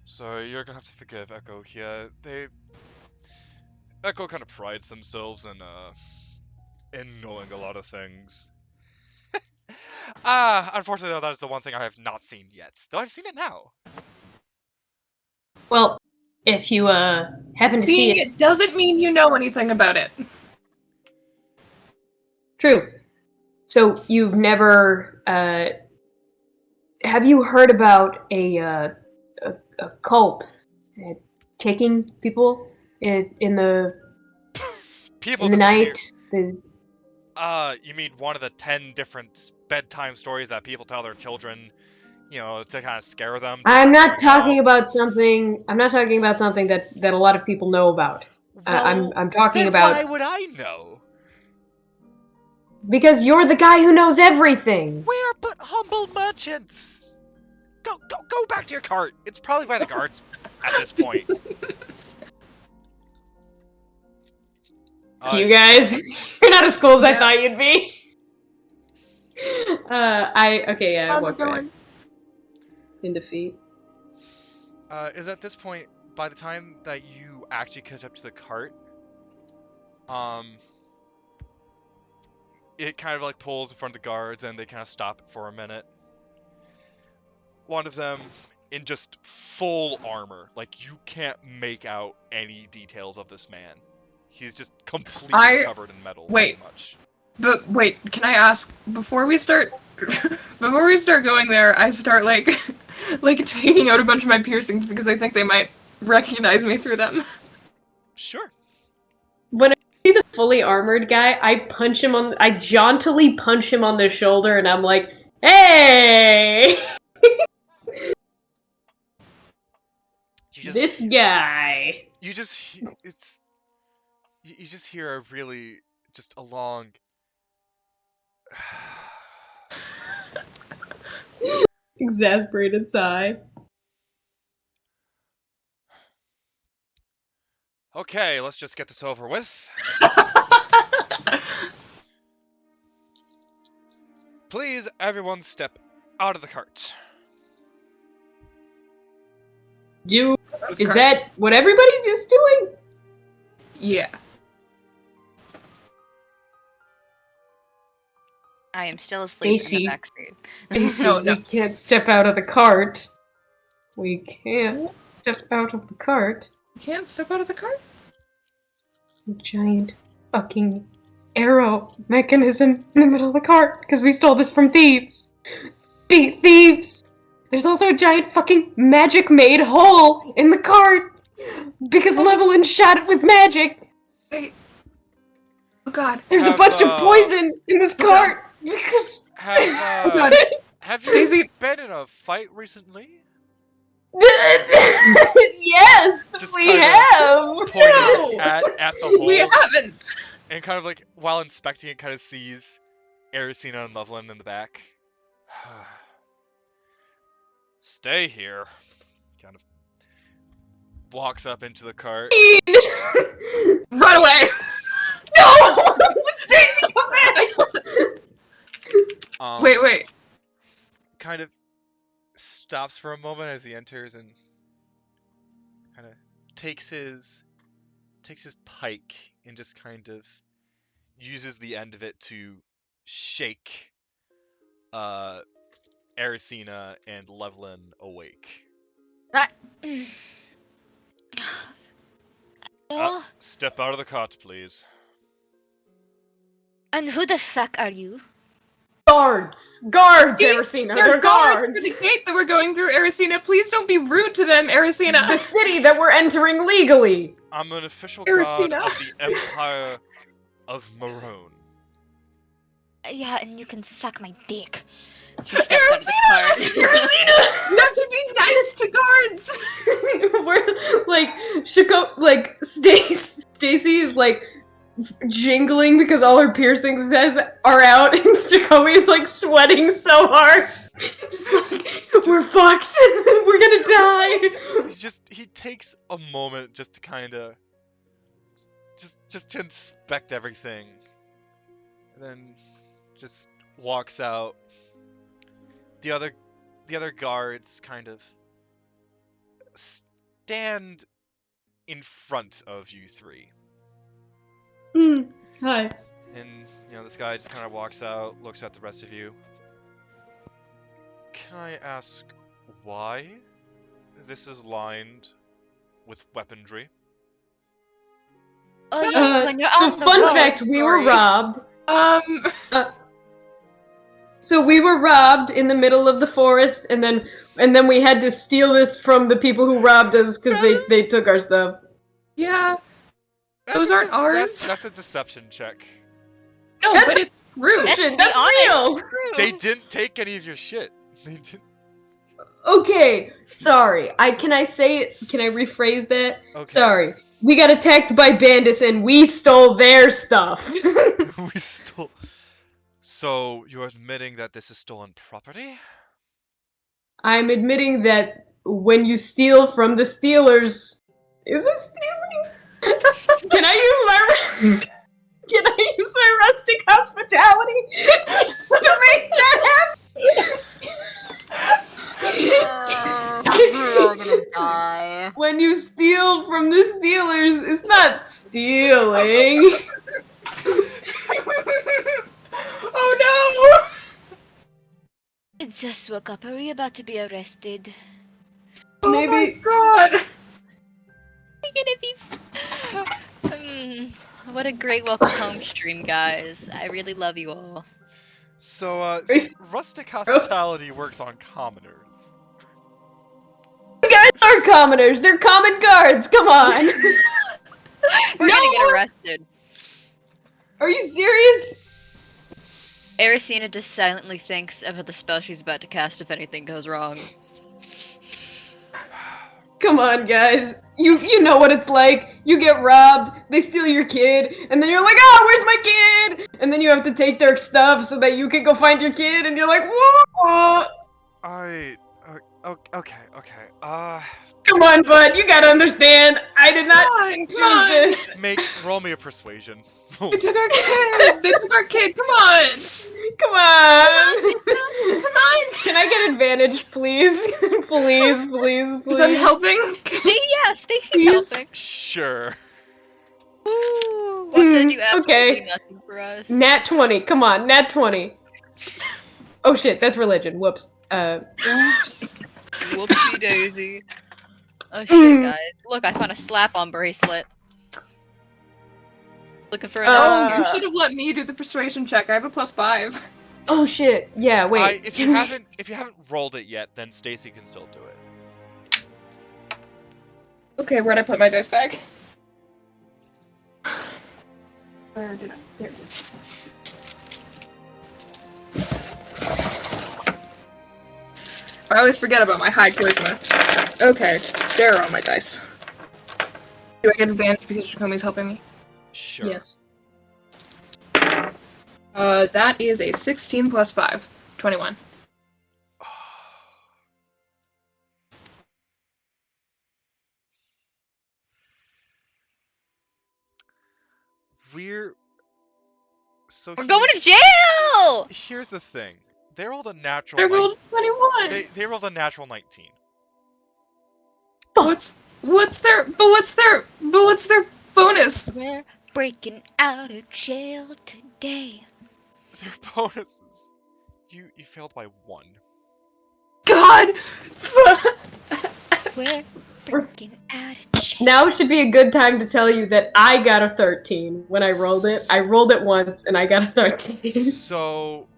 [SPEAKER 1] So you're gonna have to forgive Echo here. Echo kind of prides themselves in knowing a lot of things. Unfortunately, that is the one thing I have not seen yet. Though I've seen it now.
[SPEAKER 2] Well, if you happen to see
[SPEAKER 3] Seeing it doesn't mean you know anything about it.
[SPEAKER 2] True. So you've never have you heard about a cult taking people in the
[SPEAKER 1] People
[SPEAKER 2] in the
[SPEAKER 1] disappear.
[SPEAKER 2] night?
[SPEAKER 1] You mean one of the 10 different bedtime stories that people tell their children, to kind of scare them?
[SPEAKER 2] I'm not talking about something. I'm not talking about something that a lot of people know about.
[SPEAKER 1] Well,
[SPEAKER 2] I'm talking
[SPEAKER 1] then
[SPEAKER 2] about
[SPEAKER 1] why would I know?
[SPEAKER 2] because you're the guy who knows everything.
[SPEAKER 1] We're but humble merchants. Go back to your cart. It's probably by the guards at this point.
[SPEAKER 2] You guys, you're not as cool as I
[SPEAKER 3] Yeah.
[SPEAKER 2] thought you'd be. I
[SPEAKER 3] How's
[SPEAKER 2] walk
[SPEAKER 3] it going?
[SPEAKER 2] back in defeat.
[SPEAKER 1] Is at this point, by the time that you actually catch up to the cart, it kind of like pulls in front of the guards and they kind of stop for a minute. One of them in just full armor, like you can't make out any details of this man. He's just completely covered in metal,
[SPEAKER 3] Wait.
[SPEAKER 1] pretty much.
[SPEAKER 3] But wait, can I ask before we start going there, I start like taking out a bunch of my piercings because I think they might recognize me through them.
[SPEAKER 1] Sure.
[SPEAKER 2] When I see the fully armored guy, I jauntily punch him on the shoulder and I'm like, hey! This guy.
[SPEAKER 1] You just hear a really just a long
[SPEAKER 2] Exasperated sigh.
[SPEAKER 1] Okay, let's just get this over with. Please, everyone step out of the cart.
[SPEAKER 2] Is that what everybody's just doing?
[SPEAKER 3] Yeah.
[SPEAKER 4] I am still asleep
[SPEAKER 2] Stacy.
[SPEAKER 4] in the backseat.
[SPEAKER 2] Stacy,
[SPEAKER 3] No.
[SPEAKER 2] we can't step out of the cart. We can't step out of the cart.
[SPEAKER 3] You can't step out of the cart?
[SPEAKER 2] A giant fucking arrow mechanism in the middle of the cart because we stole this from thieves. Thieves! There's also a giant fucking magic-made hole in the cart because Levelin shot it with magic.
[SPEAKER 3] Wait. Oh god.
[SPEAKER 2] There's a bunch of poison in this cart because.
[SPEAKER 1] Have you
[SPEAKER 3] Stacy.
[SPEAKER 1] been in a fight recently?
[SPEAKER 2] Yes,
[SPEAKER 1] Just
[SPEAKER 2] we
[SPEAKER 1] kinda
[SPEAKER 2] have.
[SPEAKER 1] Pointing at the hole.
[SPEAKER 3] We haven't.
[SPEAKER 1] And kind of like, while inspecting it, kind of sees Ersina and Loveland in the back. Stay here. Kind of walks up into the cart.
[SPEAKER 3] Run away.
[SPEAKER 2] No! Stacy, come back!
[SPEAKER 3] Wait.
[SPEAKER 1] Kind of stops for a moment as he enters and kind of takes his pike and just kind of uses the end of it to shake Ersina and Levlin awake.
[SPEAKER 4] Oh,
[SPEAKER 1] Step out of the cart, please.
[SPEAKER 4] and who the fuck are you?
[SPEAKER 2] Guards, Ersina. They're guards.
[SPEAKER 3] For the gate that we're going through, Ersina. Please don't be rude to them, Ersina.
[SPEAKER 2] The city that we're entering legally.
[SPEAKER 1] I'm an official god
[SPEAKER 3] Ersina.
[SPEAKER 1] of the Empire of Marone.
[SPEAKER 4] Yeah, and you can suck my dick. She stepped out of the cart.
[SPEAKER 3] You have to be nice to guards.
[SPEAKER 2] We're like Stacy is like jingling because all her piercings are out, and Xacome is like sweating so hard. Just like we're fucked. We're gonna die.
[SPEAKER 1] He takes a moment just to kind of just to inspect everything, and then just walks out. The other guards kind of stand in front of you three.
[SPEAKER 2] Hi.
[SPEAKER 1] And, this guy just kind of walks out, looks at the rest of you. Can I ask why this is lined with weaponry?
[SPEAKER 4] Oh yes, when you're
[SPEAKER 2] So
[SPEAKER 4] on the
[SPEAKER 2] fun
[SPEAKER 4] road,
[SPEAKER 2] fact, we were
[SPEAKER 4] sorry.
[SPEAKER 2] robbed. So we were robbed in the middle of the forest, and then we had to steal this from the people who robbed us because they took our stuff.
[SPEAKER 3] Yeah. Those aren't ours.
[SPEAKER 1] That's a deception check.
[SPEAKER 3] No,
[SPEAKER 2] That's
[SPEAKER 3] but it's rude.
[SPEAKER 4] Let's be
[SPEAKER 2] That's
[SPEAKER 4] honest,
[SPEAKER 2] real.
[SPEAKER 4] true.
[SPEAKER 1] They didn't take any of your shit. They didn't.
[SPEAKER 2] Okay, sorry. Can I rephrase that?
[SPEAKER 1] Okay.
[SPEAKER 2] Sorry. We got attacked by bandits and we stole their stuff.
[SPEAKER 1] We stole. So you're admitting that this is stolen property?
[SPEAKER 2] I'm admitting that when you steal from the stealers, is it stealing? Can I use use my rustic hospitality to make that happen.
[SPEAKER 4] We're all gonna die.
[SPEAKER 2] When you steal from the stealers, it's not stealing.
[SPEAKER 3] Oh
[SPEAKER 4] I just woke up. Are we about to be arrested?
[SPEAKER 3] no! Oh
[SPEAKER 2] Maybe.
[SPEAKER 3] my god!
[SPEAKER 4] We're gonna be. What a great welcome home stream, guys. I really love you all.
[SPEAKER 1] So rustic hospitality works on commoners.
[SPEAKER 2] These guys are commoners. They're common guards. Come on.
[SPEAKER 4] We're gonna get arrested.
[SPEAKER 2] Are you serious?
[SPEAKER 4] Ersina just silently thinks about the spell she's about to cast if anything goes wrong.
[SPEAKER 2] Come on, guys. You know what it's like. You get robbed, they steal your kid, and then you're like, oh, where's my kid? And then you have to take their stuff so that you can go find your kid, and you're like, whoa!
[SPEAKER 1] Okay.
[SPEAKER 2] Come on, bud. You gotta understand. I did not choose this.
[SPEAKER 1] Roll me a persuasion.
[SPEAKER 3] They took our kid! They took our kid! Come on!
[SPEAKER 2] Come on.
[SPEAKER 3] Come on!
[SPEAKER 2] Can I get advantage, please? Please.
[SPEAKER 3] Because I'm helping.
[SPEAKER 4] Yeah, Stacy's
[SPEAKER 3] Please?
[SPEAKER 4] helping.
[SPEAKER 1] Sure.
[SPEAKER 4] Woo! What's gonna do absolutely
[SPEAKER 2] okay.
[SPEAKER 4] nothing for us?
[SPEAKER 2] Nat 20. Come on, Nat 20. Oh shit, that's religion. Whoops.
[SPEAKER 4] Whoopsie daisy. Oh shit, guys. Look, I found a slap-on bracelet. Looking for another.
[SPEAKER 3] Oh, you should have let me do the persuasion check. I have a +5.
[SPEAKER 2] Oh shit. Yeah, wait.
[SPEAKER 1] If you haven't rolled it yet, then Stacy can still do it.
[SPEAKER 3] Okay, where'd I put my dice bag? Where did I? There it is. I always forget about my high charisma. Okay, there are all my dice. Do I get advantage because Xacome's helping me?
[SPEAKER 1] Sure.
[SPEAKER 2] Yes.
[SPEAKER 3] That is a 16 plus 5. 21.
[SPEAKER 1] We're
[SPEAKER 4] We're going to jail!
[SPEAKER 1] Here's the thing. They rolled a natural.
[SPEAKER 3] I rolled 21.
[SPEAKER 1] They rolled a natural 19.
[SPEAKER 3] What's their bonus?
[SPEAKER 4] We're breaking out of jail today.
[SPEAKER 1] Their bonuses. You failed by 1.
[SPEAKER 3] God!
[SPEAKER 4] We're breaking out of jail.
[SPEAKER 2] Now should be a good time to tell you that I got a 13 when I rolled it. I rolled it once and I got a 13.
[SPEAKER 1] So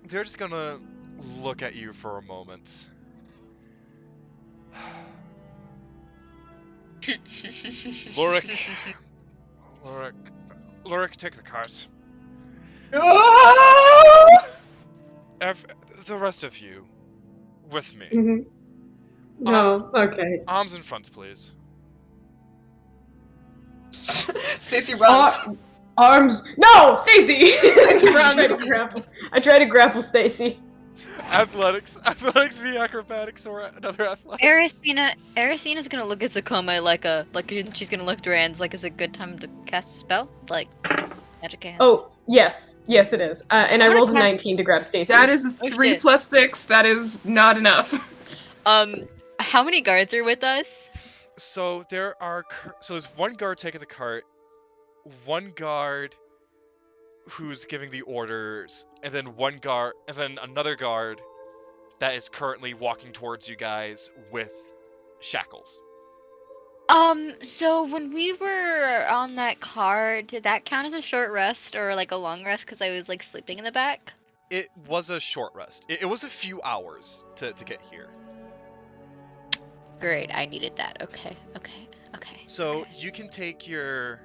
[SPEAKER 1] they're just gonna look at you for a moment. Lorik, take the cars. The rest of you, with me.
[SPEAKER 2] Mm-hmm. No, okay.
[SPEAKER 1] Arms in front, please.
[SPEAKER 3] Stacy runs.
[SPEAKER 2] Arms. No, Stacy.
[SPEAKER 3] Stacy runs.
[SPEAKER 2] I try to grapple Stacy.
[SPEAKER 1] Athletics via acrobatics or another athletics.
[SPEAKER 4] Ersina's gonna look at Xacome like she's gonna look at her hands like it's a good time to cast a spell, like magic hands.
[SPEAKER 2] Oh yes, it is. And I
[SPEAKER 4] What
[SPEAKER 2] rolled a
[SPEAKER 4] attack-
[SPEAKER 3] 19
[SPEAKER 2] to grab Stacy.
[SPEAKER 3] That is
[SPEAKER 4] Oh,
[SPEAKER 3] 3
[SPEAKER 4] shit.
[SPEAKER 3] plus 6. That is not enough.
[SPEAKER 4] How many guards are with us?
[SPEAKER 1] So there's one guard taking the cart, one guard who's giving the orders, and then another guard that is currently walking towards you guys with shackles.
[SPEAKER 4] So when we were on that car, did that count as a short rest or like a long rest? Because I was like sleeping in the back.
[SPEAKER 1] It was a short rest. It was a few hours to get here.
[SPEAKER 4] Great, I needed that. Okay.
[SPEAKER 1] So
[SPEAKER 4] okay.
[SPEAKER 1] you can take your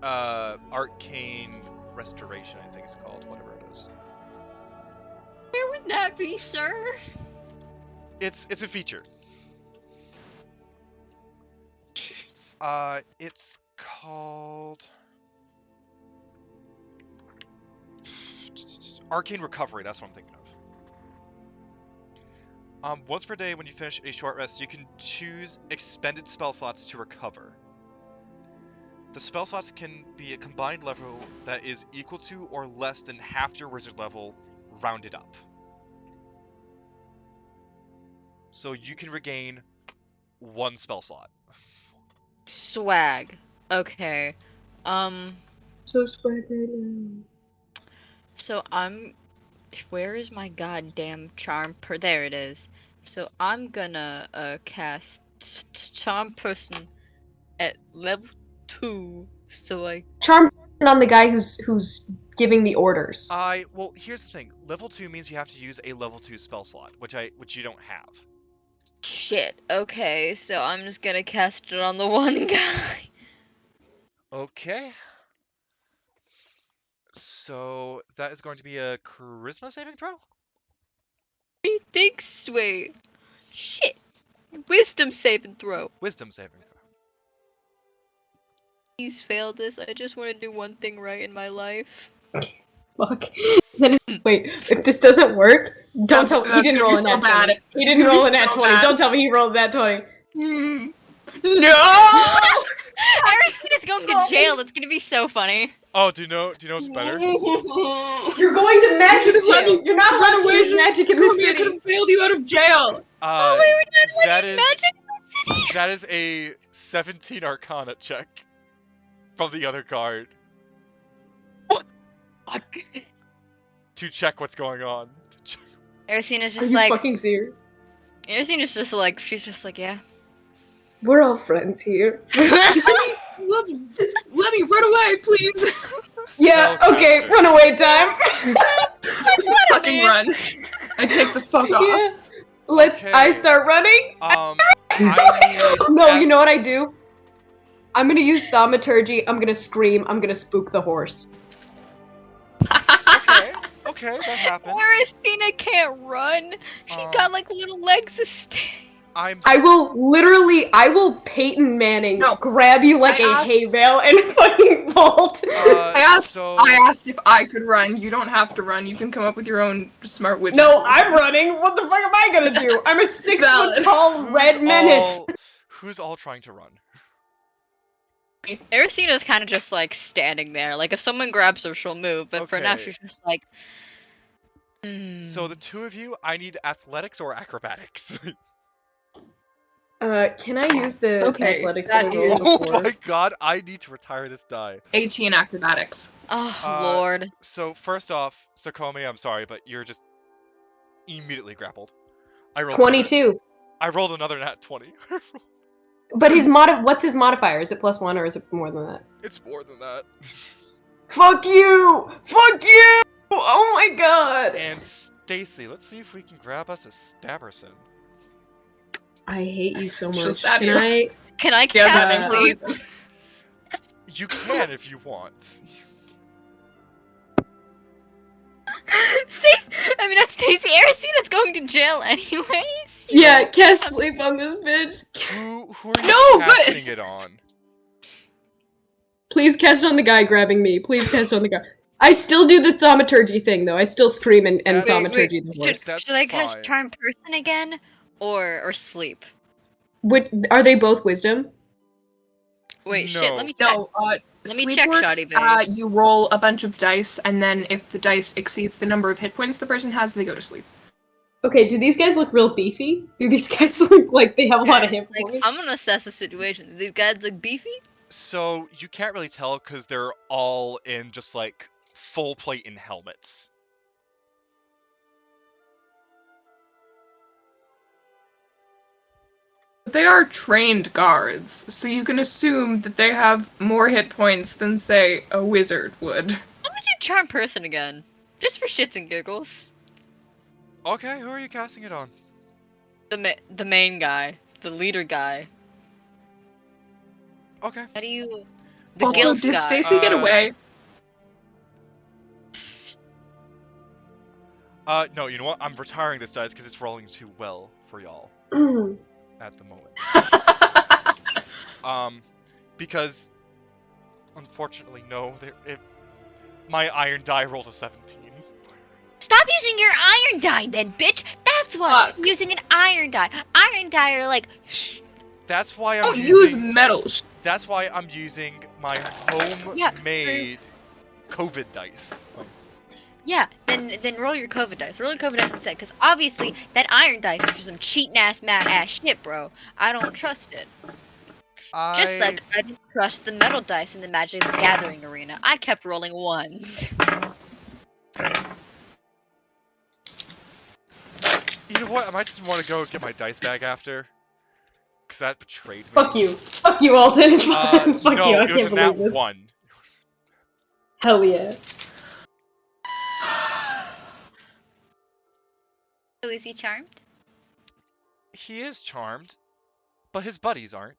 [SPEAKER 1] arcane restoration, I think it's called, whatever it is.
[SPEAKER 4] Where would that be, sir?
[SPEAKER 1] It's a feature. It's called Arcane Recovery, that's what I'm thinking of. Once per day when you finish a short rest, you can choose expended spell slots to recover. The spell slots can be a combined level that is equal to or less than half your wizard level, rounded up. So you can regain 1 spell slot.
[SPEAKER 4] Swag. Okay.
[SPEAKER 2] So swag right now.
[SPEAKER 4] So where is my goddamn charm there it is. So I'm gonna cast charm person at level 2. So like
[SPEAKER 2] Charm on the guy who's giving the orders.
[SPEAKER 1] Well, here's the thing. Level 2 means you have to use a level 2 spell slot, which you don't have.
[SPEAKER 4] shit. Okay, so I'm just gonna cast it on the one guy.
[SPEAKER 1] Okay. So that is going to be a charisma saving throw?
[SPEAKER 4] He thinks wait. Shit. Wisdom saving throw.
[SPEAKER 1] Wisdom saving throw.
[SPEAKER 4] Please fail this. I just want to do one thing right in my life.
[SPEAKER 2] Fuck. Then wait, if this doesn't work, don't tell me he didn't roll a nat 20. He didn't roll a nat 20. Don't tell me he rolled a nat 20.
[SPEAKER 3] No!
[SPEAKER 4] Ersina's going to jail. It's gonna be so funny.
[SPEAKER 1] Oh, do you know what's better?
[SPEAKER 2] You're going to magic jail. You're not allowed to use magic in this
[SPEAKER 3] I
[SPEAKER 2] city.
[SPEAKER 3] could have bailed you out of jail.
[SPEAKER 4] Oh wait, we're not
[SPEAKER 1] that
[SPEAKER 4] winning
[SPEAKER 1] is
[SPEAKER 4] magic in the city.
[SPEAKER 1] that is a 17 Arcana check from the other guard
[SPEAKER 3] Fuck.
[SPEAKER 1] to check what's going on.
[SPEAKER 4] Ersina's
[SPEAKER 2] Are
[SPEAKER 4] just
[SPEAKER 2] you
[SPEAKER 4] like,
[SPEAKER 2] fucking serious?
[SPEAKER 4] Ersina's just like, she's just like, yeah.
[SPEAKER 2] We're all friends here.
[SPEAKER 3] Let me run away, please.
[SPEAKER 2] Yeah, okay,
[SPEAKER 1] Spellcaster.
[SPEAKER 2] runaway time.
[SPEAKER 3] Fucking run. I take the fuck off.
[SPEAKER 2] Yeah. Let's.
[SPEAKER 1] Okay.
[SPEAKER 2] I start running.
[SPEAKER 1] I need
[SPEAKER 2] No, you know what I do? I'm gonna use thaumaturgy. I'm gonna scream. I'm gonna spook the horse.
[SPEAKER 1] Okay, that happens.
[SPEAKER 4] Ersina can't run. She's got like little legs to stay.
[SPEAKER 2] I will Peyton Manning grab you like a hay bale and fucking vault.
[SPEAKER 3] I asked if I could run. You don't have to run. You can come up with your own smart witch.
[SPEAKER 2] No, I'm running. What the fuck am I gonna do? I'm a 6 foot tall red menace.
[SPEAKER 1] Who's all trying to run?
[SPEAKER 4] Ersina's kind of just like standing there. Like if someone grabs her, she'll move. But for now,
[SPEAKER 1] Okay.
[SPEAKER 4] she's just like.
[SPEAKER 1] So the two of you, I need athletics or acrobatics.
[SPEAKER 2] Can I use the
[SPEAKER 3] Okay,
[SPEAKER 2] athletics
[SPEAKER 3] that
[SPEAKER 2] that I rolled
[SPEAKER 3] is-
[SPEAKER 1] Oh
[SPEAKER 2] before?
[SPEAKER 1] my god, I need to retire this die.
[SPEAKER 3] 18 acrobatics.
[SPEAKER 4] Oh lord.
[SPEAKER 1] So first off, Xacome, I'm sorry, but you're just immediately grappled. I rolled
[SPEAKER 2] 22.
[SPEAKER 1] I rolled another nat 20.
[SPEAKER 2] But what's his modifier? Is it +1 or is it more than that?
[SPEAKER 1] It's more than that.
[SPEAKER 2] Fuck you! Fuck you! Oh my god!
[SPEAKER 1] And Stacy, let's see if we can grab us a Stabberson.
[SPEAKER 2] I hate you so
[SPEAKER 3] She'll
[SPEAKER 2] much.
[SPEAKER 3] stab
[SPEAKER 2] Can
[SPEAKER 3] you.
[SPEAKER 2] I?
[SPEAKER 4] Can I
[SPEAKER 3] Yeah,
[SPEAKER 4] cast
[SPEAKER 3] that
[SPEAKER 4] sleep?
[SPEAKER 3] includes-
[SPEAKER 1] You can if you want.
[SPEAKER 4] Not Stacy. Ersina's going to jail anyways.
[SPEAKER 2] Yeah, cast sleep on this bitch.
[SPEAKER 1] Who are you
[SPEAKER 3] No, but-
[SPEAKER 1] casting it on?
[SPEAKER 2] Please cast on the guy grabbing me. Please cast on the guy. I still do the thaumaturgy thing though. I still scream and
[SPEAKER 1] Wait,
[SPEAKER 2] thaumaturgy the horse.
[SPEAKER 1] That's
[SPEAKER 4] Should I cast
[SPEAKER 1] fine.
[SPEAKER 4] charm person again, or sleep?
[SPEAKER 2] Are they both wisdom?
[SPEAKER 4] Wait, shit.
[SPEAKER 1] No.
[SPEAKER 4] Let me check.
[SPEAKER 3] No,
[SPEAKER 4] Let me
[SPEAKER 3] sleep
[SPEAKER 4] check,
[SPEAKER 3] works,
[SPEAKER 4] Shoddy Babe.
[SPEAKER 3] you roll a bunch of dice, and then if the dice exceeds the number of hit points the person has, they go to sleep.
[SPEAKER 2] Okay, do these guys look real beefy? Do these guys look like they have a lot of hit
[SPEAKER 4] Like,
[SPEAKER 2] points?
[SPEAKER 4] I'm gonna assess the situation. Do these guys look beefy?
[SPEAKER 1] So you can't really tell because they're all in just like full plate and helmets.
[SPEAKER 3] They are trained guards, so you can assume that they have more hit points than, say, a wizard would.
[SPEAKER 4] I'm gonna do charm person again, just for shits and giggles.
[SPEAKER 1] Okay, who are you casting it on?
[SPEAKER 4] The main guy, the leader guy.
[SPEAKER 1] Okay.
[SPEAKER 4] How do you? The
[SPEAKER 3] Also,
[SPEAKER 4] guild
[SPEAKER 3] did
[SPEAKER 4] guy.
[SPEAKER 3] Stacy get away?
[SPEAKER 1] No, you know what? I'm retiring this dice because it's rolling too well for y'all at the moment. Because unfortunately, no, my iron die rolled a 17.
[SPEAKER 4] Stop using your iron die, then, bitch. That's why
[SPEAKER 3] Fuck.
[SPEAKER 4] I'm using an iron die. Iron die are like.
[SPEAKER 1] That's why I'm
[SPEAKER 3] Don't
[SPEAKER 1] using.
[SPEAKER 3] use metal.
[SPEAKER 1] That's why I'm using my homemade COVID dice.
[SPEAKER 4] Yeah, then roll your COVID dice. Roll your COVID dice instead, because obviously that iron dice is some cheating ass, mad ass shit, bro. I don't trust it. Just like I didn't trust the metal dice in the Magic the Gathering arena. I kept rolling ones.
[SPEAKER 1] You know what? I might just want to go get my dice bag after. Because that betrayed me.
[SPEAKER 2] Fuck you. Fuck you, Alton. Fuck
[SPEAKER 1] no,
[SPEAKER 2] you. I
[SPEAKER 1] it was
[SPEAKER 2] can't
[SPEAKER 1] a nat
[SPEAKER 2] believe this.
[SPEAKER 1] 1.
[SPEAKER 2] Hell yeah.
[SPEAKER 4] So is he charmed?
[SPEAKER 1] He is charmed, but his buddies aren't.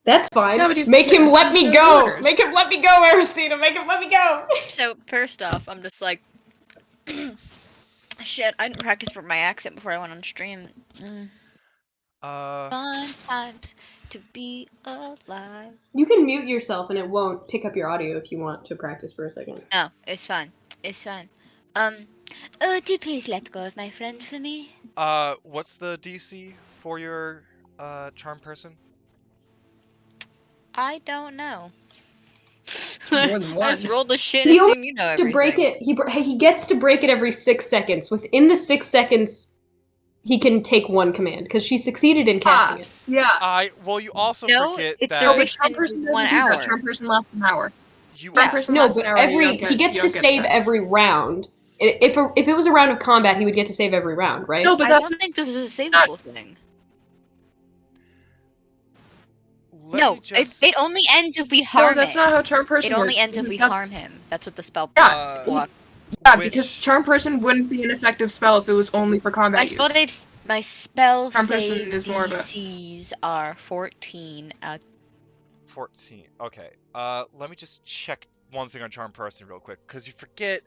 [SPEAKER 2] That's fine.
[SPEAKER 3] No, but he's
[SPEAKER 2] Make him let me go.
[SPEAKER 3] orders.
[SPEAKER 2] Make him let me go, Ersina. Make him let me go.
[SPEAKER 4] So first off, I'm just like, shit. I didn't practice for my accent before I went on stream. Fun times to be alive.
[SPEAKER 2] You can mute yourself and it won't pick up your audio if you want to practice for a second.
[SPEAKER 4] No, it's fine. It's fine. Do you please let go of my friend for me?
[SPEAKER 1] What's the DC for your, charm person?
[SPEAKER 4] I don't know.
[SPEAKER 3] More than
[SPEAKER 4] I
[SPEAKER 3] one.
[SPEAKER 4] just rolled the shit
[SPEAKER 2] He
[SPEAKER 4] and assume you know everything.
[SPEAKER 2] To break it, he gets to break it every 6 seconds. Within the 6 seconds, he can take one command because she succeeded in casting it.
[SPEAKER 3] Yeah.
[SPEAKER 1] Well, you also
[SPEAKER 4] No,
[SPEAKER 1] forget
[SPEAKER 4] it's
[SPEAKER 1] that
[SPEAKER 3] No, but
[SPEAKER 4] Duration
[SPEAKER 3] charm person doesn't
[SPEAKER 4] 1
[SPEAKER 3] do that.
[SPEAKER 4] hour.
[SPEAKER 3] Charm person lasts an hour.
[SPEAKER 1] you
[SPEAKER 3] Charm person
[SPEAKER 2] No,
[SPEAKER 3] lasts
[SPEAKER 2] but
[SPEAKER 3] an hour. You don't
[SPEAKER 2] he gets
[SPEAKER 3] you
[SPEAKER 2] to
[SPEAKER 3] don't get
[SPEAKER 2] save
[SPEAKER 3] stress.
[SPEAKER 2] every round. If it was a round of combat, he would get to save every round, right?
[SPEAKER 3] No, but
[SPEAKER 4] I
[SPEAKER 3] that's
[SPEAKER 4] don't think this is a savable thing. It only ends if we harm
[SPEAKER 3] no, that's
[SPEAKER 4] it.
[SPEAKER 3] not how charm person
[SPEAKER 4] It
[SPEAKER 3] works.
[SPEAKER 4] only ends if we
[SPEAKER 3] That's-
[SPEAKER 4] harm him. That's what the spell
[SPEAKER 3] Yeah.
[SPEAKER 4] block.
[SPEAKER 3] Yeah,
[SPEAKER 1] Which-
[SPEAKER 3] because charm person wouldn't be an effective spell if it was only for combat use.
[SPEAKER 4] My spell
[SPEAKER 3] Charm person
[SPEAKER 4] save
[SPEAKER 3] is more of a-
[SPEAKER 4] DCs are 14 out.
[SPEAKER 1] 14. Okay. Let me just check one thing on charm person real quick, because you forget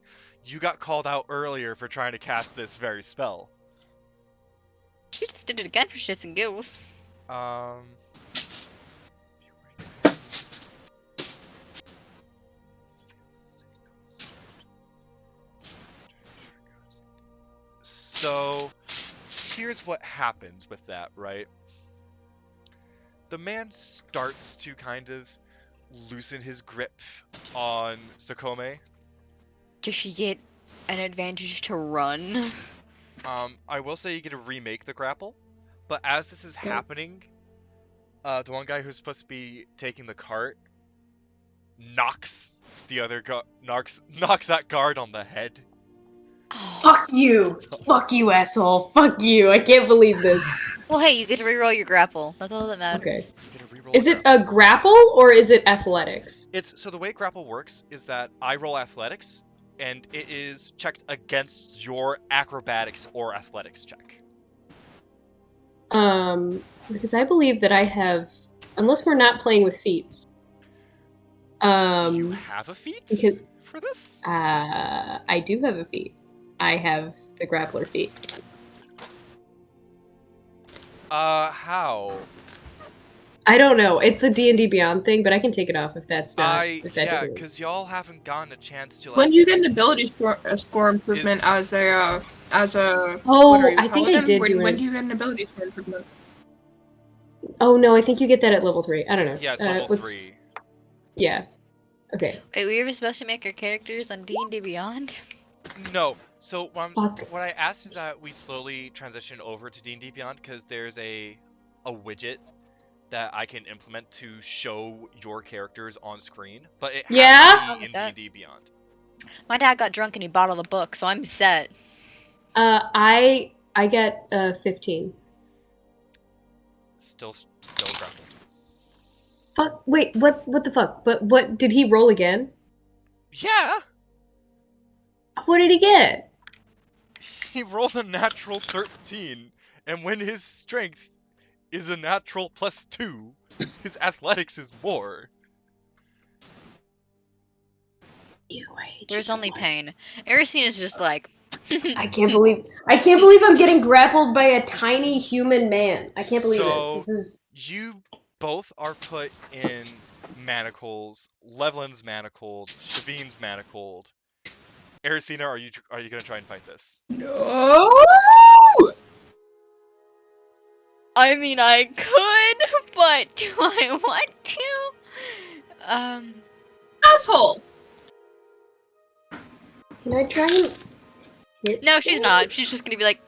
[SPEAKER 1] you got called out earlier for trying to cast this very spell.
[SPEAKER 4] She just did it again for shits and giggles.
[SPEAKER 1] So, here's what happens with that, right? The man starts to kind of loosen his grip on Xacome.
[SPEAKER 4] Does she get an advantage to run?
[SPEAKER 1] I will say you get to remake the grapple, but as this is happening, the one guy who's supposed to be taking the cart knocks the other knocks that guard on the head.
[SPEAKER 4] Oh.
[SPEAKER 2] Fuck you! Fuck you, asshole! Fuck you! I can't believe this.
[SPEAKER 4] Well, hey, you get to reroll your grapple. That's all that matters.
[SPEAKER 2] Okay.
[SPEAKER 1] You get to reroll
[SPEAKER 2] Is
[SPEAKER 1] the
[SPEAKER 2] it
[SPEAKER 1] grapple.
[SPEAKER 2] a grapple or is it athletics?
[SPEAKER 1] So the way grapple works is that I roll athletics, and it is checked against your acrobatics or athletics check.
[SPEAKER 2] Because I believe that I have, unless we're not playing with feats.
[SPEAKER 1] Do you have a feat
[SPEAKER 2] because-
[SPEAKER 1] for this?
[SPEAKER 2] I do have a feat. I have the grappler feat.
[SPEAKER 1] How?
[SPEAKER 2] I don't know. It's a D&D Beyond thing, but I can take it off if that's not. If that
[SPEAKER 1] Yeah,
[SPEAKER 2] doesn't-
[SPEAKER 1] because y'all haven't gotten a chance to, like...
[SPEAKER 3] When do you get an ability score improvement as a
[SPEAKER 2] Oh,
[SPEAKER 3] what are you,
[SPEAKER 2] I think I
[SPEAKER 3] paladin?
[SPEAKER 2] did
[SPEAKER 3] when,
[SPEAKER 2] do
[SPEAKER 3] when
[SPEAKER 2] it.
[SPEAKER 3] do you get an ability score improvement?
[SPEAKER 2] Oh no, I think you get that at level 3. I don't know.
[SPEAKER 1] Yeah, it's level 3.
[SPEAKER 2] Yeah. Okay.
[SPEAKER 4] Wait, we were supposed to make our characters on D&D Beyond?
[SPEAKER 1] No. So what
[SPEAKER 2] Fuck.
[SPEAKER 1] I asked is that we slowly transition over to D&D Beyond, because there's a widget that I can implement to show your characters on screen, but it has
[SPEAKER 2] Yeah?
[SPEAKER 1] to be in
[SPEAKER 4] That-
[SPEAKER 1] D&D Beyond.
[SPEAKER 4] My dad got drunk and he bought all the books, so I'm set.
[SPEAKER 2] I get 15.
[SPEAKER 1] Still grappled.
[SPEAKER 2] Fuck. Wait. What the fuck? But what did he roll again?
[SPEAKER 1] Yeah.
[SPEAKER 2] What did he get?
[SPEAKER 1] He rolled a natural 13, and when his strength is a natural +2, his athletics is more.
[SPEAKER 2] Ew, I hate you
[SPEAKER 4] There's
[SPEAKER 2] so
[SPEAKER 4] only
[SPEAKER 2] much.
[SPEAKER 4] pain. Ersina's just like...
[SPEAKER 2] I can't believe I'm getting grappled by a tiny human man. I can't believe
[SPEAKER 1] So-
[SPEAKER 2] this. This is
[SPEAKER 1] You both are put in manacles. Levlin's manacled. Shavin's manacled. Ersina, are you gonna try and fight this?
[SPEAKER 3] No.
[SPEAKER 4] I mean, I could, but do I want to?
[SPEAKER 3] Asshole!
[SPEAKER 2] Can I try and hit
[SPEAKER 4] No, she's
[SPEAKER 2] him?
[SPEAKER 4] not. She's just gonna be like.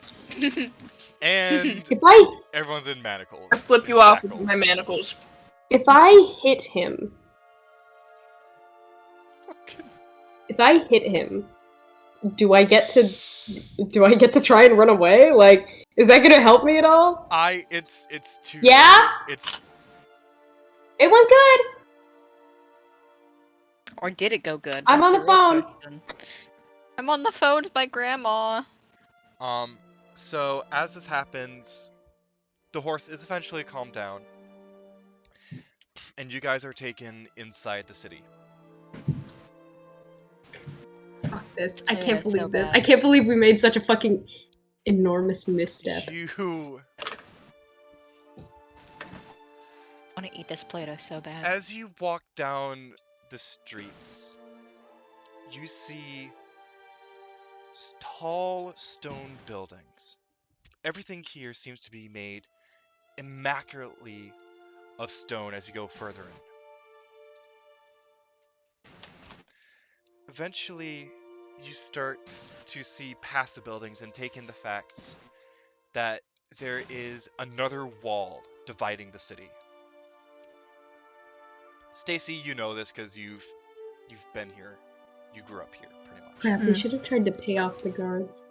[SPEAKER 1] And
[SPEAKER 2] If I
[SPEAKER 1] everyone's in manacles.
[SPEAKER 3] I flip
[SPEAKER 1] in
[SPEAKER 3] you off with
[SPEAKER 1] shackles.
[SPEAKER 3] my manacles.
[SPEAKER 2] if I hit him, do I get to try and run away? Like, is that gonna help me at all?
[SPEAKER 1] It's too.
[SPEAKER 2] Yeah?
[SPEAKER 1] It's
[SPEAKER 2] It went good.
[SPEAKER 4] Or did it go good?
[SPEAKER 2] I'm
[SPEAKER 4] That's
[SPEAKER 2] on the
[SPEAKER 4] real
[SPEAKER 2] phone.
[SPEAKER 4] question. I'm on the phone with my grandma.
[SPEAKER 1] So as this happens, the horse is eventually calmed down, and you guys are taken inside the city.
[SPEAKER 2] Fuck this. I
[SPEAKER 4] Yeah,
[SPEAKER 2] can't
[SPEAKER 4] it's so
[SPEAKER 2] believe this.
[SPEAKER 4] bad.
[SPEAKER 2] I can't believe we made such a fucking enormous misstep.
[SPEAKER 1] You,
[SPEAKER 4] I want to eat this Play-Doh so bad.
[SPEAKER 1] as you walk down the streets, you see tall stone buildings. Everything here seems to be made immaculately of stone as you go further in. Eventually, you start to see past the buildings and take in the fact that there is another wall dividing the city. Stacy, you know this because you've been here. You grew up here, pretty much.
[SPEAKER 2] Crap, we should have tried to pay off the guards.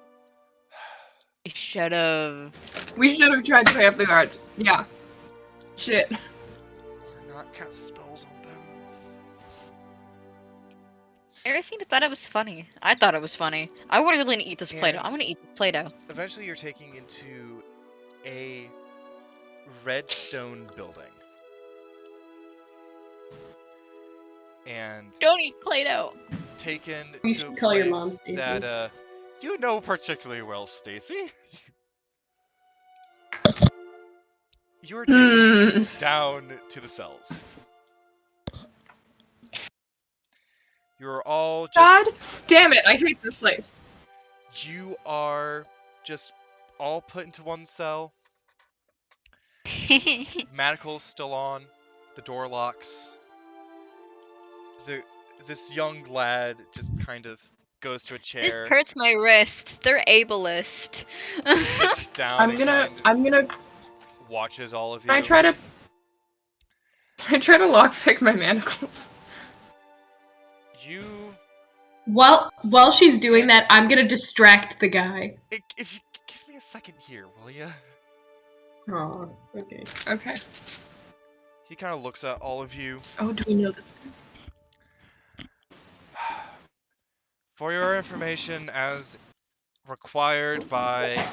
[SPEAKER 4] I should've.
[SPEAKER 3] We should have tried to pay off the guards. Yeah. Shit.
[SPEAKER 1] You're not cast spells on them.
[SPEAKER 4] Ersina thought it was funny. I thought it was funny. I want to really eat this Play-Doh. I'm
[SPEAKER 1] And-
[SPEAKER 4] gonna eat this Play-Doh.
[SPEAKER 1] Eventually, you're taking into a red stone building. And
[SPEAKER 4] Don't eat Play-Doh.
[SPEAKER 1] taken
[SPEAKER 2] You
[SPEAKER 1] to
[SPEAKER 2] should
[SPEAKER 1] a
[SPEAKER 2] call your
[SPEAKER 1] place
[SPEAKER 2] mom, Stacy.
[SPEAKER 1] that you know particularly well, Stacy. You are taken down to the cells. You're all just
[SPEAKER 3] God damn it, I hate this place.
[SPEAKER 1] you are just all put into one cell. Manacles still on. The door locks. This young lad just kind of goes to a
[SPEAKER 4] This
[SPEAKER 1] chair,
[SPEAKER 4] hurts my wrist. They're ableist.
[SPEAKER 1] sits down,
[SPEAKER 3] I'm
[SPEAKER 1] and
[SPEAKER 3] gonna
[SPEAKER 1] watches all of you.
[SPEAKER 3] I try to lockpick my manacles.
[SPEAKER 1] You,
[SPEAKER 2] While she's doing that, I'm gonna distract the guy.
[SPEAKER 1] if you give me a second here, will ya?
[SPEAKER 2] Oh, okay.
[SPEAKER 3] Okay.
[SPEAKER 1] He kind of looks at all of you.
[SPEAKER 3] Oh, do we know this?
[SPEAKER 1] For your information, as required by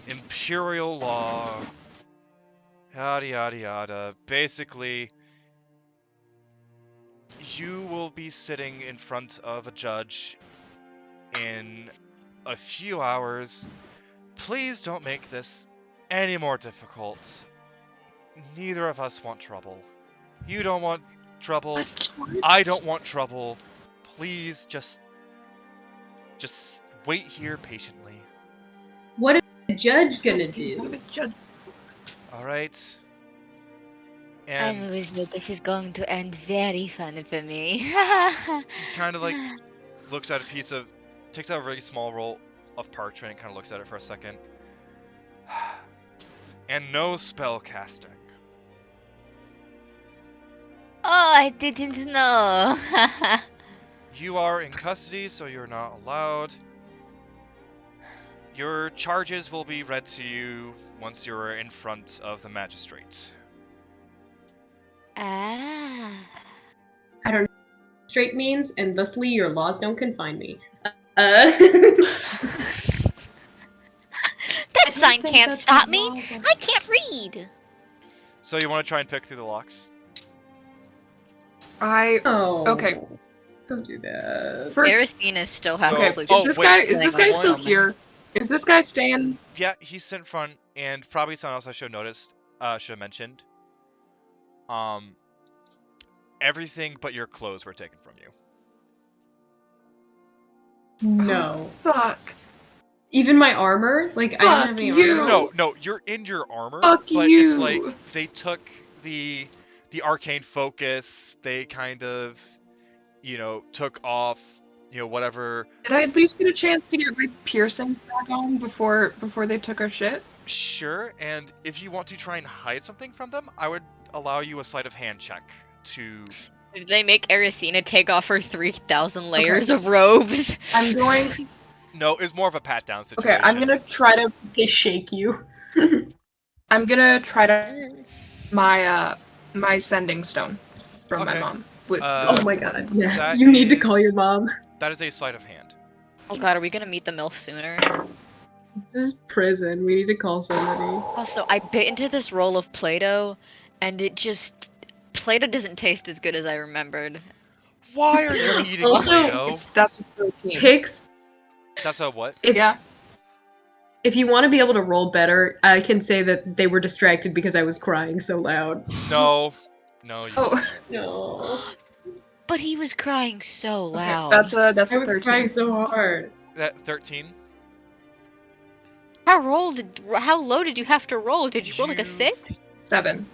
[SPEAKER 1] imperial law, yada yada yada, basically, you will be sitting in front of a judge in a few hours. Please don't make this any more difficult. Neither of us want trouble. You don't want trouble. I don't want trouble. Please just wait here patiently.
[SPEAKER 2] What is the judge gonna do?
[SPEAKER 1] All right.
[SPEAKER 4] I'm
[SPEAKER 1] And
[SPEAKER 4] always knew this is going to end very fun for me.
[SPEAKER 1] he kind of like looks at takes out a really small roll of parchment and kind of looks at it for a second. And no spell casting.
[SPEAKER 4] Oh, I didn't know.
[SPEAKER 1] You are in custody, so you're not allowed. Your charges will be read to you once you're in front of the magistrate.
[SPEAKER 4] Ah.
[SPEAKER 2] I don't know what straight means, and thusly your laws don't confine me.
[SPEAKER 4] That sign can't stop me. I can't read.
[SPEAKER 1] So you want to try and pick through the locks?
[SPEAKER 2] Oh.
[SPEAKER 3] Okay.
[SPEAKER 2] Don't do that.
[SPEAKER 3] First,
[SPEAKER 4] Ersina still has
[SPEAKER 1] So-
[SPEAKER 4] a
[SPEAKER 3] okay,
[SPEAKER 4] sleep.
[SPEAKER 1] oh,
[SPEAKER 3] is this
[SPEAKER 1] wait,
[SPEAKER 3] guy
[SPEAKER 4] like,
[SPEAKER 3] still
[SPEAKER 1] one-
[SPEAKER 3] here? Is this guy staying?
[SPEAKER 1] Yeah, he's in front, and probably something else I should have noticed, should have mentioned. Everything but your clothes were taken from you.
[SPEAKER 2] No.
[SPEAKER 3] Fuck.
[SPEAKER 2] Even my armor? Like, I didn't have any
[SPEAKER 3] Fuck you.
[SPEAKER 2] armor.
[SPEAKER 1] No, you're in your armor,
[SPEAKER 3] Fuck
[SPEAKER 1] but
[SPEAKER 3] you.
[SPEAKER 1] it's like they took the the arcane focus. They kind of, took off, whatever.
[SPEAKER 3] Did I at least get a chance to get my piercings back on before they took our shit?
[SPEAKER 1] Sure, and if you want to try and hide something from them, I would allow you a sleight of hand check to.
[SPEAKER 4] Did they make Ersina take off her 3,000 layers of robes?
[SPEAKER 3] I'm going.
[SPEAKER 1] No, it's more of a pat down situation.
[SPEAKER 3] Okay, I'm gonna try to.
[SPEAKER 2] They shake you.
[SPEAKER 3] I'm gonna try to my sending stone from my
[SPEAKER 1] Okay.
[SPEAKER 3] mom. With
[SPEAKER 2] Oh my god, yeah.
[SPEAKER 1] That
[SPEAKER 2] You need to call
[SPEAKER 1] is-
[SPEAKER 2] your mom.
[SPEAKER 1] That is a sleight of hand.
[SPEAKER 4] Oh god, are we gonna meet the MILF sooner?
[SPEAKER 2] This is prison. We need to call somebody.
[SPEAKER 4] Also, I bit into this roll of Play-Doh, and Play-Doh doesn't taste as good as I remembered.
[SPEAKER 1] Why are you eating
[SPEAKER 2] Also,
[SPEAKER 1] Play-Doh?
[SPEAKER 3] that's a 13.
[SPEAKER 2] Pix,
[SPEAKER 1] That's a what?
[SPEAKER 3] Yeah.
[SPEAKER 2] if you want to be able to roll better, I can say that they were distracted because I was crying so loud.
[SPEAKER 1] No. You
[SPEAKER 3] Oh.
[SPEAKER 2] No.
[SPEAKER 4] But he was crying so
[SPEAKER 3] Okay,
[SPEAKER 4] loud.
[SPEAKER 3] that's a
[SPEAKER 2] I was
[SPEAKER 3] 13.
[SPEAKER 2] crying so hard.
[SPEAKER 1] That 13.
[SPEAKER 4] How low did you have to roll? Did you roll like a
[SPEAKER 1] You-
[SPEAKER 4] 6?
[SPEAKER 3] 7.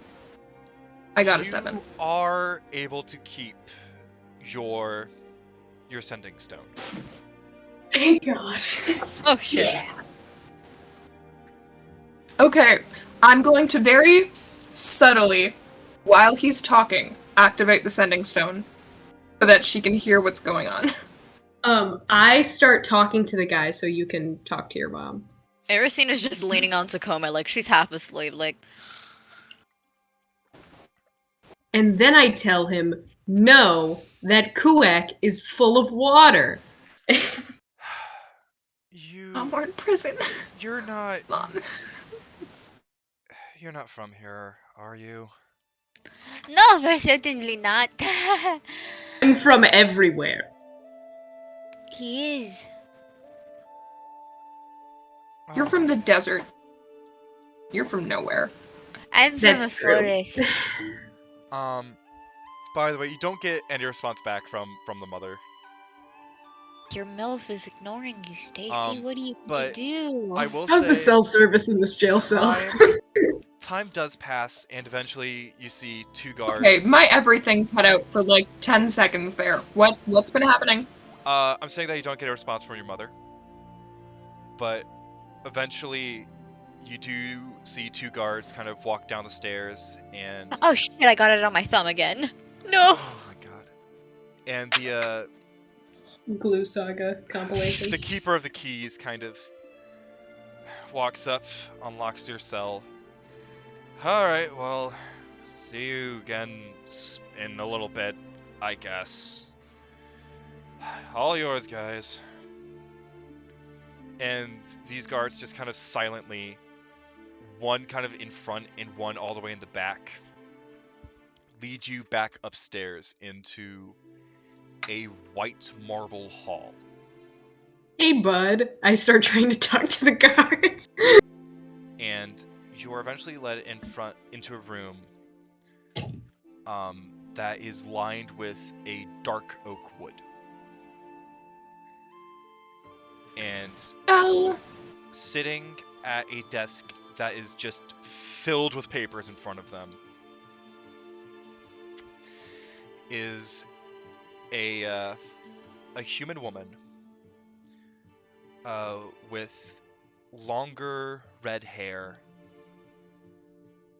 [SPEAKER 3] I got a
[SPEAKER 1] You
[SPEAKER 3] 7.
[SPEAKER 1] are able to keep your sending stone.
[SPEAKER 2] Thank God.
[SPEAKER 4] Oh shit.
[SPEAKER 3] Okay, I'm going to very subtly, while he's talking, activate the sending stone so that she can hear what's going on.
[SPEAKER 2] I start talking to the guy so you can talk to your mom.
[SPEAKER 4] Ersina's just leaning on Xacome like she's half asleep, like,
[SPEAKER 2] And then I tell him, no, that Kuek is full of water.
[SPEAKER 3] Mom, we're in prison.
[SPEAKER 1] You're not
[SPEAKER 3] Mom.
[SPEAKER 1] you're not from here, are you?
[SPEAKER 4] no, we're certainly not.
[SPEAKER 2] I'm from everywhere.
[SPEAKER 4] He is.
[SPEAKER 3] You're
[SPEAKER 1] Oh.
[SPEAKER 3] from the desert. You're from nowhere.
[SPEAKER 4] I'm from
[SPEAKER 2] That's
[SPEAKER 4] a
[SPEAKER 2] true.
[SPEAKER 4] forest.
[SPEAKER 1] By the way, you don't get any response back from the mother.
[SPEAKER 4] Your MILF is ignoring you, Stacy. What do you
[SPEAKER 1] but
[SPEAKER 4] do?
[SPEAKER 1] I will
[SPEAKER 2] How's
[SPEAKER 1] say
[SPEAKER 2] the cell service in this jail cell?
[SPEAKER 1] time does pass, and eventually you see two guards.
[SPEAKER 3] Okay, my everything cut out for like 10 seconds there. What's been happening?
[SPEAKER 1] I'm saying that you don't get a response from your mother, but eventually you do see two guards kind of walk down the stairs, and
[SPEAKER 4] Oh shit, I got it on my thumb again. No.
[SPEAKER 1] oh my god, and the
[SPEAKER 2] Glue Saga compilation.
[SPEAKER 1] the keeper of the keys kind of walks up, unlocks your cell. All right, well, see you again in a little bit, I guess. All yours, guys. And these guards just kind of silently, one kind of in front and one all the way in the back, lead you back upstairs into a white marble hall.
[SPEAKER 2] Hey, bud. I start trying to talk to the guards.
[SPEAKER 1] And you are eventually led into a room that is lined with a dark oak wood. And
[SPEAKER 3] Oh.
[SPEAKER 1] sitting at a desk that is just filled with papers in front of them is a human woman with longer red hair,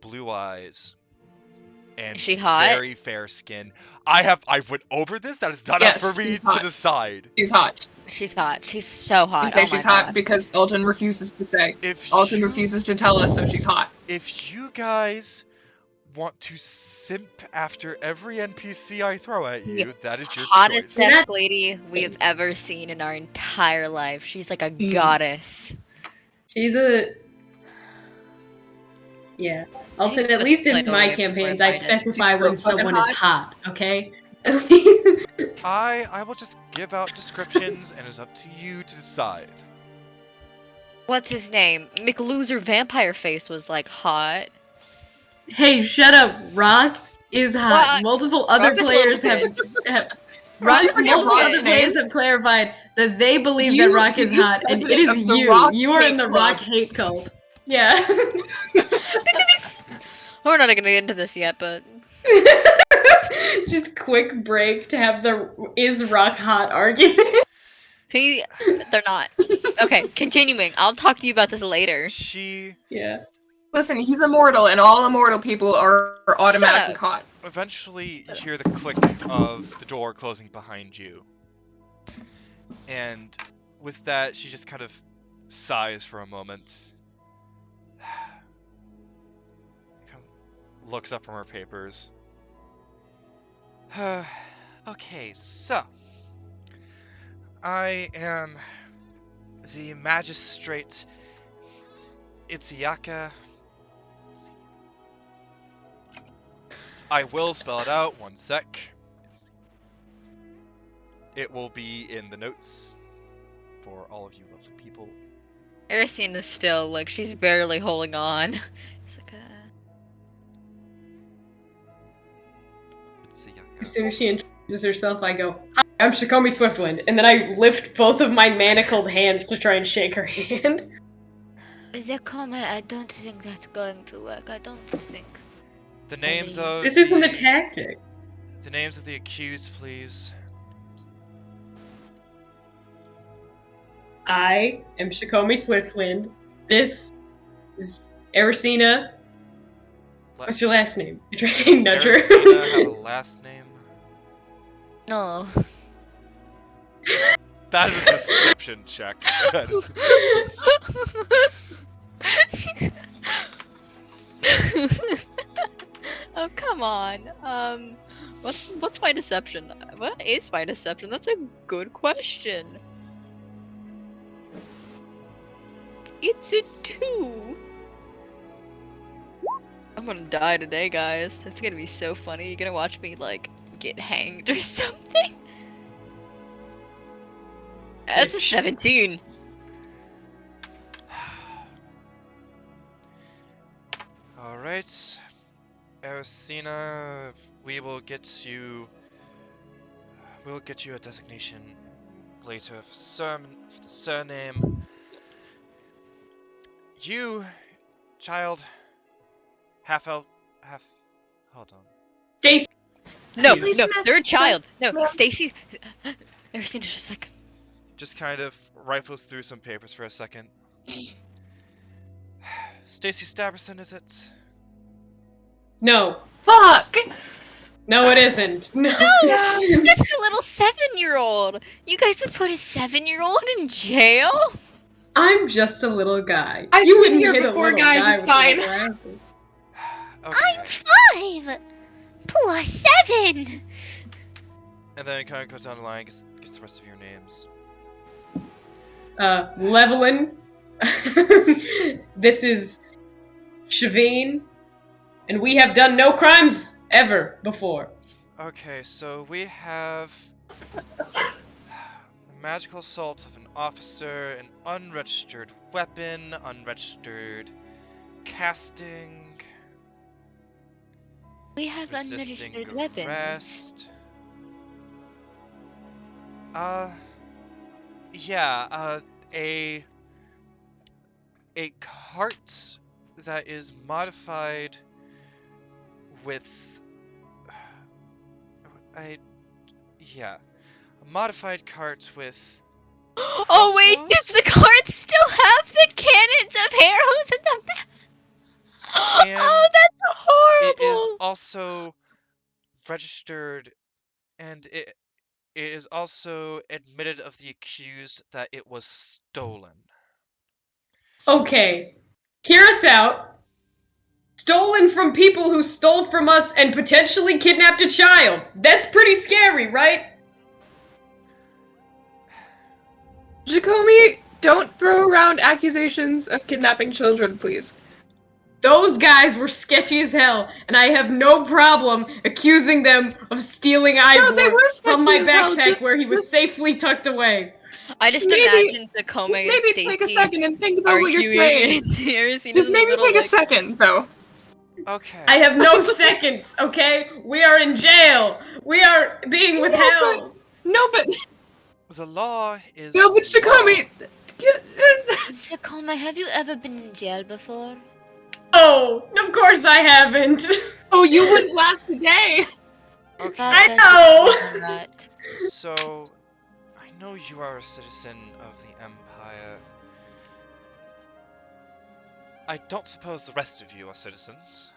[SPEAKER 1] blue eyes, and
[SPEAKER 4] Is she hot?
[SPEAKER 1] very fair skin. I went over this. That is not
[SPEAKER 3] Yes,
[SPEAKER 1] up for me
[SPEAKER 3] she's
[SPEAKER 1] to
[SPEAKER 3] hot.
[SPEAKER 1] decide.
[SPEAKER 3] She's hot.
[SPEAKER 4] She's hot. She's so hot.
[SPEAKER 3] You say
[SPEAKER 4] Oh my
[SPEAKER 3] she's hot
[SPEAKER 4] God.
[SPEAKER 3] because Alton refuses to say.
[SPEAKER 1] If
[SPEAKER 3] Alton
[SPEAKER 1] you-
[SPEAKER 3] refuses to tell us, so she's hot.
[SPEAKER 1] If you guys want to simp after every NPC I throw at you,
[SPEAKER 4] Yeah.
[SPEAKER 1] that is your
[SPEAKER 4] Hottest
[SPEAKER 1] choice.
[SPEAKER 4] desk lady we have ever seen in our entire life. She's like a goddess.
[SPEAKER 2] She's a... Yeah. Alton, at
[SPEAKER 4] put
[SPEAKER 2] least in
[SPEAKER 4] Play-Doh
[SPEAKER 2] my
[SPEAKER 4] away
[SPEAKER 2] campaigns,
[SPEAKER 4] before I
[SPEAKER 2] I
[SPEAKER 4] find it.
[SPEAKER 2] specify
[SPEAKER 3] She's
[SPEAKER 2] when
[SPEAKER 3] real fucking
[SPEAKER 2] someone is hot, okay?
[SPEAKER 1] I will just give out descriptions, and it's up to you to decide.
[SPEAKER 4] What's his name? McLoser Vampire Face was like hot.
[SPEAKER 2] Hey, shut up. Rock is hot.
[SPEAKER 4] What?
[SPEAKER 2] Multiple other
[SPEAKER 4] Rock is
[SPEAKER 2] players
[SPEAKER 4] little
[SPEAKER 2] have
[SPEAKER 3] Why did you forget
[SPEAKER 2] multiple
[SPEAKER 3] Rock's
[SPEAKER 2] other players
[SPEAKER 3] name?
[SPEAKER 2] have clarified that they believe
[SPEAKER 3] You-
[SPEAKER 2] that Rock is
[SPEAKER 3] you
[SPEAKER 2] hot, and it
[SPEAKER 3] president
[SPEAKER 2] is
[SPEAKER 3] of the
[SPEAKER 2] you.
[SPEAKER 3] Rock
[SPEAKER 2] You are in
[SPEAKER 3] hate
[SPEAKER 2] the
[SPEAKER 3] club.
[SPEAKER 2] Rock hate cult. Yeah.
[SPEAKER 4] We're not gonna get into this yet, but
[SPEAKER 2] Just quick break to have the is rock hot argument.
[SPEAKER 4] See, they're not. Okay, continuing. I'll talk to you about this later.
[SPEAKER 1] She
[SPEAKER 2] Yeah.
[SPEAKER 3] Listen, he's immortal, and all immortal people are automatically
[SPEAKER 4] Shut
[SPEAKER 3] hot.
[SPEAKER 1] eventually you hear the click of the door closing behind you. And with that, she just kind of sighs for a moment. Kind of looks up from her papers. Okay, so I am the magistrate Itziaka. I will spell it out, one sec. It will be in the notes for all of you lovely people.
[SPEAKER 4] Ersina's still, like, she's barely holding on. It's like,
[SPEAKER 1] It's
[SPEAKER 2] As soon as she introduces herself, I go, "Hi, I'm Xacome Swiftwind," and then I lift both of my manacled hands to try and shake her hand.
[SPEAKER 4] Xacome, I don't think that's going to work. I don't think.
[SPEAKER 1] The names of
[SPEAKER 2] This isn't a tactic.
[SPEAKER 1] the names of the accused, please.
[SPEAKER 2] I am Xacome Swiftwind. This is Ersina. What's your last name? You're trying to nudge her.
[SPEAKER 1] Ersina have a last name?
[SPEAKER 4] No.
[SPEAKER 1] That is a deception check. That is-
[SPEAKER 4] Oh, come on. What's my deception? What is my deception? That's a good question. It's a 2. I'm gonna die today, guys. It's gonna be so funny. You're gonna watch me, like, get hanged or something. That's a 17.
[SPEAKER 1] Alright. Ersina, we'll get you a designation later for the surname. You, child, half hold on.
[SPEAKER 2] Stacy.
[SPEAKER 4] No,
[SPEAKER 3] Lisa,
[SPEAKER 4] they're a child. No,
[SPEAKER 3] Ma'am.
[SPEAKER 4] Stacy's. Ersina's just like.
[SPEAKER 1] Just kind of rifles through some papers for a second. Stacy Staberson, is it?
[SPEAKER 2] No.
[SPEAKER 3] Fuck!
[SPEAKER 2] No, it isn't. No.
[SPEAKER 4] No, she's just a little 7-year-old. You guys would put a 7-year-old in jail?
[SPEAKER 2] I'm just a little guy.
[SPEAKER 3] I've
[SPEAKER 2] You
[SPEAKER 3] been
[SPEAKER 2] wouldn't
[SPEAKER 3] here
[SPEAKER 2] hit
[SPEAKER 3] before,
[SPEAKER 2] a little
[SPEAKER 3] guys,
[SPEAKER 2] guy
[SPEAKER 3] it's
[SPEAKER 2] with little
[SPEAKER 3] fine.
[SPEAKER 2] glasses.
[SPEAKER 1] Okay.
[SPEAKER 4] 5 plus 7.
[SPEAKER 1] And then it kind of goes down the line, gets the rest of your names.
[SPEAKER 2] Levelin. This is Shavine. And we have done no crimes ever before.
[SPEAKER 1] Okay, so we have the magical assault of an officer, an unregistered weapon, unregistered casting,
[SPEAKER 4] We have
[SPEAKER 1] resisting
[SPEAKER 4] unregistered weapons.
[SPEAKER 1] arrest. Yeah, a cart that is modified with a modified cart with
[SPEAKER 4] Oh wait,
[SPEAKER 1] crossbows?
[SPEAKER 4] does the card still have the cannons of arrows in the back?
[SPEAKER 1] And
[SPEAKER 4] Oh, that's
[SPEAKER 1] it is
[SPEAKER 4] horrible!
[SPEAKER 1] also registered, and it is also admitted of the accused that it was stolen.
[SPEAKER 2] Okay. Hear us out. Stolen from people who stole from us and potentially kidnapped a child. That's pretty scary, right?
[SPEAKER 3] Xacome, don't throw around accusations of kidnapping children, please.
[SPEAKER 2] Those guys were sketchy as hell, and I have no problem accusing them of stealing Ivor
[SPEAKER 3] they were sketchy
[SPEAKER 2] from my
[SPEAKER 3] as hell,
[SPEAKER 2] backpack
[SPEAKER 3] just-
[SPEAKER 2] where he was
[SPEAKER 3] just-
[SPEAKER 2] safely tucked away.
[SPEAKER 4] I just
[SPEAKER 3] Maybe-
[SPEAKER 4] imagine Xacome
[SPEAKER 3] Just
[SPEAKER 4] and
[SPEAKER 3] maybe
[SPEAKER 4] Stacy
[SPEAKER 3] take a second and think about what you're
[SPEAKER 4] arguing.
[SPEAKER 3] saying.
[SPEAKER 4] Ersina's
[SPEAKER 3] Just
[SPEAKER 4] in the
[SPEAKER 3] maybe
[SPEAKER 4] middle,
[SPEAKER 3] take a
[SPEAKER 4] like,
[SPEAKER 3] second, though.
[SPEAKER 1] Okay.
[SPEAKER 2] I have no seconds, okay? We are in jail. We are being withheld.
[SPEAKER 3] No, but
[SPEAKER 1] The law is
[SPEAKER 3] no, but
[SPEAKER 1] the law.
[SPEAKER 3] Xacome.
[SPEAKER 4] Xacome, have you ever been in jail before?
[SPEAKER 2] Oh, of course I haven't.
[SPEAKER 3] Oh, you wouldn't last a day.
[SPEAKER 5] Okay.
[SPEAKER 2] I
[SPEAKER 4] That
[SPEAKER 2] know.
[SPEAKER 4] That.
[SPEAKER 5] So, I know you are a citizen of the Empire. I don't suppose the rest of you are citizens.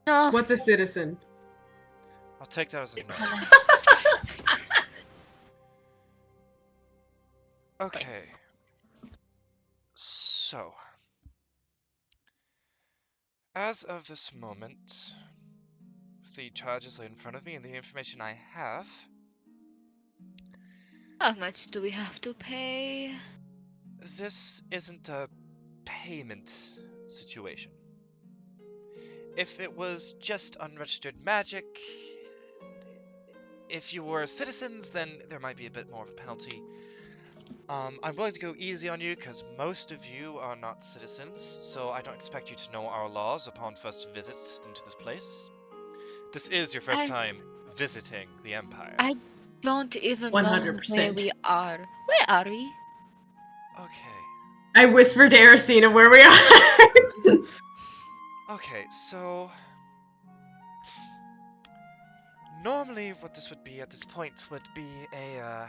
[SPEAKER 4] No.
[SPEAKER 2] What's a citizen?
[SPEAKER 5] I'll take that as a no. Okay. So, as of this moment, with the charges laid in front of me and the information I have,
[SPEAKER 4] How much do we have to pay?
[SPEAKER 5] this isn't a payment situation. If it was just unregistered magic, if you were citizens, then there might be a bit more of a penalty. I'm willing to go easy on you because most of you are not citizens, so I don't expect you to know our laws upon first visits into this place. This is your first time visiting the Empire.
[SPEAKER 4] I don't even know where
[SPEAKER 2] 100%.
[SPEAKER 4] we are. Where are we?
[SPEAKER 5] Okay.
[SPEAKER 2] I whispered to Ersina where we are.
[SPEAKER 5] Okay, so normally what this would be at this point would be a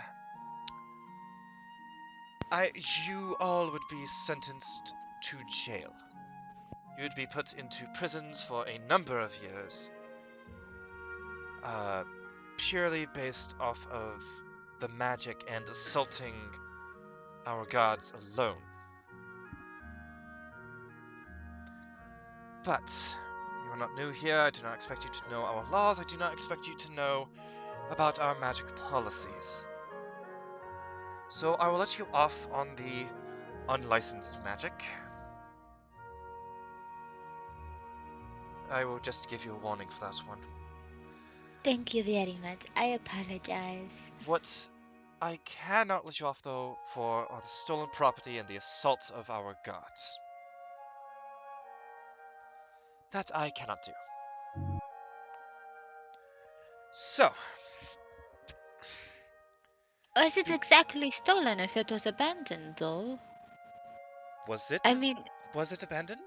[SPEAKER 5] you all would be sentenced to jail. You would be put into prisons for a number of years. Purely based off of the magic and assaulting our gods alone. But you are not new here. I do not expect you to know our laws. I do not expect you to know about our magic policies. So I will let you off on the unlicensed magic. I will just give you a warning for that one.
[SPEAKER 4] Thank you very much. I apologize.
[SPEAKER 5] What I cannot let you off, though, for are the stolen property and the assault of our gods. That I cannot do. So,
[SPEAKER 4] Was it exactly stolen if it was abandoned, though?
[SPEAKER 5] was it abandoned?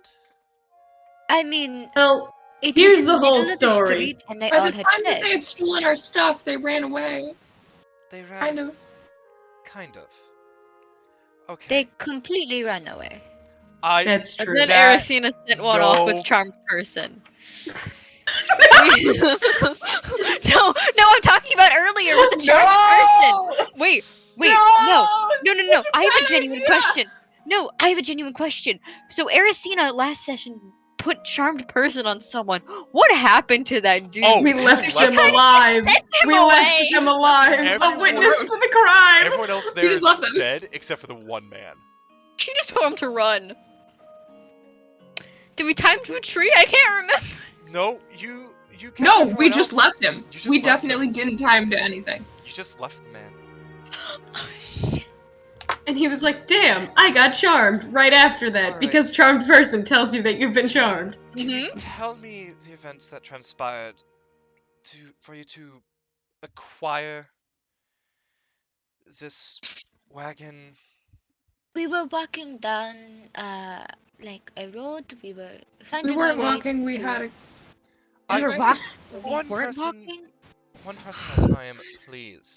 [SPEAKER 4] I mean,
[SPEAKER 2] Well,
[SPEAKER 4] it
[SPEAKER 2] here's
[SPEAKER 4] was in
[SPEAKER 2] the
[SPEAKER 4] the
[SPEAKER 2] whole
[SPEAKER 4] middle of the
[SPEAKER 2] story.
[SPEAKER 4] street and they
[SPEAKER 3] By
[SPEAKER 4] all
[SPEAKER 3] the
[SPEAKER 4] had
[SPEAKER 3] time that
[SPEAKER 4] fled.
[SPEAKER 3] they had stolen our stuff, they ran away.
[SPEAKER 5] They ran.
[SPEAKER 3] Kind of.
[SPEAKER 5] Kind of. Okay.
[SPEAKER 4] They completely ran away.
[SPEAKER 2] That's
[SPEAKER 4] And
[SPEAKER 2] true.
[SPEAKER 4] then
[SPEAKER 5] That-
[SPEAKER 4] Ersina sent one off with
[SPEAKER 5] no.
[SPEAKER 4] charmed person. No, I'm talking about earlier with the charmed person. Wait, no. I have a genuine question. No, I have a genuine question. So Ersina last session put charmed person on someone. What happened to that dude?
[SPEAKER 5] Oh,
[SPEAKER 2] We
[SPEAKER 5] you
[SPEAKER 2] left
[SPEAKER 5] left
[SPEAKER 2] them alive.
[SPEAKER 4] Sent him
[SPEAKER 2] We
[SPEAKER 4] away.
[SPEAKER 2] left them alive. A
[SPEAKER 5] Everyone-
[SPEAKER 2] witness to the crime.
[SPEAKER 5] Everyone else there
[SPEAKER 3] You just
[SPEAKER 5] is
[SPEAKER 3] left them.
[SPEAKER 5] dead except for the one man.
[SPEAKER 4] She just told him to run. Did we time to a tree? I can't remember.
[SPEAKER 5] No, you kept
[SPEAKER 3] No, we
[SPEAKER 5] everyone
[SPEAKER 3] just
[SPEAKER 5] else.
[SPEAKER 3] left him.
[SPEAKER 5] You just
[SPEAKER 3] We
[SPEAKER 5] left
[SPEAKER 3] definitely
[SPEAKER 5] him.
[SPEAKER 3] didn't time to anything.
[SPEAKER 5] You just left the man.
[SPEAKER 4] Oh, shit.
[SPEAKER 2] And he was like, damn, I got charmed right after that.
[SPEAKER 5] Alright.
[SPEAKER 2] Because charmed person tells you that you've been charmed.
[SPEAKER 5] Can you tell me the events that transpired for you to acquire this wagon?
[SPEAKER 4] We were walking down, like a road. We were
[SPEAKER 3] We
[SPEAKER 4] finding
[SPEAKER 3] weren't
[SPEAKER 4] our way
[SPEAKER 3] walking, we
[SPEAKER 4] to-
[SPEAKER 3] had a...
[SPEAKER 5] I-
[SPEAKER 3] We were walking.
[SPEAKER 4] We
[SPEAKER 5] One
[SPEAKER 4] weren't
[SPEAKER 5] person-
[SPEAKER 4] walking.
[SPEAKER 5] One person at a time, please.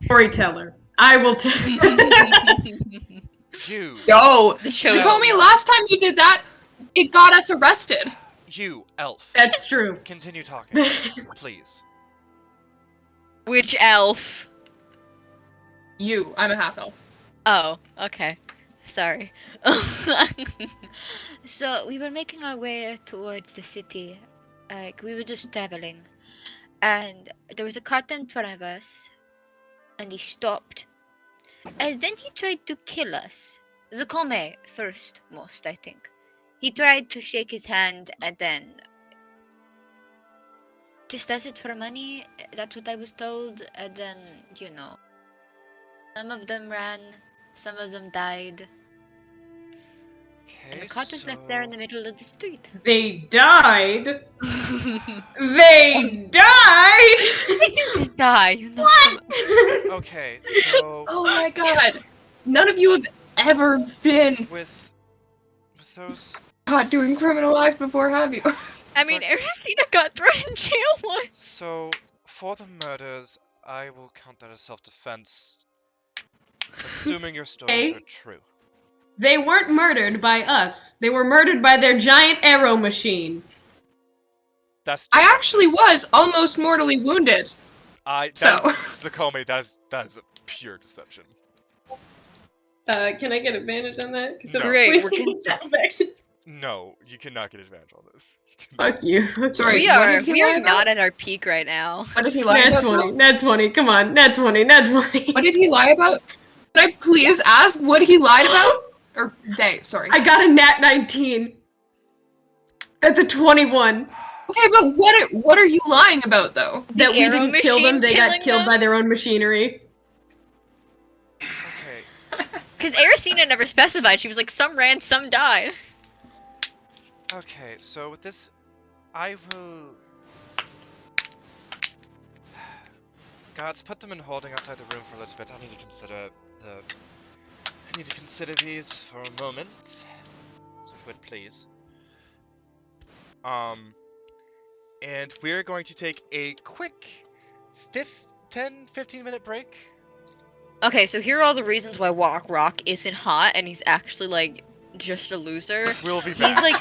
[SPEAKER 2] Storyteller. I will tell
[SPEAKER 5] You,
[SPEAKER 3] Yo,
[SPEAKER 4] The
[SPEAKER 3] you
[SPEAKER 4] show.
[SPEAKER 3] told me last time you did that, it got us arrested.
[SPEAKER 5] you, elf.
[SPEAKER 2] That's true.
[SPEAKER 5] Continue talking, please.
[SPEAKER 4] Which elf?
[SPEAKER 3] You, I'm a half elf.
[SPEAKER 4] Oh, okay. Sorry. So we were making our way towards the city. Like we were just traveling, and there was a cart in front of us, and he stopped, and then he tried to kill us. Xacome first, most I think. He tried to shake his hand, and then just does it for money. That's what I was told, and then some of them ran, some of them died. And
[SPEAKER 5] Okay,
[SPEAKER 4] the cart was left there in the
[SPEAKER 5] so-
[SPEAKER 4] middle of the street.
[SPEAKER 2] They died. They died.
[SPEAKER 4] They didn't die, you know.
[SPEAKER 5] Okay, so
[SPEAKER 3] Oh my god. None of you have ever been
[SPEAKER 5] with those
[SPEAKER 3] caught doing criminal acts before, have you?
[SPEAKER 4] I
[SPEAKER 5] So-
[SPEAKER 4] mean, Ersina got thrown in jail once.
[SPEAKER 5] So, for the murders, I will count that as self-defense, assuming your stories
[SPEAKER 2] Hey.
[SPEAKER 5] are true.
[SPEAKER 2] They weren't murdered by us. They were murdered by their giant arrow machine.
[SPEAKER 5] That's
[SPEAKER 3] I
[SPEAKER 5] deception.
[SPEAKER 3] actually was almost mortally wounded.
[SPEAKER 1] That
[SPEAKER 3] So-
[SPEAKER 1] is Xacome. That is a pure deception.
[SPEAKER 2] Can I get advantage on that? 'Cause
[SPEAKER 1] No.
[SPEAKER 4] Great,
[SPEAKER 2] please
[SPEAKER 4] we're
[SPEAKER 2] give me satisfaction.
[SPEAKER 1] No, you cannot get advantage on this. You cannot.
[SPEAKER 2] Fuck you. Okay.
[SPEAKER 3] Sorry.
[SPEAKER 4] We
[SPEAKER 3] what
[SPEAKER 4] are
[SPEAKER 3] did he
[SPEAKER 4] we
[SPEAKER 3] lie
[SPEAKER 4] are
[SPEAKER 3] about?
[SPEAKER 4] not at our peak right now.
[SPEAKER 3] What did he lie
[SPEAKER 2] Nat
[SPEAKER 3] about?
[SPEAKER 2] 20. Nat 20. Come on. Nat 20. Nat 20.
[SPEAKER 3] What did he lie about? Could I please ask what he lied about? Or they, sorry.
[SPEAKER 2] I got a nat 19. That's a 21.
[SPEAKER 3] Okay, but what are you lying about though?
[SPEAKER 2] That we
[SPEAKER 4] arrow
[SPEAKER 2] didn't kill them.
[SPEAKER 4] machine
[SPEAKER 2] They got
[SPEAKER 4] killing
[SPEAKER 2] killed
[SPEAKER 4] them?
[SPEAKER 2] by their own machinery.
[SPEAKER 5] Okay,
[SPEAKER 4] Because Ersina never specified. She was like, some ran, some died.
[SPEAKER 5] okay, so with this, I will... Guards, put them in holding outside the room for a little bit. I need to consider these for a moment. So if you would, please.
[SPEAKER 1] And we're going to take a quick 10-15 minute break.
[SPEAKER 4] Okay, so here are all the reasons why Walk Rock isn't hot and he's actually like just a loser.
[SPEAKER 1] We'll be
[SPEAKER 4] He's
[SPEAKER 1] back.
[SPEAKER 4] like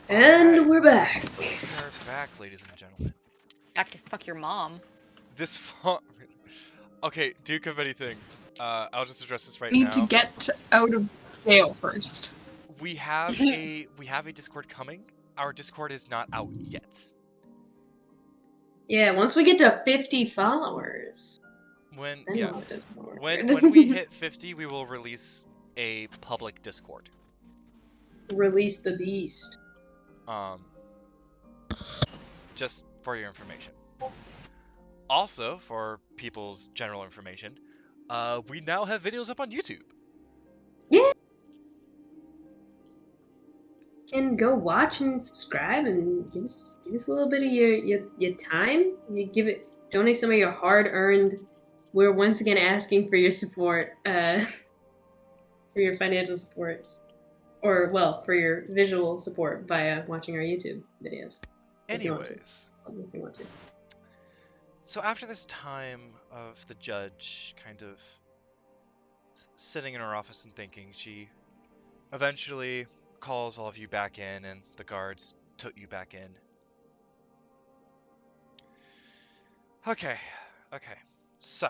[SPEAKER 2] And
[SPEAKER 5] Alright.
[SPEAKER 2] we're back.
[SPEAKER 5] We're back, ladies and gentlemen.
[SPEAKER 4] Back to fuck your mom.
[SPEAKER 5] This font. Okay, Duke of many things. I'll just address this right
[SPEAKER 3] Need to
[SPEAKER 5] now.
[SPEAKER 3] get out of jail first.
[SPEAKER 5] We have a Discord coming. Our Discord is not out yet.
[SPEAKER 2] Yeah, once we get to 50 followers,
[SPEAKER 5] When
[SPEAKER 2] then we'll have Discord.
[SPEAKER 5] when we hit 50, we will release a public Discord.
[SPEAKER 2] Release the beast.
[SPEAKER 5] Just for your information. Also, for people's general information, we now have videos up on YouTube.
[SPEAKER 2] Yeah. Can go watch and subscribe and give us a little bit of your time. You donate some of your hard-earned. We're once again asking for your support, for your financial support, or well, for your visual support via watching our YouTube videos. If you want to.
[SPEAKER 5] So after this time of the judge kind of sitting in her office and thinking, she eventually calls all of you back in, and the guards took you back in. Okay. So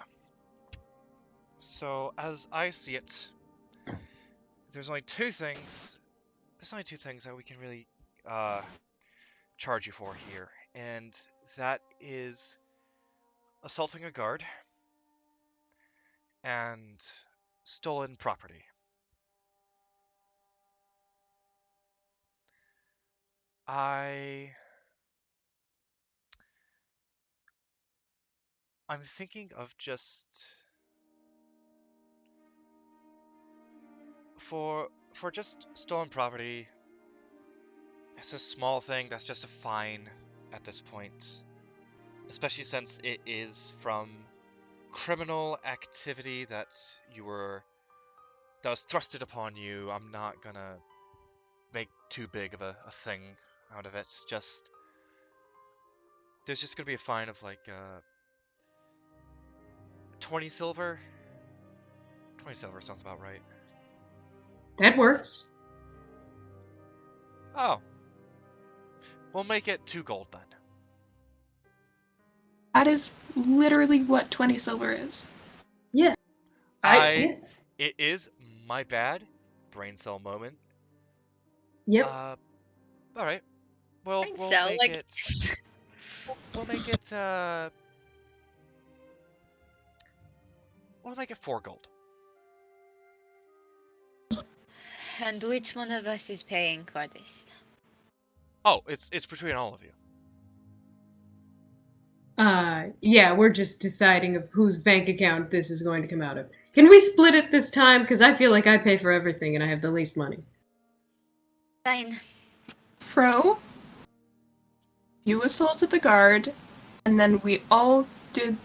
[SPEAKER 5] as I see it, there's only two things that we can really charge you for here, and that is assaulting a guard and stolen property. I'm thinking of just for just stolen property. It's a small thing. That's just a fine at this point, especially since it is from criminal activity that was thrusted upon you. I'm not gonna make too big of a thing out of it. There's just gonna be a fine of like 20 silver. 20 silver sounds about right.
[SPEAKER 2] That works.
[SPEAKER 5] Oh. We'll make it 2 gold then.
[SPEAKER 3] That is literally what 20 silver is.
[SPEAKER 2] Yeah.
[SPEAKER 5] It is my bad. Brain cell moment.
[SPEAKER 2] Yep.
[SPEAKER 5] Alright. Well,
[SPEAKER 4] Brain
[SPEAKER 5] we'll
[SPEAKER 4] cell,
[SPEAKER 5] make
[SPEAKER 4] like-
[SPEAKER 5] it. We'll make it. We'll make it 4 gold.
[SPEAKER 4] And which one of us is paying for this?
[SPEAKER 5] Oh, it's between all of you.
[SPEAKER 2] Yeah, we're just deciding of whose bank account this is going to come out of. Can we split it this time? Because I feel like I pay for everything and I have the least money.
[SPEAKER 4] Fine.
[SPEAKER 3] Fro, you assaulted the guard, and then we all did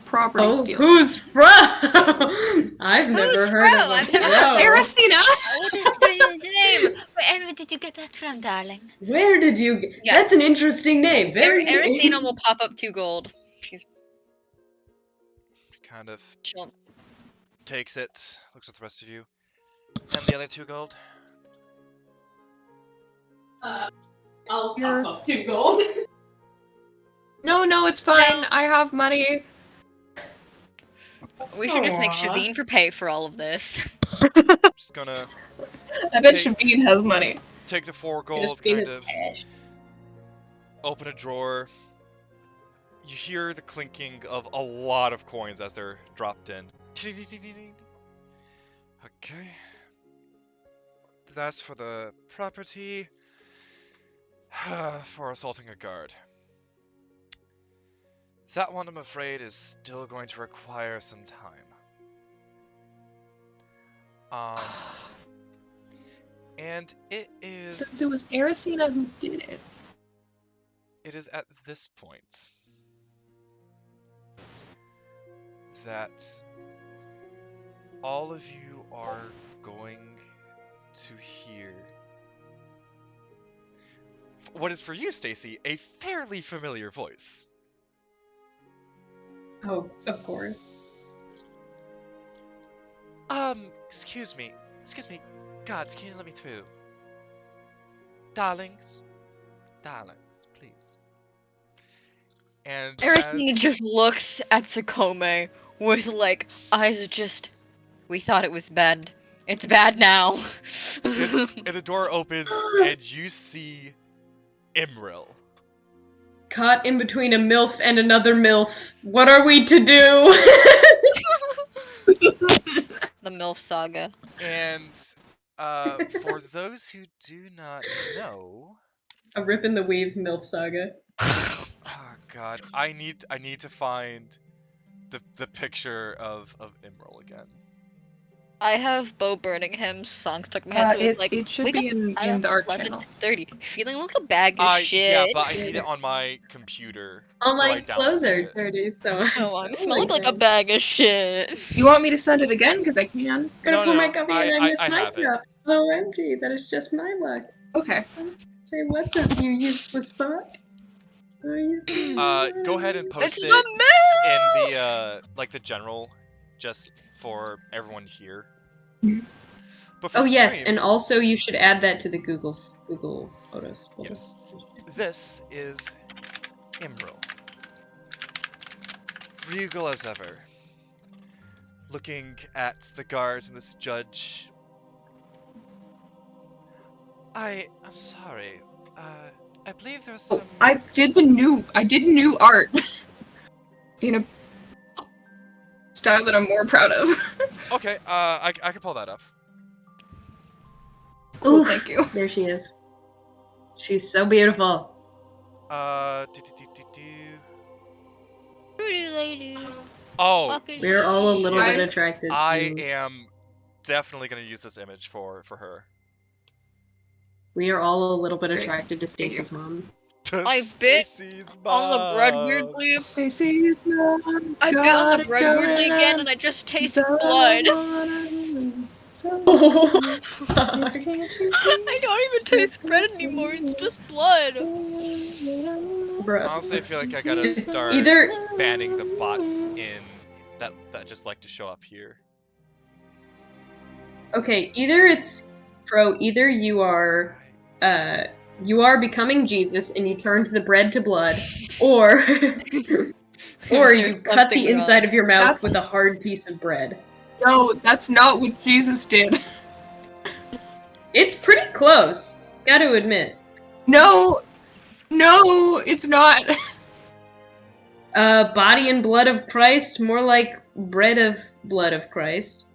[SPEAKER 3] property steal.
[SPEAKER 2] Who's Fro? I've never heard
[SPEAKER 4] Fro?
[SPEAKER 2] of
[SPEAKER 4] I've
[SPEAKER 2] him.
[SPEAKER 4] never heard of
[SPEAKER 3] Ersina!
[SPEAKER 4] What is his name? Where did you get that from, darling?
[SPEAKER 2] Where did you get...
[SPEAKER 4] Yeah.
[SPEAKER 2] That's an interesting name. Very
[SPEAKER 4] Ersina will pop up 2 gold. She's
[SPEAKER 5] Kind of
[SPEAKER 4] chill.
[SPEAKER 5] takes it, looks at the rest of you, and the other 2 gold.
[SPEAKER 2] I'll
[SPEAKER 3] You're-
[SPEAKER 2] pop up 2 gold.
[SPEAKER 3] No, it's fine.
[SPEAKER 4] No.
[SPEAKER 3] I have money.
[SPEAKER 4] We should just make
[SPEAKER 2] Aw.
[SPEAKER 4] Shavine pay for all of this.
[SPEAKER 5] Just gonna
[SPEAKER 3] I bet
[SPEAKER 5] Take-
[SPEAKER 3] Shavine has money.
[SPEAKER 5] take the 4
[SPEAKER 2] Just
[SPEAKER 5] gold,
[SPEAKER 2] being
[SPEAKER 5] kind
[SPEAKER 2] his
[SPEAKER 5] of
[SPEAKER 2] cash.
[SPEAKER 5] open a drawer. You hear the clinking of a lot of coins as they're dropped in. Okay. That's for the property. For assaulting a guard. That one, I'm afraid, is still going to require some time. And it is...
[SPEAKER 3] Since it was Ersina who did it.
[SPEAKER 5] It is at this point that all of you are going to hear what is for you, Stacy, a fairly familiar voice.
[SPEAKER 2] Oh, of course.
[SPEAKER 5] Excuse me, guards, can you let me through? Darlings. Darlings, please. And
[SPEAKER 4] Ersina
[SPEAKER 5] as
[SPEAKER 4] just looks at Xacome with like eyes of just. We thought it was bad. It's bad now.
[SPEAKER 5] the door opens and you see Imril.
[SPEAKER 2] Caught in between a MILF and another MILF. What are we to do?
[SPEAKER 4] The MILF saga.
[SPEAKER 5] And for those who do not know,
[SPEAKER 2] A rip in the weave MILF saga.
[SPEAKER 5] oh god, I need to find the picture of Imril again.
[SPEAKER 4] I have Bo Burningham's song stuck in my head, so it's like,
[SPEAKER 3] it should
[SPEAKER 4] wake
[SPEAKER 3] be
[SPEAKER 4] up
[SPEAKER 3] in the art
[SPEAKER 4] 11
[SPEAKER 3] channel.
[SPEAKER 4] 30, feeling like a bag of shit.
[SPEAKER 5] Yeah, but I need it on my computer.
[SPEAKER 2] All
[SPEAKER 5] so I
[SPEAKER 2] my clothes
[SPEAKER 5] downloaded
[SPEAKER 2] are
[SPEAKER 5] it.
[SPEAKER 2] dirty, so
[SPEAKER 4] Oh, I'm
[SPEAKER 2] so
[SPEAKER 4] smelling like a
[SPEAKER 2] good.
[SPEAKER 4] bag of shit.
[SPEAKER 3] You want me to send it again? Because I can.
[SPEAKER 2] Gonna
[SPEAKER 5] No,
[SPEAKER 2] pull my
[SPEAKER 5] no,
[SPEAKER 2] copy and I miss
[SPEAKER 5] I
[SPEAKER 2] my
[SPEAKER 5] have it.
[SPEAKER 2] cup. OMG, that is just my luck.
[SPEAKER 3] Okay.
[SPEAKER 2] Say what's up, you useless fuck. Are you?
[SPEAKER 5] Go ahead and post
[SPEAKER 4] It's
[SPEAKER 5] it
[SPEAKER 4] the
[SPEAKER 5] in
[SPEAKER 4] MILF!
[SPEAKER 5] the general, just for everyone here.
[SPEAKER 3] Mhm.
[SPEAKER 5] But for
[SPEAKER 2] Oh yes,
[SPEAKER 5] stream,
[SPEAKER 2] and also you should add that to the Google Photos. folder.
[SPEAKER 5] yes, this is Imril, regal as ever, looking at the guards and this judge. I'm sorry. I believe there's some.
[SPEAKER 3] I did new art in a style that I'm more proud of.
[SPEAKER 5] Okay, I can pull that up.
[SPEAKER 3] Cool,
[SPEAKER 2] Oof,
[SPEAKER 3] thank you.
[SPEAKER 2] There she is. She's so beautiful.
[SPEAKER 5] Do.
[SPEAKER 4] Pretty lady.
[SPEAKER 5] Oh,
[SPEAKER 4] Fucking
[SPEAKER 2] We're all a little bit
[SPEAKER 3] Yes,
[SPEAKER 2] attracted to.
[SPEAKER 5] I am definitely gonna use this image for her.
[SPEAKER 2] We are all a little bit
[SPEAKER 3] Great.
[SPEAKER 2] attracted to Stacy's mom.
[SPEAKER 5] To
[SPEAKER 4] I bit
[SPEAKER 5] Stacy's
[SPEAKER 4] on the bread
[SPEAKER 5] mom.
[SPEAKER 4] weirdly.
[SPEAKER 3] Stacy's mom.
[SPEAKER 4] I bit on the bread weirdly again, and I just tasted blood. I don't even taste bread anymore. It's just blood.
[SPEAKER 2] Bruh.
[SPEAKER 5] Honestly, I feel like I gotta
[SPEAKER 2] It's
[SPEAKER 5] start
[SPEAKER 2] either
[SPEAKER 5] banning the bots in that just like to show up here.
[SPEAKER 2] okay, either it's Pro, either you are becoming Jesus and you turned the bread to blood, or or you
[SPEAKER 4] There's
[SPEAKER 2] cut the
[SPEAKER 4] something
[SPEAKER 2] inside
[SPEAKER 4] wrong.
[SPEAKER 2] of your mouth
[SPEAKER 3] That's-
[SPEAKER 2] with a hard piece of bread.
[SPEAKER 3] No, that's not what Jesus did.
[SPEAKER 2] It's pretty close, gotta admit.
[SPEAKER 3] No, it's not.
[SPEAKER 2] Body and blood of Christ, more like bread of blood of Christ.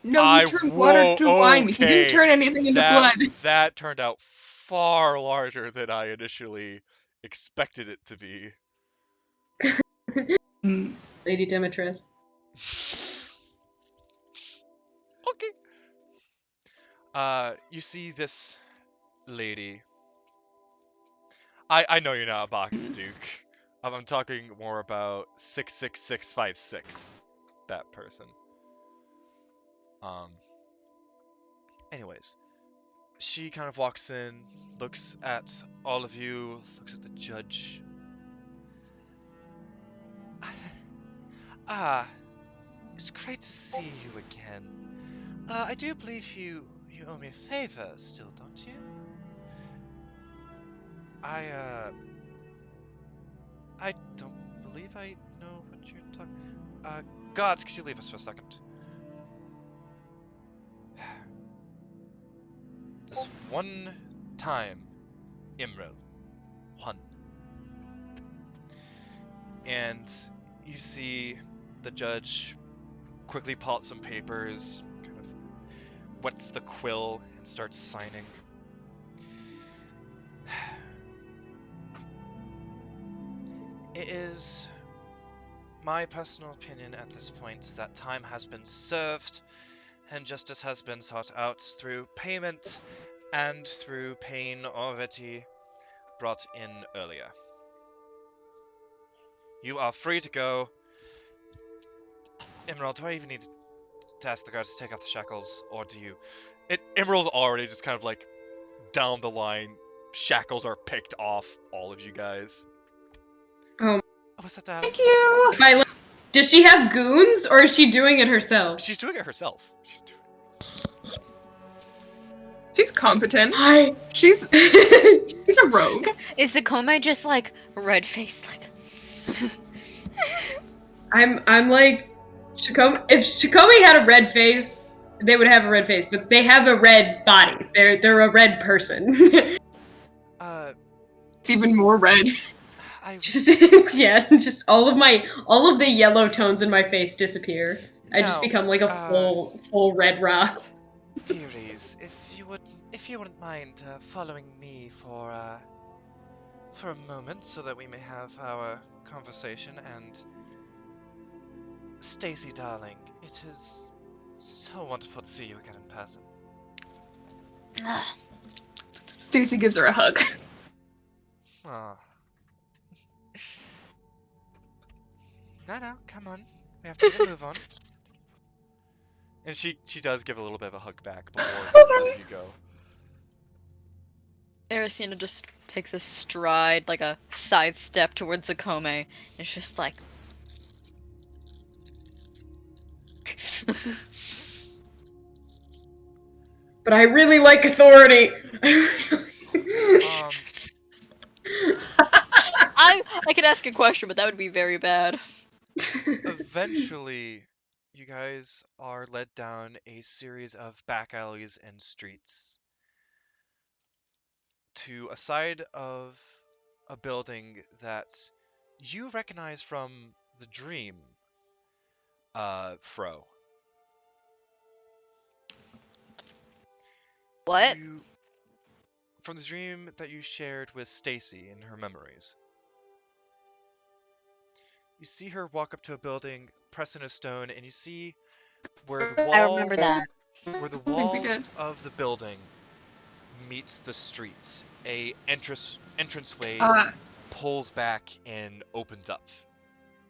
[SPEAKER 3] No, he turned water to wine. He
[SPEAKER 5] okay.
[SPEAKER 3] didn't turn anything into blood.
[SPEAKER 5] That turned out far larger than I initially expected it to be.
[SPEAKER 2] Lady Demetress.
[SPEAKER 5] Okay. You see this lady. I know you're not a Bach Duke. I'm talking more about 66656. That person. Anyways, she kind of walks in, looks at all of you, looks at the judge. It's great to see you again. I do believe you owe me a favor still, don't you? I don't believe I know what you're talking. Gods, could you leave us for a second? This one time, Imril. One. And you see the judge quickly pull out some papers, kind of wets the quill and starts signing. It is my personal opinion at this point that time has been served and justice has been sought out through payment and through pain already brought in earlier. You are free to go. Emerald, do I even need to ask the guards to take off the shackles, or do you? Emerald's already just kind of like down the line. Shackles are picked off all of you guys.
[SPEAKER 2] Oh.
[SPEAKER 5] What's that down?
[SPEAKER 3] Thank you.
[SPEAKER 2] Does she have goons, or is she doing it herself?
[SPEAKER 5] She's doing it herself.
[SPEAKER 3] She's competent.
[SPEAKER 2] Hi.
[SPEAKER 3] She's a rogue.
[SPEAKER 4] Is Xacome just like red faced like
[SPEAKER 2] I'm like Xacome. If Xacome had a red face, they would have a red face, but they have a red body. They're a red person.
[SPEAKER 3] It's even more red.
[SPEAKER 5] I
[SPEAKER 2] Just yeah, just all of the yellow tones in my face disappear. I just
[SPEAKER 5] No,
[SPEAKER 2] become like a full red rock.
[SPEAKER 5] dearies, if you wouldn't mind following me for a moment, so that we may have our conversation. And Stacy, darling, it is so wonderful to see you again in person.
[SPEAKER 3] Stacy gives her a hug.
[SPEAKER 5] Aw. No, come on. We have to get a move on. And she does give a little bit of a hug back before you go.
[SPEAKER 4] Ersina just takes a stride, like a side step towards Xacome, and it's just like
[SPEAKER 2] But I really like authority.
[SPEAKER 4] I could ask a question, but that would be very bad.
[SPEAKER 5] Eventually, you guys are led down a series of back alleys and streets to a side of a building that you recognize from the dream, Fro.
[SPEAKER 4] What?
[SPEAKER 5] From the dream that you shared with Stacy in her memories. You see her walk up to a building, press in a stone, and you see where the
[SPEAKER 4] I
[SPEAKER 5] wall,
[SPEAKER 4] remember that.
[SPEAKER 5] where the
[SPEAKER 3] I think we
[SPEAKER 5] wall
[SPEAKER 3] did.
[SPEAKER 5] of the building meets the street. A entranceway pulls back and opens up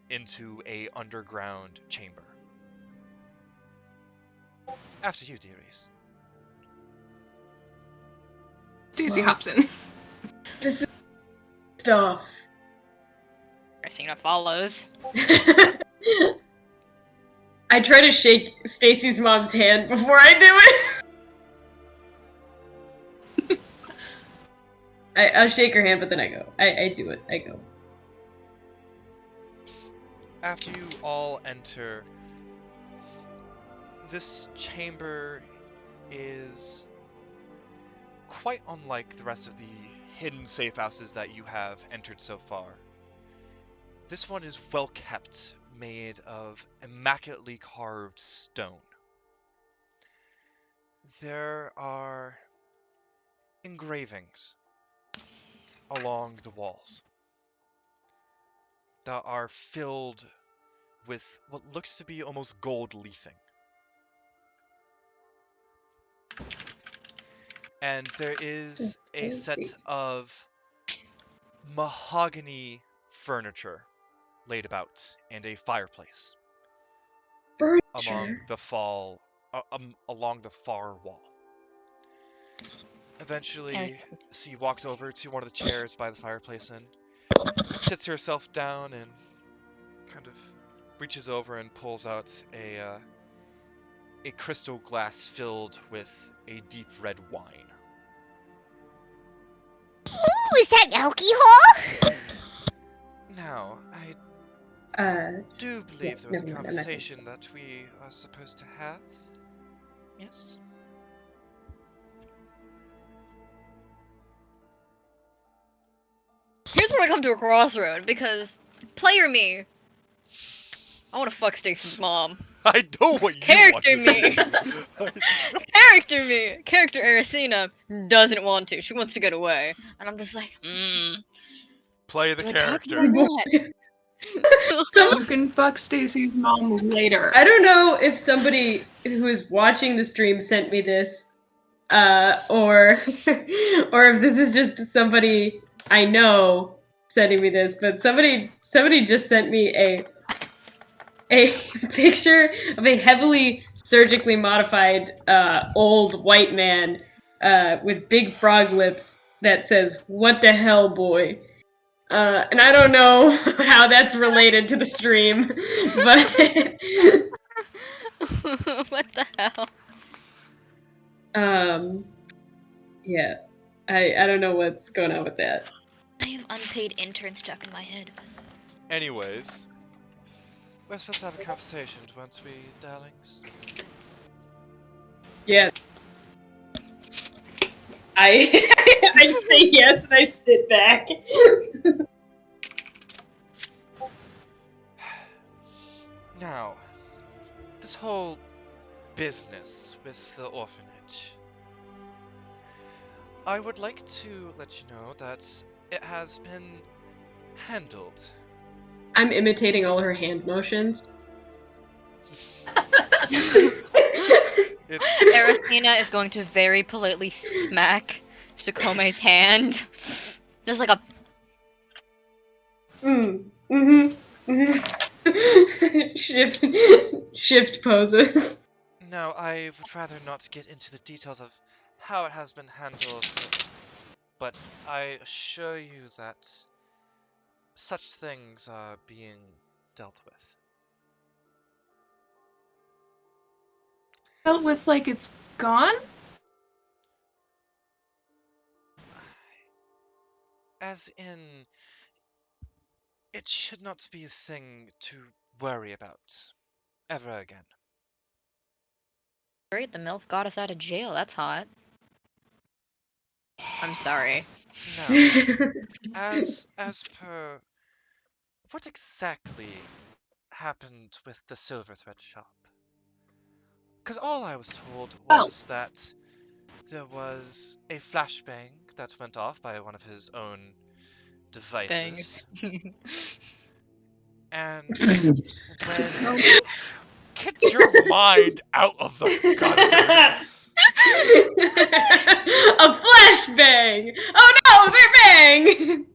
[SPEAKER 5] into a underground chamber. After you, dearies.
[SPEAKER 3] Stacy hops in.
[SPEAKER 2] This is stuff.
[SPEAKER 4] Ersina follows.
[SPEAKER 2] I try to shake Stacy's mom's hand before I do it. I'll shake her hand, but then I go. I do it. I go.
[SPEAKER 5] After you all enter, this chamber is quite unlike the rest of the hidden safe houses that you have entered so far. This one is well kept, made of immaculately carved stone. There are engravings along the walls that are filled with what looks to be almost gold leafing. And there is a set of mahogany furniture laid about and a fireplace along the along the far wall. Eventually, she walks over to one of the chairs by the fireplace and sits herself down and kind of reaches over and pulls out a crystal glass filled with a deep red wine.
[SPEAKER 6] Ooh, is that alcohol?
[SPEAKER 5] Now, I do believe there was a
[SPEAKER 2] never mind, I'm not gonna
[SPEAKER 5] conversation that we are supposed to have. Yes?
[SPEAKER 4] Here's where I come to a crossroad, because player me, I want to fuck Stacy's mom.
[SPEAKER 5] I know what you
[SPEAKER 4] Character
[SPEAKER 5] want
[SPEAKER 4] me. Character Ersina doesn't want to. She wants to get away. And I'm just like,
[SPEAKER 5] Play the
[SPEAKER 4] do I cock
[SPEAKER 5] character.
[SPEAKER 4] or not?
[SPEAKER 3] You can fuck Stacy's mom later.
[SPEAKER 2] I don't know if somebody who is watching the stream sent me this, or if this is just somebody I know sending me this. But somebody just sent me a picture of a heavily surgically modified old white man with big frog lips that says "What the hell, boy." And I don't know how that's related to the stream, but
[SPEAKER 4] What the hell?
[SPEAKER 2] Yeah. I don't know what's going on with that.
[SPEAKER 4] I have unpaid interns stuck in my head.
[SPEAKER 5] Anyways, we're supposed to have a conversation, weren't we, darlings?
[SPEAKER 2] Yeah. I I say yes and I sit back.
[SPEAKER 5] Now, this whole business with the orphanage. I would like to let you know that it has been handled.
[SPEAKER 2] I'm imitating all her hand motions.
[SPEAKER 4] Ersina is going to very politely smack Xacome's hand. Just like a
[SPEAKER 2] Shift poses.
[SPEAKER 5] Now, I would rather not get into the details of how it has been handled, but I assure you that such things are being dealt with.
[SPEAKER 3] Dealt with like it's gone?
[SPEAKER 5] As in, it should not be a thing to worry about ever again.
[SPEAKER 4] great, the MILF got us out of jail. That's hot. I'm sorry.
[SPEAKER 5] Now, as per what exactly happened with the Silver Thread shop? Because all I was told was that there was a flashbang that went off by one of his own devices. And when... Get your mind out of the gutter!
[SPEAKER 2] A flashbang! Oh no, they're bang!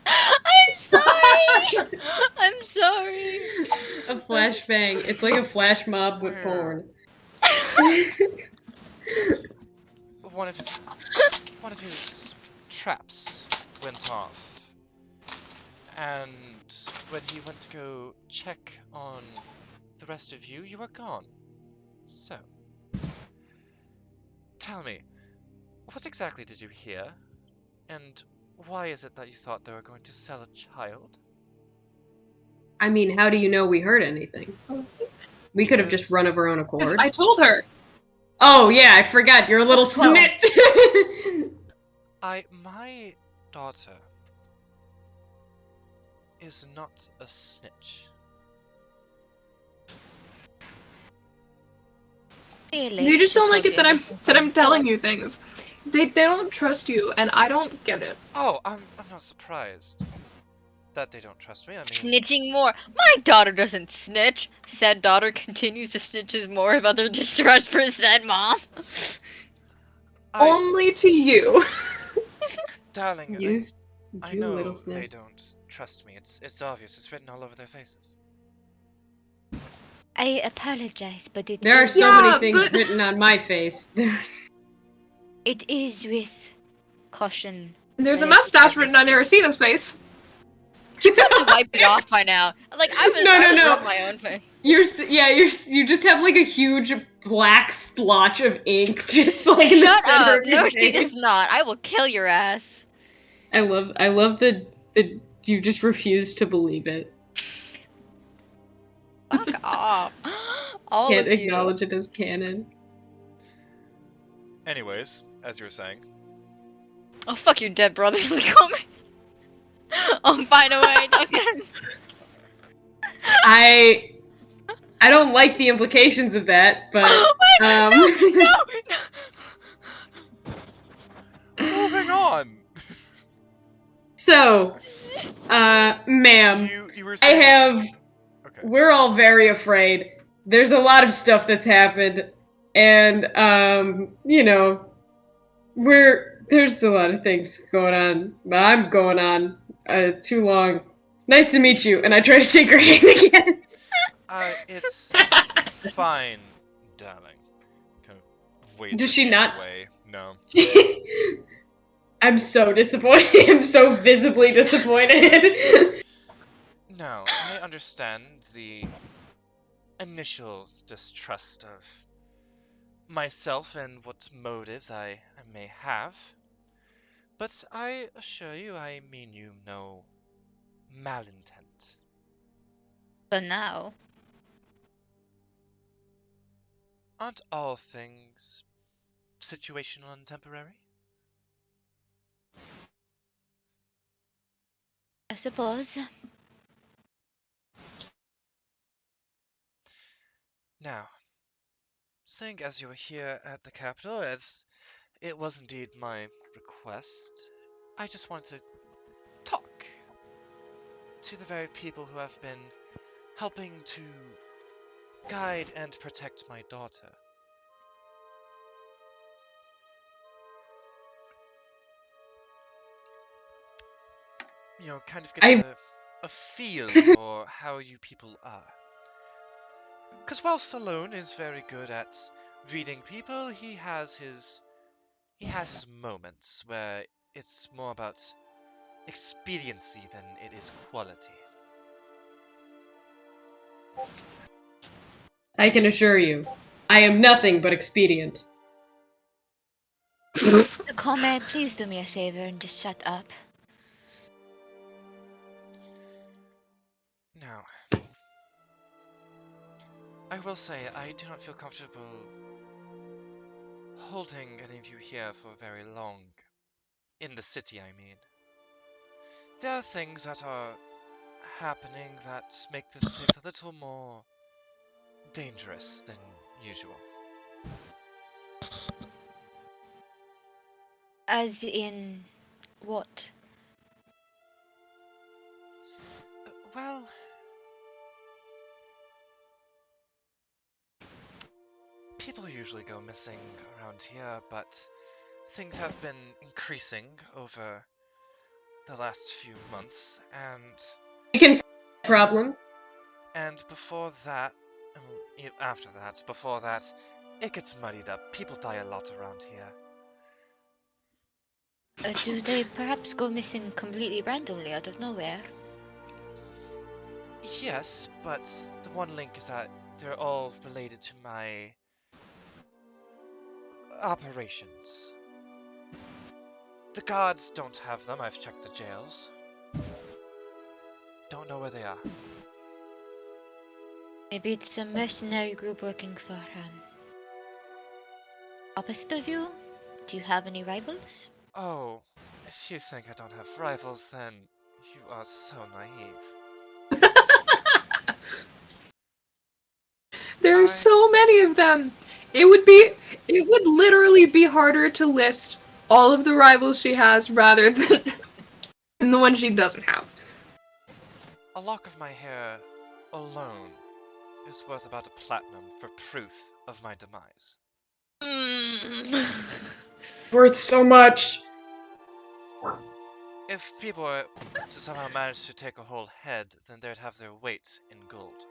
[SPEAKER 4] I'm sorry. I'm sorry.
[SPEAKER 2] A flashbang. It's like a flash mob with porn.
[SPEAKER 5] One of his traps went off. And when he went to go check on the rest of you, you were gone. So, tell me, what exactly did you hear? And why is it that you thought they were going to sell a child?
[SPEAKER 2] I mean, how do you know we heard anything? We could have just
[SPEAKER 5] Because-
[SPEAKER 2] run of our own
[SPEAKER 3] Because
[SPEAKER 2] accord.
[SPEAKER 3] I told her.
[SPEAKER 2] Oh yeah, I forgot. You're a little
[SPEAKER 4] Well.
[SPEAKER 2] snitch.
[SPEAKER 5] My daughter is not a snitch.
[SPEAKER 3] You just don't like it that I'm telling you things. They don't trust you, and I don't get it.
[SPEAKER 5] Oh, I'm not surprised that they don't trust me. I mean,
[SPEAKER 4] Snitching more. My daughter doesn't snitch. Said daughter continues to snitches more of other distress for said mom.
[SPEAKER 3] Only to you.
[SPEAKER 5] darling, I
[SPEAKER 2] You
[SPEAKER 5] know
[SPEAKER 2] little
[SPEAKER 5] they
[SPEAKER 2] snitch.
[SPEAKER 5] don't trust me. It's obvious. It's written all over their faces.
[SPEAKER 6] I apologize, but
[SPEAKER 2] There are so
[SPEAKER 3] Yeah,
[SPEAKER 2] many things
[SPEAKER 3] but-
[SPEAKER 2] written on my face. There's...
[SPEAKER 6] it is with caution.
[SPEAKER 3] There's a mustache written on Ersina's face.
[SPEAKER 4] Probably wiped it off by now. Like I was,
[SPEAKER 2] No,
[SPEAKER 4] I
[SPEAKER 2] no,
[SPEAKER 4] was
[SPEAKER 2] no.
[SPEAKER 4] rubbing my own face.
[SPEAKER 2] You just have like a huge black splotch of ink just like in the
[SPEAKER 4] Shut
[SPEAKER 2] center
[SPEAKER 4] up!
[SPEAKER 2] of your
[SPEAKER 4] No,
[SPEAKER 2] face.
[SPEAKER 4] she does not. I will kill your ass.
[SPEAKER 2] I love the you just refuse to believe it.
[SPEAKER 4] Fuck off. All
[SPEAKER 2] Can't
[SPEAKER 4] of you.
[SPEAKER 2] acknowledge it as canon.
[SPEAKER 5] Anyways, as you were saying,
[SPEAKER 4] Oh fuck you, dead brothers coming. Oh, by the way, don't
[SPEAKER 2] I don't like the implications of that, but
[SPEAKER 4] Wait, no.
[SPEAKER 5] moving on.
[SPEAKER 2] So, ma'am,
[SPEAKER 5] You were
[SPEAKER 2] I
[SPEAKER 5] saying.
[SPEAKER 2] have.
[SPEAKER 5] Okay.
[SPEAKER 2] We're all very afraid. There's a lot of stuff that's happened, and you know, there's a lot of things going on. I'm going on too long. Nice to meet you, and I try to shake her hand again.
[SPEAKER 5] It's fine, darling. Kind of waves
[SPEAKER 2] Does
[SPEAKER 5] her
[SPEAKER 2] she
[SPEAKER 5] hand
[SPEAKER 2] not-
[SPEAKER 5] away. No.
[SPEAKER 2] I'm so disappointed. I'm so visibly disappointed.
[SPEAKER 5] No, I understand the initial distrust of myself and what motives I may have, but I assure you I mean you no malintent.
[SPEAKER 6] For now.
[SPEAKER 5] Aren't all things situational and temporary?
[SPEAKER 6] I suppose.
[SPEAKER 5] Now, seeing as you're here at the capital, as it was indeed my request, I just wanted to talk to the very people who have been helping to guide and protect my daughter. You know, kind of get a feel for how you people are. Because while Stallone is very good at reading people, he has his moments where it's more about expediency than it is quality.
[SPEAKER 2] I can assure you, I am nothing but expedient.
[SPEAKER 6] Xacome, please do me a favor and just shut up.
[SPEAKER 5] Now, I will say I do not feel comfortable holding any of you here for very long. In the city, I mean. There are things that are happening that make this place a little more dangerous than usual.
[SPEAKER 6] As in what?
[SPEAKER 5] Well, people usually go missing around here, but things have been increasing over the last few months,
[SPEAKER 2] I can see that problem.
[SPEAKER 5] and before that, before that, it gets muddied up. People die a lot around here.
[SPEAKER 6] Do they perhaps go missing completely randomly out of nowhere?
[SPEAKER 5] Yes, but the one link is that they're all related to my operations. The guards don't have them. I've checked the jails. Don't know where they are.
[SPEAKER 6] Maybe it's a mercenary group working for opposite of you? Do you have any rivals?
[SPEAKER 5] Oh, if you think I don't have rivals, then you are so naive.
[SPEAKER 3] There are so many of them. It would literally be harder to list all of the rivals she has rather than the ones she doesn't have.
[SPEAKER 5] A lock of my hair alone is worth about a platinum for proof of my demise.
[SPEAKER 2] Worth so much.
[SPEAKER 5] If people were to somehow manage to take a whole head, then they'd have their weight in gold.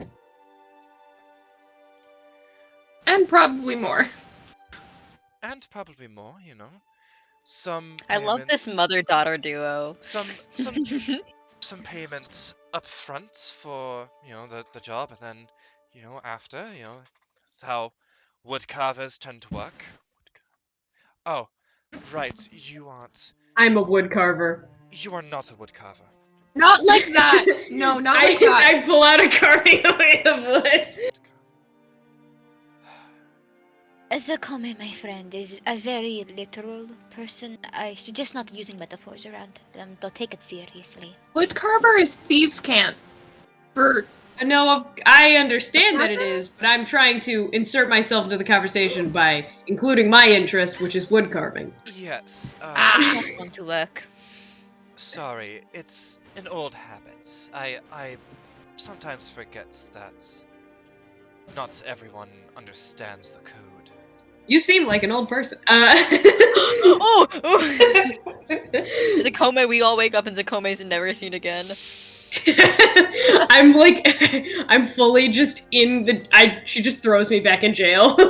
[SPEAKER 3] And probably more.
[SPEAKER 5] And probably more, you know. Some
[SPEAKER 4] I love this
[SPEAKER 5] payments-
[SPEAKER 4] mother-daughter duo.
[SPEAKER 5] Some payments up front for, you know, the job, and then, you know, after, you know, it's how wood carvers tend to work. Oh, right, you aren't.
[SPEAKER 2] I'm a wood carver.
[SPEAKER 5] You are not a wood carver.
[SPEAKER 3] Not like that. No, not like that.
[SPEAKER 2] I pull out a carving away of wood.
[SPEAKER 6] Xacome, my friend, is a very literal person. I suggest not using metaphors around them. They'll take it seriously.
[SPEAKER 3] Woodcarver is thieves' cant. For
[SPEAKER 2] No, I understand that it
[SPEAKER 3] Assassin?
[SPEAKER 2] is, but I'm trying to insert myself into the conversation by including my interest, which is wood carving.
[SPEAKER 5] Yes,
[SPEAKER 6] Not going to work.
[SPEAKER 5] sorry, it's an old habit. I sometimes forget that not everyone understands the code.
[SPEAKER 2] You seem like an old person.
[SPEAKER 4] Oh! Xacome, we all wake up and Xacome's never seen again.
[SPEAKER 2] I'm fully just in the. She just throws me back in jail. Is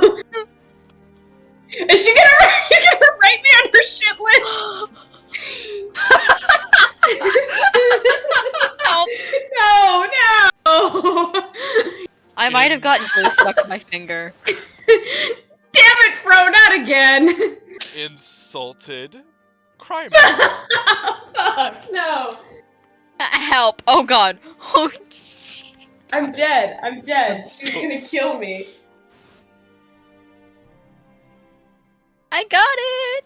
[SPEAKER 2] she gonna write me on her shit list? No.
[SPEAKER 4] I might have gotten glue stuck to my finger.
[SPEAKER 2] Damn it, that again.
[SPEAKER 1] Insulted crime partner.
[SPEAKER 2] Fuck, no.
[SPEAKER 4] Help! Oh god! Oh shit!
[SPEAKER 2] I'm dead. I'm dead.
[SPEAKER 1] That's
[SPEAKER 2] She's
[SPEAKER 1] so-
[SPEAKER 2] gonna kill me.
[SPEAKER 4] I got it!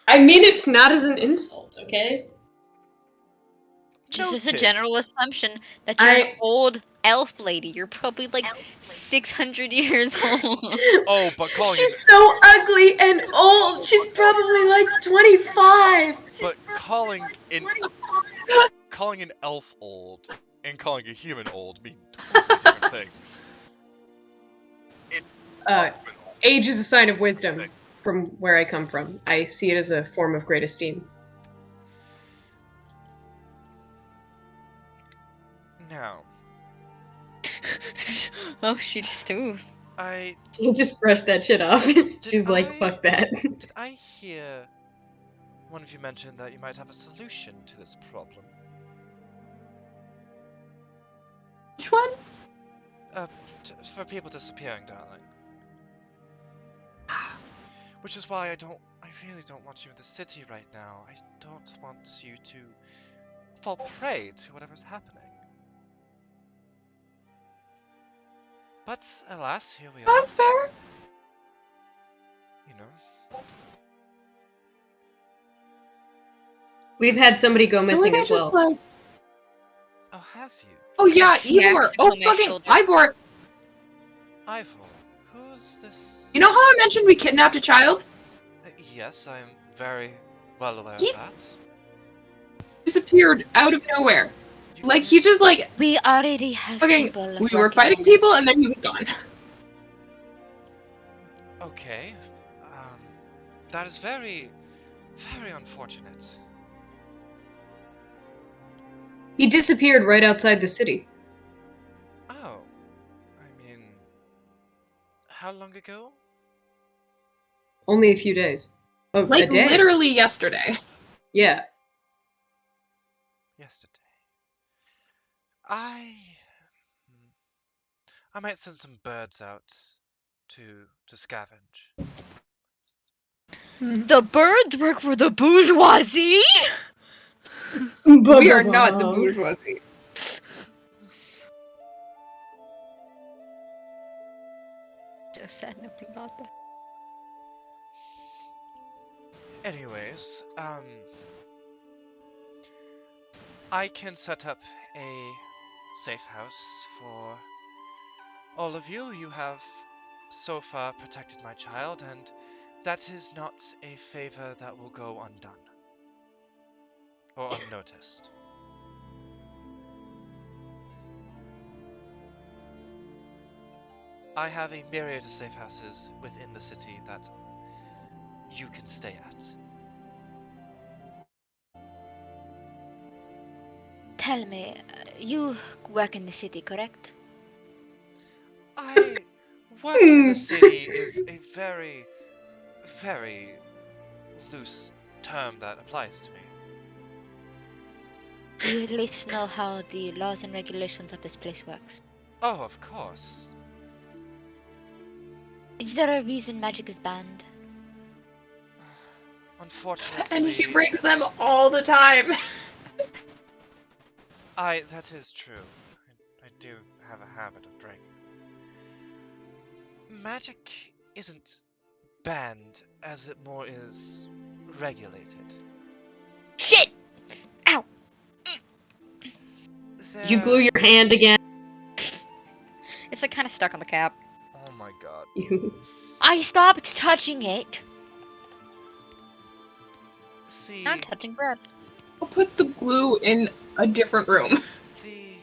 [SPEAKER 2] I mean it's not as an insult, okay?
[SPEAKER 4] Just as a
[SPEAKER 1] Noted.
[SPEAKER 4] general assumption that you're an old elf lady. You're probably like 600 years old.
[SPEAKER 1] Oh, but calling
[SPEAKER 2] She's so ugly and old. She's probably like 25.
[SPEAKER 1] calling an elf old and calling a human old mean totally different things.
[SPEAKER 2] Age is a sign of wisdom from where I come from. I see it as a form of great esteem.
[SPEAKER 5] Now,
[SPEAKER 4] Oh, she just moved.
[SPEAKER 2] She'll just brush that shit off. She's like, fuck that.
[SPEAKER 5] did I hear one of you mention that you might have a solution to this problem?
[SPEAKER 3] Which one?
[SPEAKER 5] For people disappearing, darling. Which is why I really don't want you in the city right now. I don't want you to fall prey to whatever's happening. But alas, here we are.
[SPEAKER 3] That's fair.
[SPEAKER 5] You know.
[SPEAKER 2] We've had somebody go
[SPEAKER 3] So
[SPEAKER 2] missing
[SPEAKER 3] like I
[SPEAKER 2] as
[SPEAKER 3] just
[SPEAKER 2] well.
[SPEAKER 3] like,
[SPEAKER 5] Oh, have you?
[SPEAKER 3] oh yeah,
[SPEAKER 4] Yeah,
[SPEAKER 3] Ivor.
[SPEAKER 4] it's
[SPEAKER 3] Oh
[SPEAKER 4] on my
[SPEAKER 3] fucking
[SPEAKER 4] shoulder.
[SPEAKER 3] Ivor.
[SPEAKER 5] Ivor, who's this?
[SPEAKER 3] You know how I mentioned we kidnapped a child?
[SPEAKER 5] Yes, I'm very well aware
[SPEAKER 3] He-
[SPEAKER 5] of that.
[SPEAKER 3] Disappeared out of nowhere.
[SPEAKER 5] You-
[SPEAKER 3] Like he just like
[SPEAKER 6] We already have
[SPEAKER 3] fucking.
[SPEAKER 6] people.
[SPEAKER 3] We were
[SPEAKER 6] working
[SPEAKER 3] fighting
[SPEAKER 6] on
[SPEAKER 3] people
[SPEAKER 6] it.
[SPEAKER 3] and then he was gone.
[SPEAKER 5] Okay. That is very, very unfortunate.
[SPEAKER 2] He disappeared right outside the city.
[SPEAKER 5] Oh. I mean, how long ago?
[SPEAKER 2] Only a few days. Oh, a
[SPEAKER 3] Like
[SPEAKER 2] day.
[SPEAKER 3] literally yesterday.
[SPEAKER 2] Yeah.
[SPEAKER 5] Yesterday. I might send some birds out to scavenge.
[SPEAKER 4] The birds work for the bourgeoisie!
[SPEAKER 3] We are not the bourgeoisie.
[SPEAKER 4] So sad nobody got that.
[SPEAKER 5] Anyways, I can set up a safe house for all of you. You have so far protected my child, and that is not a favor that will go undone. Or unnoticed. I have a myriad of safe houses within the city that you can stay at.
[SPEAKER 6] Tell me, you work in the city, correct?
[SPEAKER 5] I work in the city is a very, very loose term that applies to me.
[SPEAKER 6] Do you at least know how the laws and regulations of this place works?
[SPEAKER 5] Oh, of course.
[SPEAKER 6] Is there a reason magic is banned?
[SPEAKER 5] Unfortunately,
[SPEAKER 3] And he breaks them all the time.
[SPEAKER 5] that is true. I do have a habit of breaking. Magic isn't banned as it more is regulated.
[SPEAKER 6] Shit! Ow!
[SPEAKER 2] Did you glue your hand again?
[SPEAKER 4] It's like kind of stuck on the cap.
[SPEAKER 5] Oh my god.
[SPEAKER 6] I stopped touching it.
[SPEAKER 5] See,
[SPEAKER 4] I'm touching bread.
[SPEAKER 3] I'll put the glue in a different room.
[SPEAKER 5] the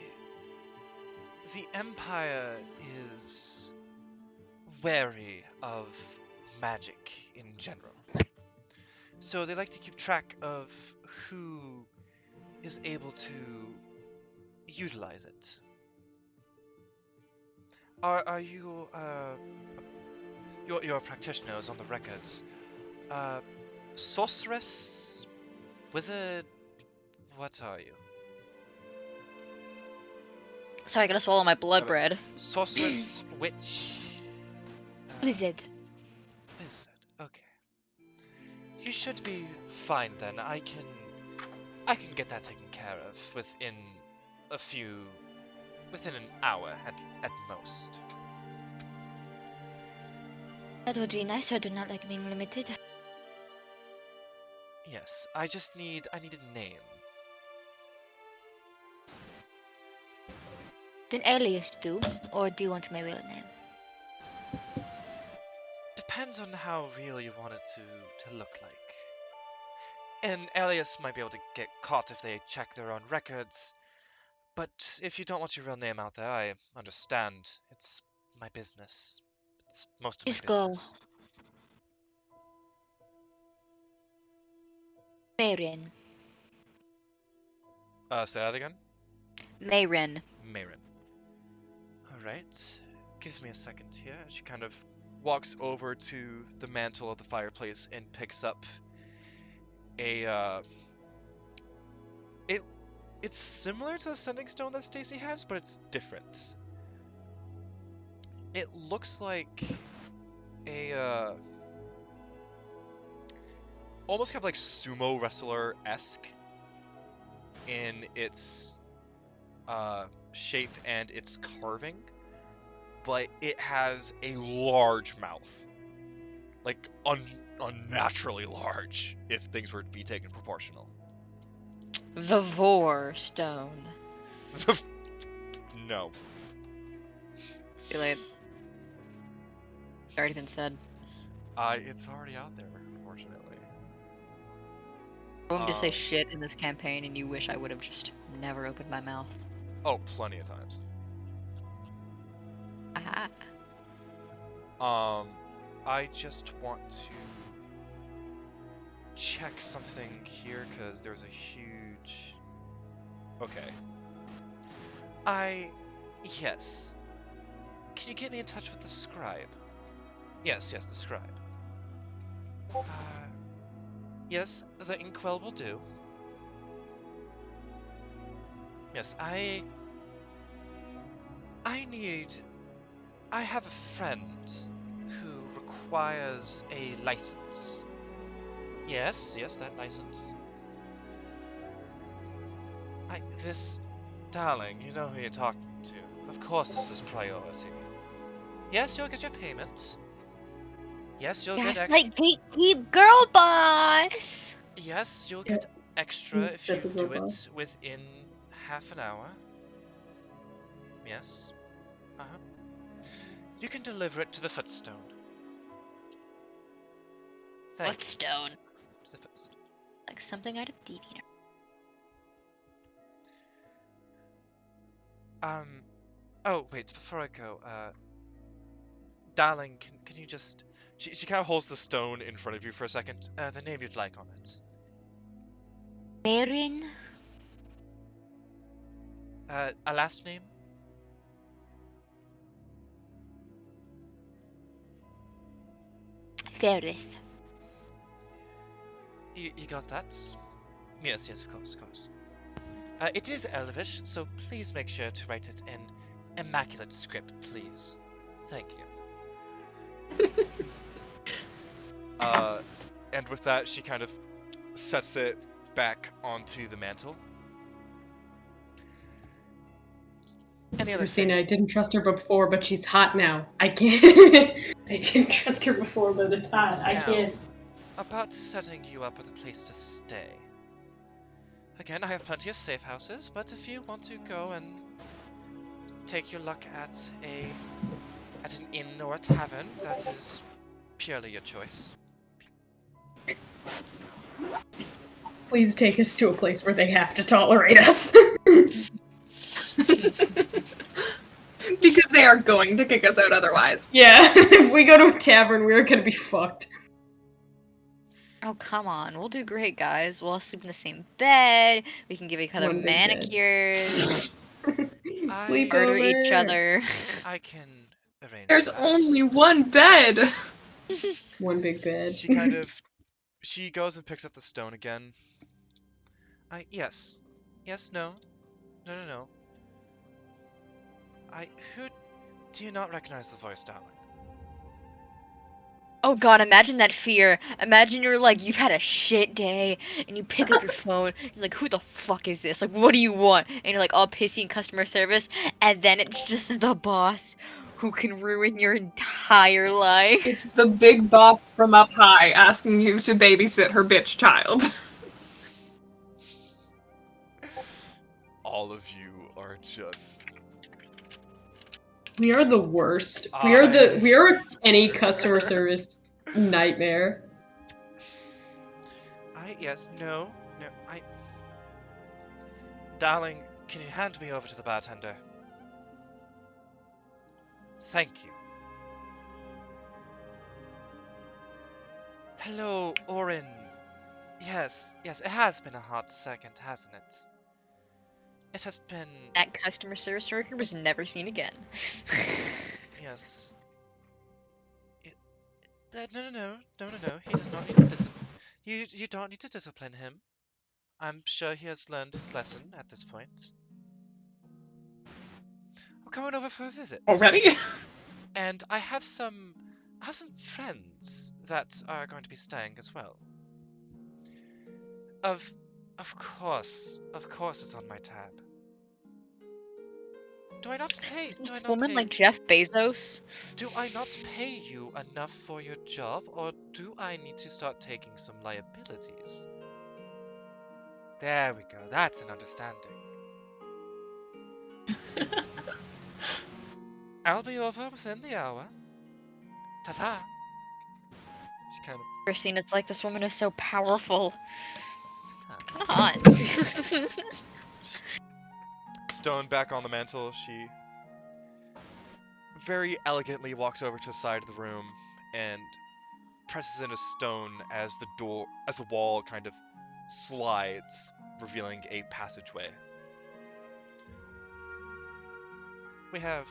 [SPEAKER 5] Empire is wary of magic in general. So they like to keep track of who is able to utilize it. Are you your practitioners on the records? Sorceress? Wizard? What are you?
[SPEAKER 4] Sorry, I gotta swallow my blood bread.
[SPEAKER 5] Sorceress? Witch?
[SPEAKER 6] Wizard.
[SPEAKER 5] Wizard. Okay. You should be fine then. I can get that taken care of within an hour at most.
[SPEAKER 6] That would be nice. I do not like being limited.
[SPEAKER 5] Yes, I need a name.
[SPEAKER 6] An alias do, or do you want my real name?
[SPEAKER 5] Depends on how real you want it to look like. An alias might be able to get caught if they check their own records, but if you don't want your real name out there, I understand. It's my business. It's most of my
[SPEAKER 6] Just go.
[SPEAKER 5] business.
[SPEAKER 6] Mayrin.
[SPEAKER 5] Say that again?
[SPEAKER 6] Mayrin.
[SPEAKER 5] Mayrin. Alright. Give me a second here. She kind of walks over to the mantle of the fireplace and picks up a it's similar to the sending stone that Stacy has, but it's different. It looks like a almost kind of like sumo wrestler-esque in its shape and its carving, but it has a large mouth, like unnaturally large if things were to be taken proportional.
[SPEAKER 4] The Vor Stone.
[SPEAKER 5] No.
[SPEAKER 4] Too late. It's already been said.
[SPEAKER 5] It's already out there, unfortunately.
[SPEAKER 4] I'm going to say
[SPEAKER 5] Um,
[SPEAKER 4] shit in this campaign, and you wish I would have just never opened my mouth.
[SPEAKER 5] Oh, plenty of times.
[SPEAKER 4] Aha.
[SPEAKER 5] I just want to check something here, because there's a huge... Okay. Yes. Can you get me in touch with the scribe? Yes, the scribe. Yes, the inkwell will do. Yes, I have a friend who requires a license. Yes, that license. Darling, you know who you're talking to. Of course this is priority. Yes, you'll get your payment. Yes, you'll get
[SPEAKER 6] Yes,
[SPEAKER 5] extra.
[SPEAKER 6] like gatekeep girl boss.
[SPEAKER 5] Yes, you'll
[SPEAKER 2] Yeah,
[SPEAKER 5] get extra
[SPEAKER 2] he's
[SPEAKER 5] if you
[SPEAKER 2] typical
[SPEAKER 5] do it
[SPEAKER 2] boss.
[SPEAKER 5] within half an hour. Yes. Uh-huh. You can deliver it to the footstone. Thank you.
[SPEAKER 6] Bloodstone.
[SPEAKER 5] To the footstone.
[SPEAKER 6] Like something out of Deviant.
[SPEAKER 5] Oh, wait, before I go, darling, can you just... She kind of holds the stone in front of you for a second. The name you'd like on it.
[SPEAKER 6] Mayrin.
[SPEAKER 5] A last name?
[SPEAKER 6] Ferris.
[SPEAKER 5] You got that? Yes, of course. It is Elvish, so please make sure to write it in immaculate script, please. Thank you. And with that, she kind of sets it back onto the mantle. Any other
[SPEAKER 2] Ersina, I
[SPEAKER 5] thing?
[SPEAKER 2] didn't trust her before, but she's hot now. I can't. I didn't trust her before, but it's hot. I
[SPEAKER 5] Now,
[SPEAKER 2] can't.
[SPEAKER 5] about setting you up with a place to stay. Again, I have plenty of safe houses, but if you want to go and take your luck at an inn or a tavern, that is purely your choice.
[SPEAKER 2] Please take us to a place where they have to tolerate us.
[SPEAKER 3] Because they are going to kick us out otherwise.
[SPEAKER 2] Yeah, if we go to a tavern, we're gonna be fucked.
[SPEAKER 4] Oh, come on. We'll do great, guys. We'll all sleep in the same bed. We can give each other
[SPEAKER 2] One big bed.
[SPEAKER 4] manicures.
[SPEAKER 2] Sleepover.
[SPEAKER 4] Murder each other.
[SPEAKER 5] I can arrange
[SPEAKER 3] There's
[SPEAKER 5] that.
[SPEAKER 3] only one bed.
[SPEAKER 2] One big bed.
[SPEAKER 5] She goes and picks up the stone again. Yes, no. Who do you not recognize the voice, darling?
[SPEAKER 4] Oh god, imagine that fear. Imagine you're like, you've had a shit day, and you pick up your phone, you're like, who the fuck is this? Like, what do you want? And you're like all pissy in customer service, and then it's just the boss who can ruin your entire life.
[SPEAKER 3] It's the big boss from up high asking you to babysit her bitch child.
[SPEAKER 1] All of you are just.
[SPEAKER 2] We are the worst.
[SPEAKER 1] I
[SPEAKER 2] We are any customer
[SPEAKER 1] swear.
[SPEAKER 2] service nightmare.
[SPEAKER 5] Yes, no, Darling, can you hand me over to the bartender? Thank you. Hello, Orin. Yes, it has been a hot second, hasn't it? It has been,
[SPEAKER 4] That customer service worker was never seen again.
[SPEAKER 5] yes. No. He does not need You don't need to discipline him. I'm sure he has learned his lesson at this point. We're going over for a visit.
[SPEAKER 3] Already?
[SPEAKER 5] And I have some friends that are going to be staying as well. Of of course it's on my tab. Do I not pay?
[SPEAKER 4] This woman like Jeff Bezos.
[SPEAKER 5] Do I not pay you enough for your job, or do I need to start taking some liabilities? There we go. That's an understanding. I'll be over within the hour. Ta-ta. She kind of
[SPEAKER 4] Ersina's like, this woman is so powerful.
[SPEAKER 5] ta-ta.
[SPEAKER 4] Come on.
[SPEAKER 1] Stone back on the mantle, she very elegantly walks over to the side of the room and presses in a stone as the wall kind of slides, revealing a passageway. We have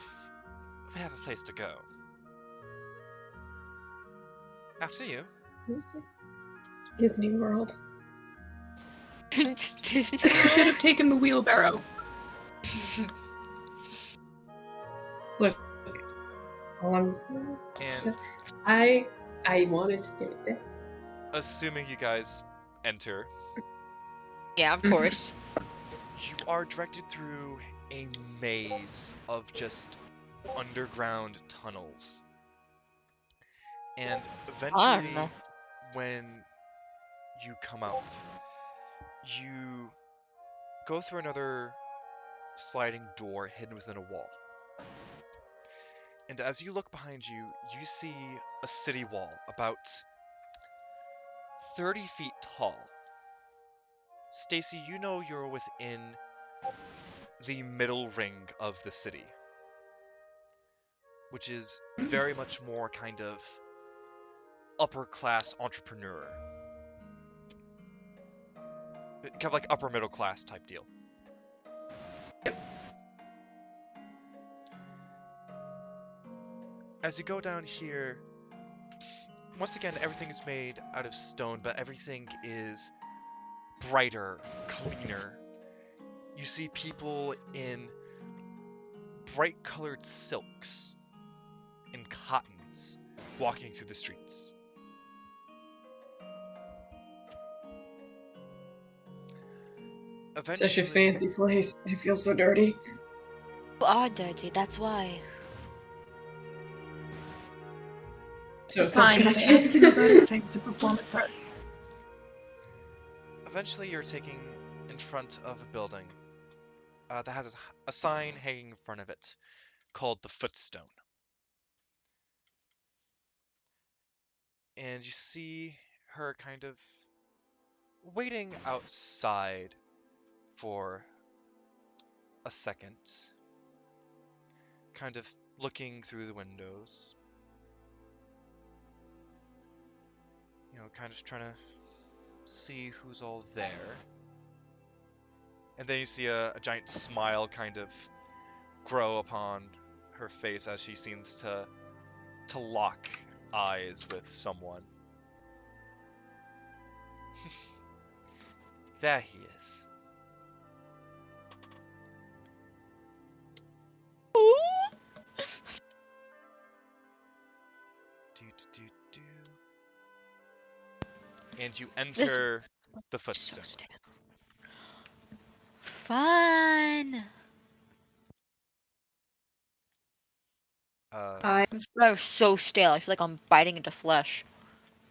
[SPEAKER 1] a place to go. After you.
[SPEAKER 2] Disney World.
[SPEAKER 3] You should have taken the wheelbarrow.
[SPEAKER 2] Look,
[SPEAKER 1] And
[SPEAKER 2] I wanted to get it.
[SPEAKER 1] assuming you guys enter,
[SPEAKER 4] Yeah, of course.
[SPEAKER 1] you are directed through a maze of just underground tunnels. And eventually,
[SPEAKER 4] Fun.
[SPEAKER 1] when you come out, you go through another sliding door hidden within a wall. And as you look behind you, you see a city wall about 30 feet tall. Stacy, you know you're within the middle ring of the city, which is very much more kind of upper class entrepreneur. Kind of like upper middle class type deal. As you go down here, once again, everything's made out of stone, but everything is brighter, cleaner. You see people in bright colored silks and cottons walking through the streets.
[SPEAKER 2] Such
[SPEAKER 1] Eventually,
[SPEAKER 2] a fancy place. I feel so dirty.
[SPEAKER 6] You are dirty, that's why.
[SPEAKER 2] So
[SPEAKER 3] Fine,
[SPEAKER 2] self-conscious.
[SPEAKER 3] it's a performance art.
[SPEAKER 1] eventually you're taken in front of a building that has a sign hanging in front of it called the Footstone. And you see her kind of waiting outside for a second, kind of looking through the windows, kind of trying to see who's all there. And then you see a giant smile kind of grow upon her face as she seems to lock eyes with someone. There he is. Do, do, do, do.
[SPEAKER 5] and you
[SPEAKER 6] This-
[SPEAKER 5] enter the
[SPEAKER 6] So
[SPEAKER 5] footstone.
[SPEAKER 6] stale. Fun.
[SPEAKER 5] Uh,
[SPEAKER 6] That was so stale. I feel like I'm biting into flesh.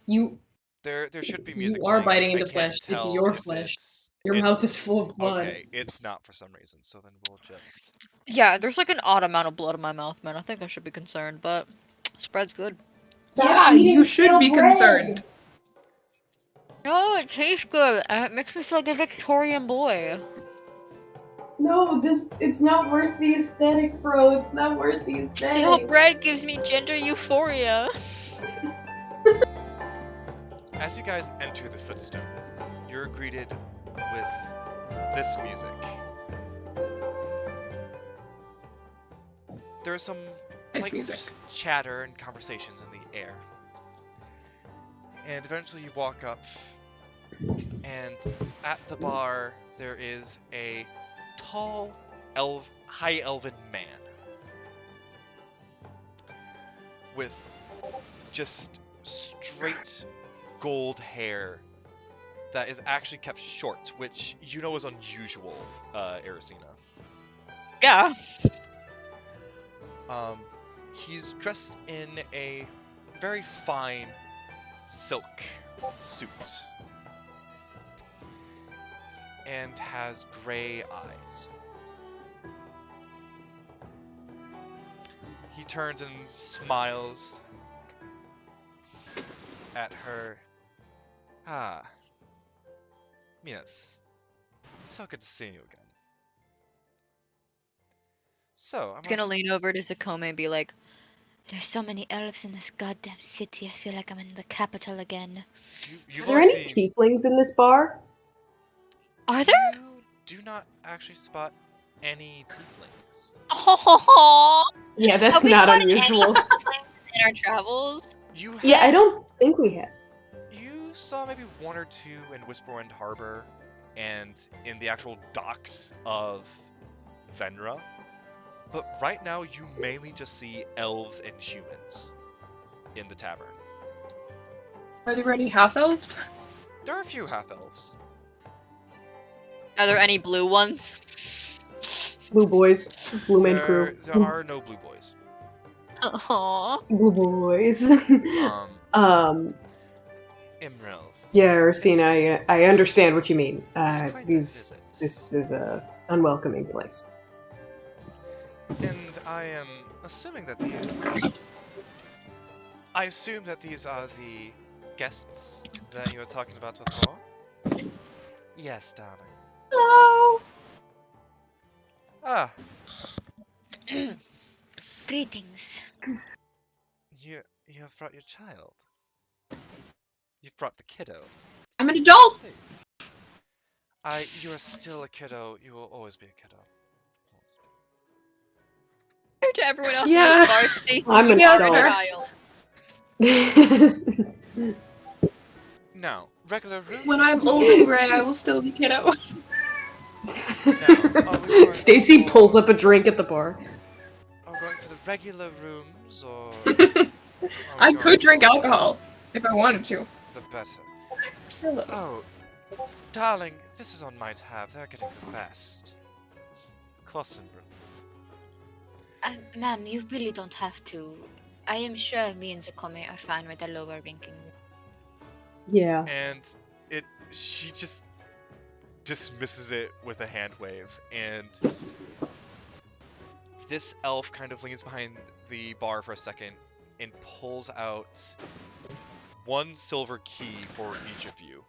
[SPEAKER 2] You
[SPEAKER 5] there should be music
[SPEAKER 2] you are
[SPEAKER 5] playing.
[SPEAKER 2] biting
[SPEAKER 5] I
[SPEAKER 2] into
[SPEAKER 5] can't
[SPEAKER 2] flesh. It's
[SPEAKER 5] tell
[SPEAKER 2] your
[SPEAKER 5] if
[SPEAKER 2] flesh.
[SPEAKER 5] it's
[SPEAKER 2] Your mouth is full of blood.
[SPEAKER 5] okay. It's not for some reason. So then we'll just.
[SPEAKER 4] Yeah, there's like an odd amount of blood in my mouth, man. I think I should be concerned, but spread's good.
[SPEAKER 3] Yeah, you should be concerned.
[SPEAKER 4] No, it tastes good. And it makes me feel like a Victorian boy.
[SPEAKER 2] No, it's not worth the aesthetic, bro. It's not worth the
[SPEAKER 4] Stale bread gives me gender euphoria.
[SPEAKER 5] As you guys enter the footstone, you're greeted with this music. There's some
[SPEAKER 3] Nice
[SPEAKER 5] light
[SPEAKER 3] music.
[SPEAKER 5] chatter and conversations in the air. And eventually you walk up, and at the bar there is a tall, high elven man with just straight gold hair that is actually kept short, which you know is unusual, Ersina.
[SPEAKER 4] Yeah.
[SPEAKER 5] He's dressed in a very fine silk suit and has gray eyes. He turns and smiles at her. Ah, yes. So good to see you again. So,
[SPEAKER 4] I'm gonna lean over to Xacome and be like,
[SPEAKER 6] There's so many elves in this goddamn city. I feel like I'm in the capital again.
[SPEAKER 5] you've
[SPEAKER 2] Are there
[SPEAKER 5] only
[SPEAKER 2] any
[SPEAKER 5] seen.
[SPEAKER 2] tieflings in this bar?
[SPEAKER 4] are there?
[SPEAKER 5] You do not actually spot any tieflings.
[SPEAKER 4] Oh,
[SPEAKER 2] Yeah,
[SPEAKER 4] have
[SPEAKER 2] that's
[SPEAKER 4] we
[SPEAKER 2] not
[SPEAKER 4] spotted
[SPEAKER 2] unusual.
[SPEAKER 4] any tieflings in our travels?
[SPEAKER 5] You
[SPEAKER 2] Yeah, I
[SPEAKER 5] have-
[SPEAKER 2] don't think we have.
[SPEAKER 5] You saw maybe one or two in Whisperwind Harbor and in the actual docks of Venra. But right now, you mainly just see elves and humans in the tavern.
[SPEAKER 3] Are there any half elves?
[SPEAKER 5] There are a few half elves.
[SPEAKER 4] Are there any blue ones?
[SPEAKER 2] Blue boys. Blue man crew.
[SPEAKER 5] There are no blue boys.
[SPEAKER 4] Aww.
[SPEAKER 2] Blue boys.
[SPEAKER 5] Um, Imril.
[SPEAKER 2] Yeah, Ersina, I understand what you mean.
[SPEAKER 5] It's quite the
[SPEAKER 2] This
[SPEAKER 5] visit.
[SPEAKER 2] is a unwelcoming place.
[SPEAKER 5] And I am assuming that these. I assume that these are the guests that you were talking about before? Yes, darling.
[SPEAKER 3] Hello.
[SPEAKER 5] Ah,
[SPEAKER 6] Greetings.
[SPEAKER 5] you have brought your child. You've brought the kiddo.
[SPEAKER 3] I'm an adult.
[SPEAKER 5] You are still a kiddo. You will always be a kiddo.
[SPEAKER 4] Compared to everyone else
[SPEAKER 3] Yeah.
[SPEAKER 4] in this bar, Stacy,
[SPEAKER 2] I'm an
[SPEAKER 4] you are
[SPEAKER 3] adult.
[SPEAKER 4] a child.
[SPEAKER 5] Now, regular room.
[SPEAKER 3] When I'm old and gray, I will still be kiddo.
[SPEAKER 5] going
[SPEAKER 2] Stacy
[SPEAKER 5] for-
[SPEAKER 2] pulls up a drink at the bar.
[SPEAKER 5] Are we going for the regular rooms or?
[SPEAKER 3] I could drink alcohol if I wanted to.
[SPEAKER 5] The better.
[SPEAKER 3] Hello.
[SPEAKER 5] Oh, darling, this is on my tab. They're getting the best. Crossing room.
[SPEAKER 6] Ma'am, you really don't have to. I am sure me and Xacome are fine with the lower ranking.
[SPEAKER 2] Yeah.
[SPEAKER 5] And she just dismisses it with a hand wave, and this elf kind of leans behind the bar for a second and pulls out one silver key for each of you.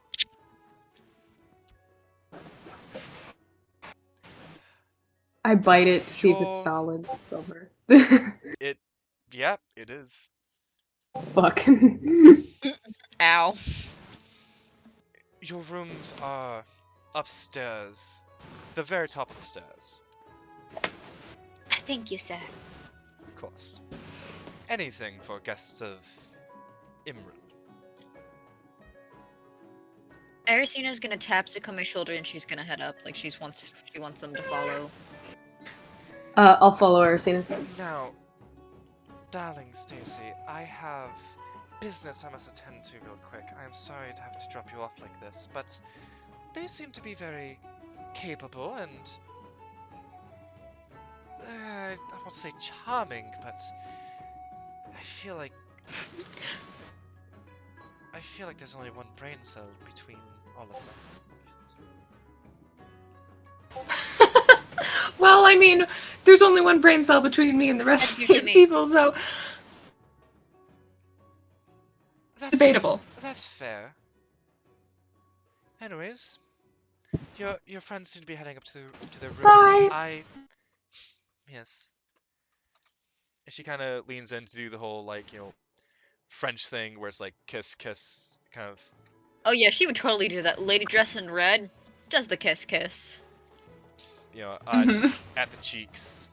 [SPEAKER 2] I bite it to see if
[SPEAKER 5] Your-
[SPEAKER 2] it's solid silver.
[SPEAKER 5] Yep, it is.
[SPEAKER 2] Fuck.
[SPEAKER 4] Ow.
[SPEAKER 5] Your rooms are upstairs, the very top of the stairs.
[SPEAKER 6] Thank you, sir.
[SPEAKER 5] Of course. Anything for guests of Imran.
[SPEAKER 4] Ersina's gonna tap Xacome's shoulder and she's gonna head up, like she wants them to follow.
[SPEAKER 2] I'll follow Ersina.
[SPEAKER 5] Now, darling Stacy, I have business I must attend to real quick. I am sorry to have to drop you off like this, but they seem to be very capable and I won't say charming, but I feel like there's only one brain cell between all of them.
[SPEAKER 3] Well, I mean, there's only one brain cell between me and the rest of
[SPEAKER 4] And you to
[SPEAKER 3] these
[SPEAKER 4] me.
[SPEAKER 3] people, so debatable.
[SPEAKER 5] That's fair. Anyways, your friends seem to be heading up to their rooms.
[SPEAKER 3] Bye.
[SPEAKER 5] Yes. And she kind of leans in to do the whole like French thing where it's like kiss kiss kind of.
[SPEAKER 4] Oh yeah, she would totally do that. Lady dressed in red does the kiss kiss.
[SPEAKER 5] At the cheeks.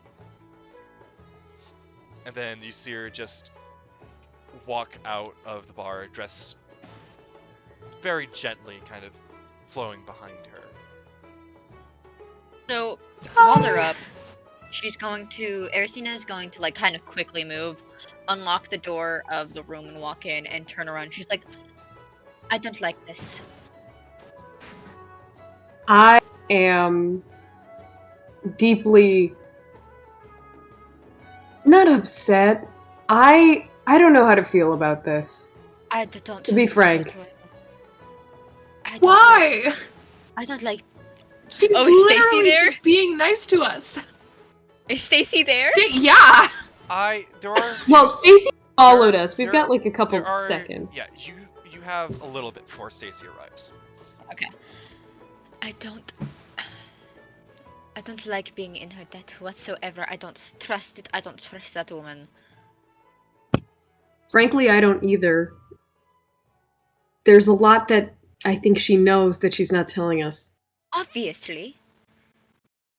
[SPEAKER 5] And then you see her just walk out of the bar, dress very gently, kind of flowing behind her.
[SPEAKER 4] So while they're up, Ersina is going to like kind of quickly move, unlock the door of the room and walk in and turn around. She's like, I don't like this.
[SPEAKER 2] I am deeply not upset. I don't know how to feel about this.
[SPEAKER 6] I don't.
[SPEAKER 2] To be frank.
[SPEAKER 3] Why?
[SPEAKER 6] I don't like.
[SPEAKER 3] She's
[SPEAKER 4] Oh, is Stacy
[SPEAKER 3] literally
[SPEAKER 4] there?
[SPEAKER 3] just being nice to us.
[SPEAKER 4] Is Stacy there?
[SPEAKER 3] Yeah.
[SPEAKER 5] There are.
[SPEAKER 2] Well, Stacy followed us. We've
[SPEAKER 5] there-
[SPEAKER 2] got like a couple
[SPEAKER 5] there are,
[SPEAKER 2] seconds.
[SPEAKER 5] Yeah, you have a little bit before Stacy arrives.
[SPEAKER 4] Okay.
[SPEAKER 6] I don't like being in her debt whatsoever. I don't trust it. I don't trust that woman.
[SPEAKER 2] Frankly, I don't either. There's a lot that I think she knows that she's not telling us.
[SPEAKER 6] Obviously.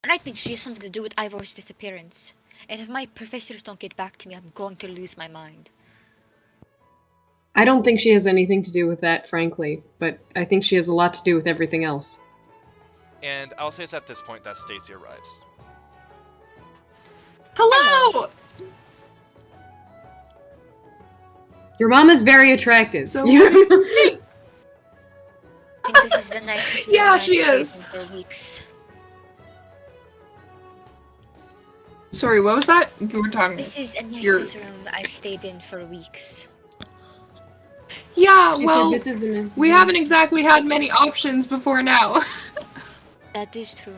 [SPEAKER 6] And I think she has something to do with Ivor's disappearance. And if my professors don't get back to me, I'm going to lose my mind.
[SPEAKER 2] I don't think she has anything to do with that, frankly, but I think she has a lot to do with everything else.
[SPEAKER 5] And I'll say it's at this point that Stacy arrives.
[SPEAKER 3] Hello.
[SPEAKER 2] Your mom is very attractive.
[SPEAKER 3] So-
[SPEAKER 6] I think this is the nicest
[SPEAKER 3] Yeah,
[SPEAKER 6] room I've
[SPEAKER 3] she
[SPEAKER 6] stayed
[SPEAKER 3] is.
[SPEAKER 6] in for weeks.
[SPEAKER 3] Sorry, what was that? You were talking.
[SPEAKER 6] This is the
[SPEAKER 3] You're-
[SPEAKER 6] nicest room I've stayed in for weeks.
[SPEAKER 3] Yeah,
[SPEAKER 2] She
[SPEAKER 3] well,
[SPEAKER 2] said this is the next
[SPEAKER 3] we
[SPEAKER 2] one.
[SPEAKER 3] haven't exactly had many options before now.
[SPEAKER 6] That is true.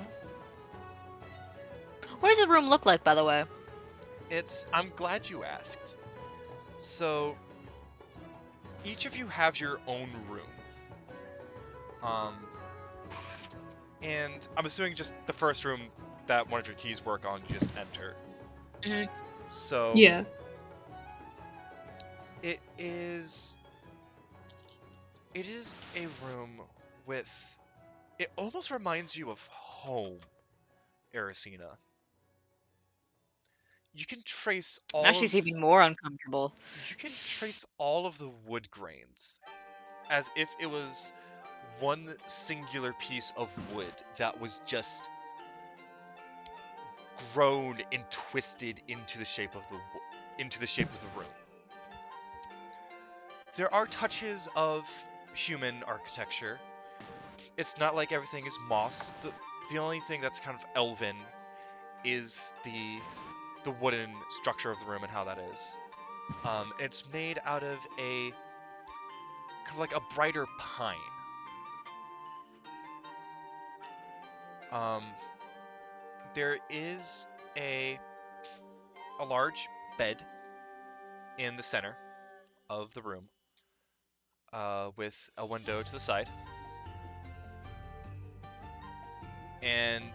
[SPEAKER 4] What does the room look like, by the way?
[SPEAKER 5] I'm glad you asked. So, each of you have your own room. And I'm assuming just the first room that one of your keys work on, you just enter.
[SPEAKER 4] Mhm.
[SPEAKER 5] So,
[SPEAKER 2] Yeah.
[SPEAKER 5] it is a room with, it almost reminds you of home, Ersina. You can trace all
[SPEAKER 4] Now she's
[SPEAKER 5] of,
[SPEAKER 4] even more uncomfortable.
[SPEAKER 5] you can trace all of the wood grains as if it was one singular piece of wood that was just grown and twisted into the shape of the room. There are touches of human architecture. It's not like everything is moss. The only thing that's kind of elven is the wooden structure of the room and how that is. It's made out of a kind of like a brighter pine. There is a large bed in the center of the room, with a window to the side. And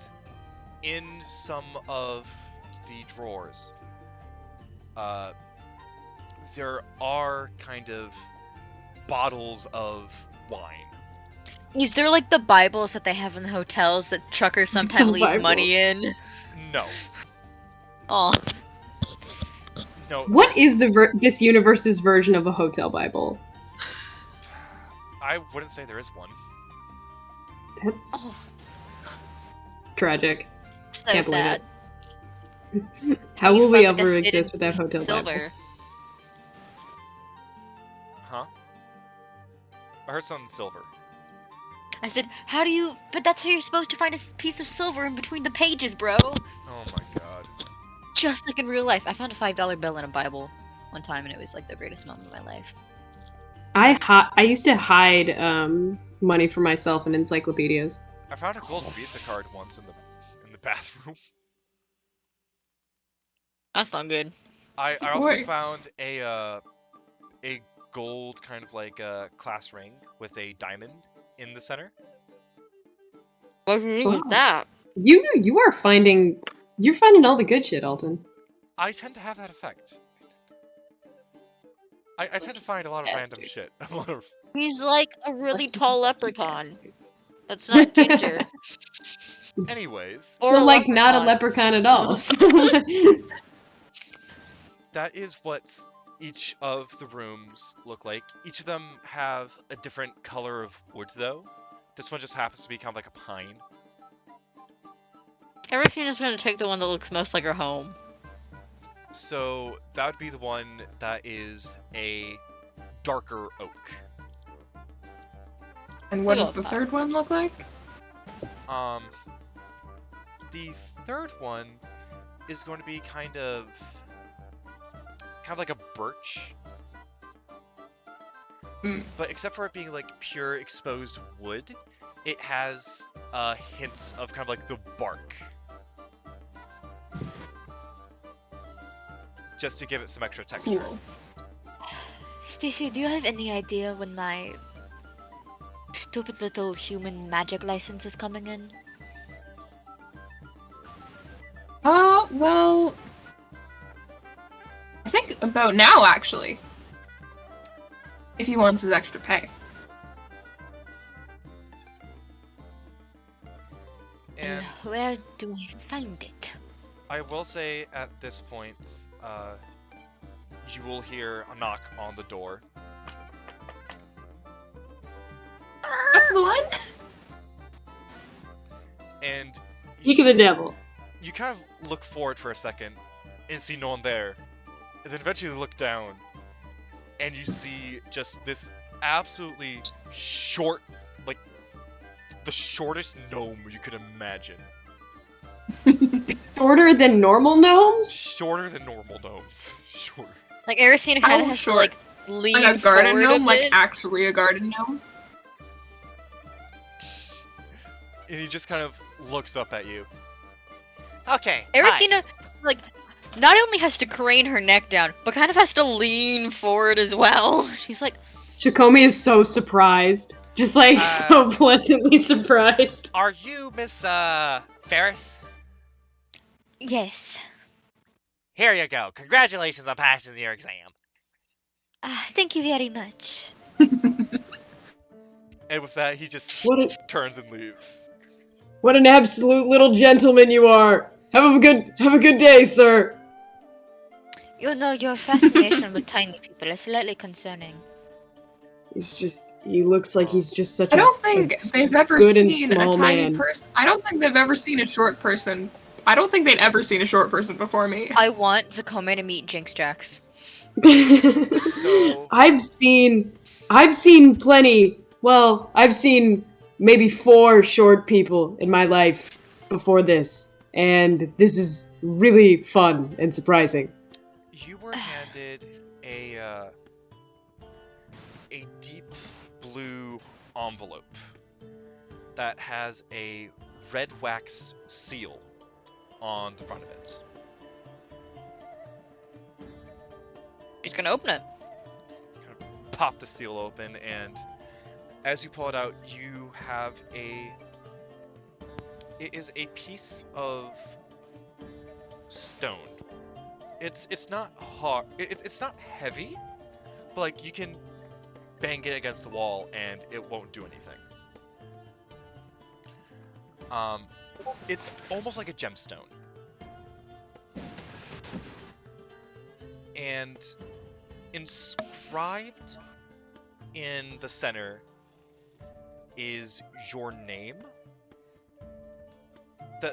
[SPEAKER 5] in some of the drawers, there are kind of bottles of wine.
[SPEAKER 4] Is there like the Bibles that they have in the hotels that truckers sometimes leave
[SPEAKER 2] Bibles.
[SPEAKER 4] money in?
[SPEAKER 5] No,
[SPEAKER 4] Oh,
[SPEAKER 5] no,
[SPEAKER 2] What is this universe's version of a hotel Bible?
[SPEAKER 5] I wouldn't say there is one.
[SPEAKER 2] That's
[SPEAKER 4] oh,
[SPEAKER 2] tragic.
[SPEAKER 4] so
[SPEAKER 2] Can't believe
[SPEAKER 4] sad.
[SPEAKER 2] How
[SPEAKER 4] You
[SPEAKER 2] will we
[SPEAKER 4] fucking
[SPEAKER 2] ever
[SPEAKER 4] hidden
[SPEAKER 2] exist without
[SPEAKER 4] piece of
[SPEAKER 2] hotel
[SPEAKER 4] silver.
[SPEAKER 2] Bibles?
[SPEAKER 5] heard something silver.
[SPEAKER 6] I said, how do you... But that's how you're supposed to find a piece of silver in between the pages, bro.
[SPEAKER 5] Oh my god.
[SPEAKER 4] Just like in real life. I found a $5 bill in a Bible one time, and it was like the greatest moment of my life.
[SPEAKER 2] I used to hide money for myself in encyclopedias.
[SPEAKER 5] I found a gold Visa card once in the bathroom.
[SPEAKER 4] That's not good.
[SPEAKER 5] I also
[SPEAKER 3] Wait.
[SPEAKER 5] found a gold kind of like class ring with a diamond in the center.
[SPEAKER 4] What do you think
[SPEAKER 2] Wow.
[SPEAKER 4] is that?
[SPEAKER 2] You're finding all the good shit, Alton.
[SPEAKER 5] I tend to have that effect. I tend to find a lot of random shit. A lot of...
[SPEAKER 4] He's like a really tall leprechaun. That's not ginger.
[SPEAKER 5] Anyways,
[SPEAKER 4] Or
[SPEAKER 2] So
[SPEAKER 4] a
[SPEAKER 2] like not a
[SPEAKER 4] leprechaun.
[SPEAKER 2] leprechaun at all. So-
[SPEAKER 5] that is what each of the rooms look like. Each of them have a different color of wood, though. This one just happens to be kind of like a pine.
[SPEAKER 4] Ersina's gonna take the one that looks most like her home.
[SPEAKER 5] So that would be the one that is a darker oak.
[SPEAKER 3] And what
[SPEAKER 4] We
[SPEAKER 3] does
[SPEAKER 4] love
[SPEAKER 3] the
[SPEAKER 4] that.
[SPEAKER 3] third one look like?
[SPEAKER 5] The third one is going to be kind of like a birch. But except for it being like pure exposed wood, it has hints of kind of like the bark. Just to give it some extra texture.
[SPEAKER 3] Cool.
[SPEAKER 6] Stacy, do you have any idea when my stupid little human magic license is coming in?
[SPEAKER 3] Well, I think about now, actually. If he wants his extra pay.
[SPEAKER 5] And
[SPEAKER 6] Where do I find it?
[SPEAKER 5] I will say at this point, you will hear a knock on the door.
[SPEAKER 3] That's the one?
[SPEAKER 5] And
[SPEAKER 2] Speak of the devil.
[SPEAKER 5] you kind of look forward for a second and see no one there. And then eventually look down and you see just this absolutely short, like the shortest gnome you could imagine.
[SPEAKER 2] Shorter than normal gnomes?
[SPEAKER 5] Shorter than normal gnomes. Shorter.
[SPEAKER 4] Like Ersina kind of
[SPEAKER 3] How
[SPEAKER 4] has
[SPEAKER 3] short?
[SPEAKER 4] to like lean
[SPEAKER 3] Like a garden
[SPEAKER 4] forward
[SPEAKER 3] gnome?
[SPEAKER 4] a
[SPEAKER 3] Like
[SPEAKER 4] bit.
[SPEAKER 3] actually a garden gnome?
[SPEAKER 5] And he just kind of looks up at you. Okay.
[SPEAKER 4] Ersina, like, not only has to crane her neck down, but kind of has to lean forward as well. She's like,
[SPEAKER 2] Xacome is so surprised. Just like so pleasantly surprised.
[SPEAKER 5] Are you Miss Ferris?
[SPEAKER 6] Yes.
[SPEAKER 5] Here you go. Congratulations on passing your exam.
[SPEAKER 6] Thank you very much.
[SPEAKER 5] And with that, he just
[SPEAKER 2] What a,
[SPEAKER 5] turns and leaves.
[SPEAKER 2] what an absolute little gentleman you are. Have a good day, sir.
[SPEAKER 6] You know, your fascination with tiny people is slightly concerning.
[SPEAKER 2] He looks like he's just such
[SPEAKER 3] I don't think they've ever
[SPEAKER 2] good and
[SPEAKER 3] seen a
[SPEAKER 2] small
[SPEAKER 3] tiny
[SPEAKER 2] man.
[SPEAKER 3] person. I don't think they've ever seen a short person. I don't think they'd ever seen a short person before me.
[SPEAKER 4] I want Xacome to meet Jinx Drax.
[SPEAKER 5] So
[SPEAKER 2] I've seen plenty. Well, I've seen maybe 4 short people in my life before this, and this is really fun and surprising.
[SPEAKER 5] you were handed a deep blue envelope that has a red wax seal on the front of it.
[SPEAKER 4] She's gonna open it.
[SPEAKER 5] Kind of pop the seal open, and as you pull it out, you have it is a piece of stone. It's not hard. It's not heavy, but like you can bang it against the wall and it won't do anything. It's almost like a gemstone. And inscribed in the center is your name.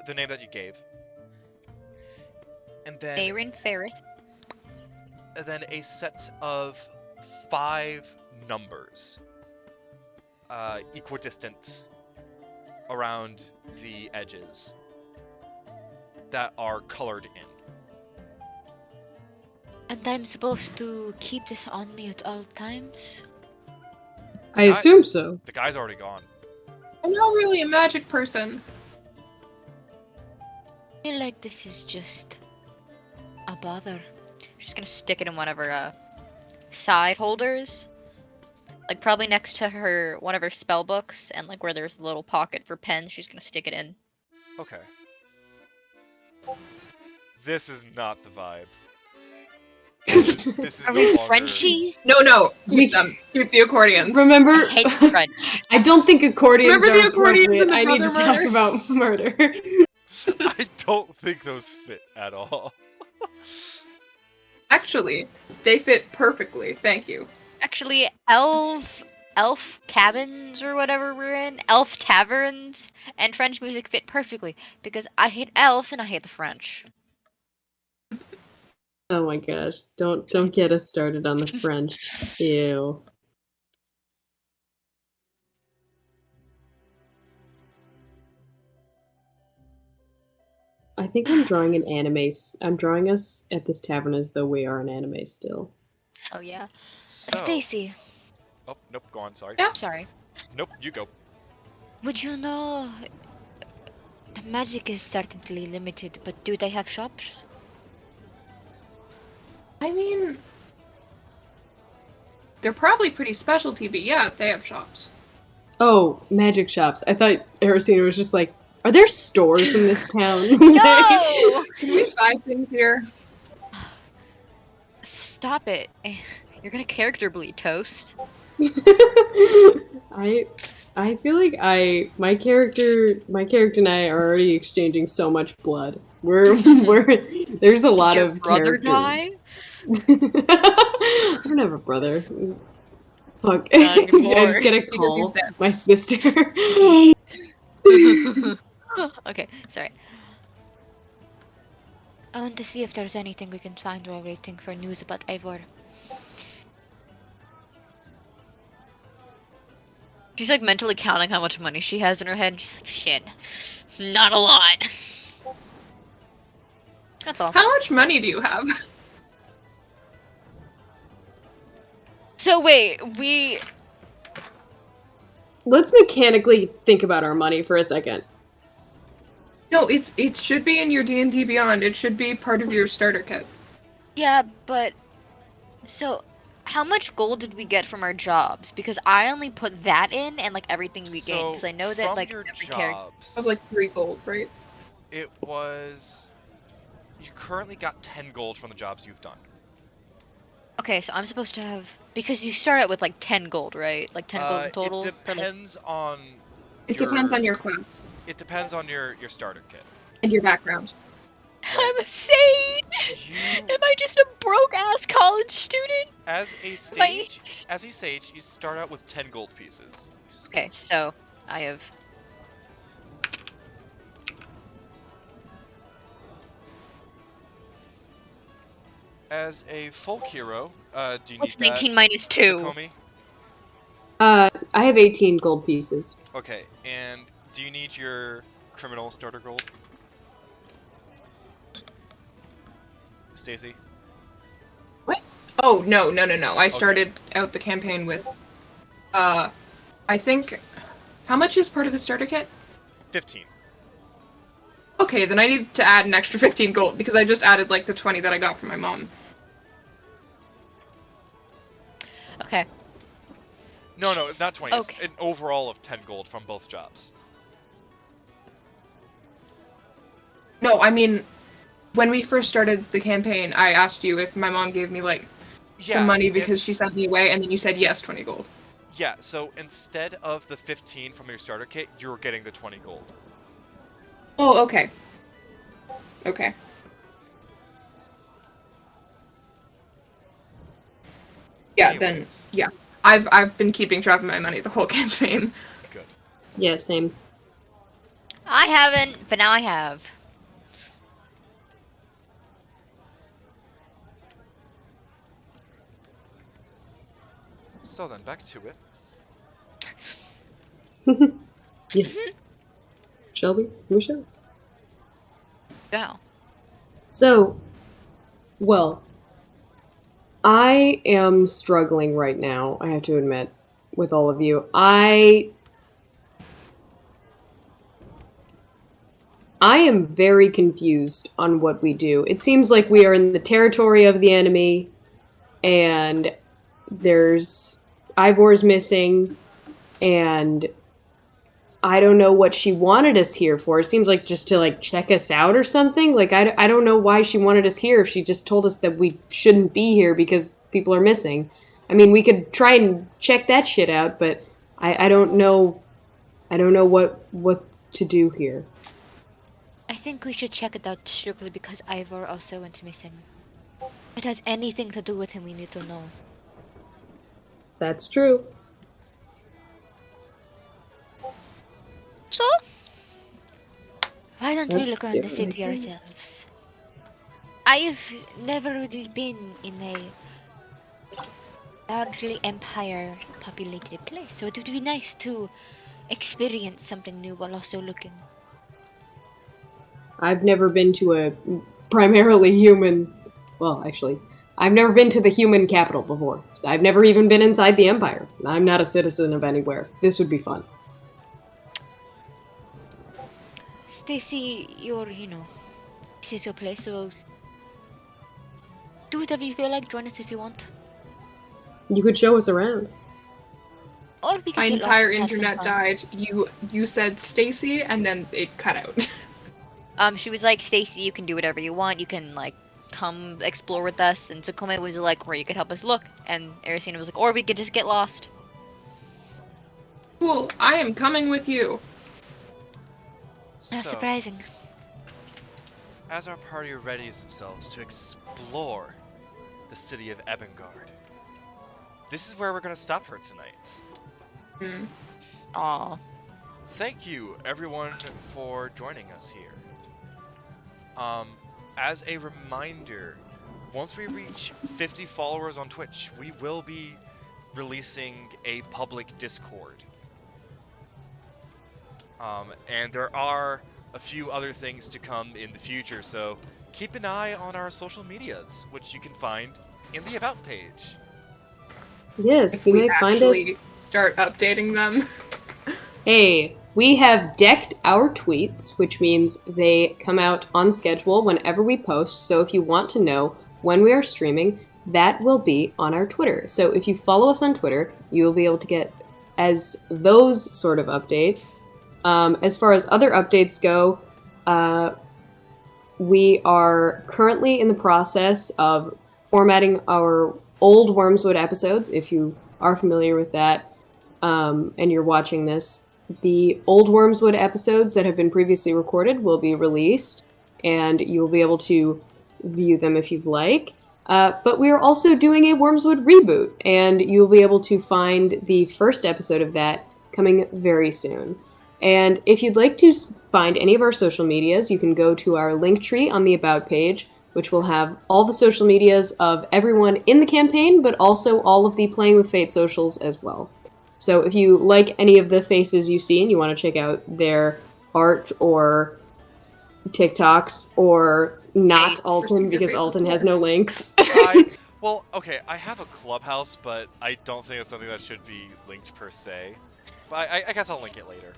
[SPEAKER 5] The name that you gave. And then
[SPEAKER 4] Aaron Ferris.
[SPEAKER 5] a set of 5 numbers. equidistant around the edges that are colored in.
[SPEAKER 6] And I'm supposed to keep this on me at all times?
[SPEAKER 2] I assume so.
[SPEAKER 5] The guy's already gone.
[SPEAKER 3] I'm not really a magic person.
[SPEAKER 6] I feel like this is just a bother.
[SPEAKER 4] She's gonna stick it in one of her side holders, like probably next to her one of her spell books, and like where there's a little pocket for pens. She's gonna stick it in.
[SPEAKER 5] Okay. This is not the vibe. This is
[SPEAKER 4] Are
[SPEAKER 5] no
[SPEAKER 4] we
[SPEAKER 5] longer.
[SPEAKER 4] Frenchies?
[SPEAKER 3] No,
[SPEAKER 2] We-
[SPEAKER 3] keep them. Keep the accordions.
[SPEAKER 2] Remember,
[SPEAKER 4] I hate French.
[SPEAKER 2] I don't think accordions
[SPEAKER 3] Remember the
[SPEAKER 2] are
[SPEAKER 3] accordions
[SPEAKER 2] appropriate.
[SPEAKER 3] in the
[SPEAKER 2] I need to
[SPEAKER 3] brother
[SPEAKER 2] talk
[SPEAKER 3] murder?
[SPEAKER 2] about murder.
[SPEAKER 5] I don't think those fit at all.
[SPEAKER 3] Actually, they fit perfectly. Thank you.
[SPEAKER 4] Actually, elf cabins or whatever we're in, elf taverns, and French music fit perfectly because I hate elves and I hate the French.
[SPEAKER 2] Oh my gosh! Don't get us started on the French. Ew. I think I'm drawing an anime. I'm drawing us at this tavern as though we are an anime still.
[SPEAKER 4] Oh yeah.
[SPEAKER 5] So.
[SPEAKER 6] Stacy,
[SPEAKER 5] Oh, nope, go on, sorry.
[SPEAKER 3] Yeah.
[SPEAKER 4] Sorry.
[SPEAKER 5] Nope, you go.
[SPEAKER 6] would you know the magic is certainly limited, but do they have shops?
[SPEAKER 3] I mean, they're probably pretty specialty, but yeah, they have shops.
[SPEAKER 2] Oh, magic shops. I thought Ersina was just like, are there stores in this town?
[SPEAKER 4] No!
[SPEAKER 3] Can we buy things here?
[SPEAKER 4] Stop it. You're gonna character bleed, Toast.
[SPEAKER 2] I feel like my character and I are already exchanging so much blood. We're there's a lot
[SPEAKER 4] Did your
[SPEAKER 2] of
[SPEAKER 4] brother
[SPEAKER 2] character.
[SPEAKER 4] die?
[SPEAKER 2] I don't have a brother. Fuck.
[SPEAKER 4] Not
[SPEAKER 2] I
[SPEAKER 4] anymore.
[SPEAKER 2] just get a
[SPEAKER 3] Because he's
[SPEAKER 2] call.
[SPEAKER 3] dead.
[SPEAKER 2] My sister.
[SPEAKER 4] Okay, sorry.
[SPEAKER 6] I want to see if there's anything we can find while waiting for news about Ivor.
[SPEAKER 4] She's like mentally counting how much money she has in her head. She's like, shit, not a lot. That's all.
[SPEAKER 3] How much money do you have?
[SPEAKER 4] So wait,
[SPEAKER 2] Let's mechanically think about our money for a second.
[SPEAKER 3] No, it should be in your D&D Beyond. It should be part of your starter kit.
[SPEAKER 4] yeah, but so how much gold did we get from our jobs? Because I only put that in and like everything we gained. Because I know that
[SPEAKER 5] from
[SPEAKER 4] like
[SPEAKER 5] your
[SPEAKER 4] every character.
[SPEAKER 5] jobs,
[SPEAKER 3] It was like 3 gold, right?
[SPEAKER 5] it was. You currently got 10 gold from the jobs you've done.
[SPEAKER 4] Okay, so I'm supposed to have because you start out with like 10 gold, right? Like 10 gold in total.
[SPEAKER 5] It
[SPEAKER 4] for, like-
[SPEAKER 5] depends on.
[SPEAKER 3] It depends on your class
[SPEAKER 5] It depends on your starter kit.
[SPEAKER 3] and your background.
[SPEAKER 4] I'm a sage.
[SPEAKER 5] You,
[SPEAKER 4] Am I just a broke ass college student?
[SPEAKER 5] as a
[SPEAKER 4] My-
[SPEAKER 5] sage, you start out with 10 gold pieces.
[SPEAKER 4] Okay, so I have.
[SPEAKER 5] As a folk hero, do you
[SPEAKER 4] What's
[SPEAKER 5] need that?
[SPEAKER 4] 19 minus 2?
[SPEAKER 5] Xacome?
[SPEAKER 2] I have 18 gold pieces.
[SPEAKER 5] Okay, and do you need your criminal starter gold? Stacy?
[SPEAKER 3] Oh, no. I started out the campaign with, I think, how much is part of the starter kit?
[SPEAKER 5] 15.
[SPEAKER 3] Okay, then I need to add an extra 15 gold, because I just added, like, the 20 that I got from my mom.
[SPEAKER 4] Okay.
[SPEAKER 5] No, it's not 20.
[SPEAKER 4] Okay.
[SPEAKER 5] It's an overall of 10 gold from both jobs.
[SPEAKER 3] No, I mean, when we first started the campaign, I asked you if my mom gave me, like, some money because
[SPEAKER 5] it's-
[SPEAKER 3] she sent me away, and then you said yes, 20 gold.
[SPEAKER 5] Yeah, so instead of the 15 from your starter kit, you're getting the 20 gold.
[SPEAKER 3] Oh, okay. Okay. Yeah,
[SPEAKER 5] Anyways.
[SPEAKER 3] then, yeah. I've been keeping track of my money the whole campaign.
[SPEAKER 5] Good.
[SPEAKER 2] Yeah, same.
[SPEAKER 4] I haven't, but now I have.
[SPEAKER 5] So then, back to it.
[SPEAKER 2] Yes. Shelby, Michelle.
[SPEAKER 4] Yeah.
[SPEAKER 2] So, well, I am struggling right now, I have to admit, with all of you. I am very confused on what we do. It seems like we are in the territory of the enemy, and there's Ivor's missing, and I don't know what she wanted us here for. It seems like just to like check us out or something. Like I don't know why she wanted us here if she just told us that we shouldn't be here because people are missing. I mean, we could try and check that shit out, but I don't know. I don't know what to do here.
[SPEAKER 6] I think we should check it out strictly because Ivor also went missing. If it has anything to do with him, we need to know.
[SPEAKER 2] That's true.
[SPEAKER 6] So, why don't we
[SPEAKER 2] Let's
[SPEAKER 6] look around
[SPEAKER 2] do
[SPEAKER 6] the
[SPEAKER 2] it, I
[SPEAKER 6] city
[SPEAKER 2] guess.
[SPEAKER 6] ourselves? I've never really been in a largely empire-populated place, so it would be nice to experience something new while also looking.
[SPEAKER 2] I've never been to a primarily human. Well, actually, I've never been to the human capital before. So I've never even been inside the Empire. I'm not a citizen of anywhere. This would be fun.
[SPEAKER 6] Stacy, this is your place, so do whatever you feel like. Join us if you want.
[SPEAKER 2] You could show us around.
[SPEAKER 6] Or we
[SPEAKER 3] My
[SPEAKER 6] can get
[SPEAKER 3] entire
[SPEAKER 6] lost and have some
[SPEAKER 3] internet
[SPEAKER 6] fun.
[SPEAKER 3] died. You said Stacy, and then it cut out.
[SPEAKER 4] She was like, Stacy, you can do whatever you want. You can like come explore with us. And Xacome was like, where you could help us look. And Ersina was like, or we could just get lost.
[SPEAKER 3] Cool, I am coming with you.
[SPEAKER 6] How
[SPEAKER 5] So,
[SPEAKER 6] surprising.
[SPEAKER 5] as our party readies themselves to explore the city of Ebengard, this is where we're going to stop for tonight.
[SPEAKER 3] Hmm.
[SPEAKER 4] Aw.
[SPEAKER 5] Thank you, everyone, for joining us here. As a reminder, once we reach 50 followers on Twitch, we will be releasing a public Discord. And there are a few other things to come in the future, so keep an eye on our social medias, which you can find in the About page.
[SPEAKER 2] Yes,
[SPEAKER 3] If
[SPEAKER 2] you
[SPEAKER 3] we
[SPEAKER 2] may find
[SPEAKER 3] actually
[SPEAKER 2] us.
[SPEAKER 3] start updating them.
[SPEAKER 2] Hey, we have decked our tweets, which means they come out on schedule whenever we post. So if you want to know when we are streaming, that will be on our Twitter. So if you follow us on Twitter, you will be able to get as those sort of updates. As far as other updates go, we are currently in the process of formatting our old Wormswood episodes. If you are familiar with that and you're watching this, the old Wormswood episodes that have been previously recorded will be released, and you will be able to view them if you'd like. But we are also doing a Wormswood reboot, and you'll be able to find the first episode of that coming very soon. And if you'd like to find any of our social medias, you can go to our link tree on the About page, which will have all the social medias of everyone in the campaign, but also all of the Playing with Fate socials as well. So if you like any of the faces you see and you want to check out their art or TikToks or not
[SPEAKER 4] Hey,
[SPEAKER 2] Alton
[SPEAKER 3] your
[SPEAKER 2] because
[SPEAKER 3] face
[SPEAKER 2] Alton
[SPEAKER 3] is
[SPEAKER 2] has no links.
[SPEAKER 5] Well, okay, I have a clubhouse, but I don't think it's something that should be linked per se. But I guess I'll link it later.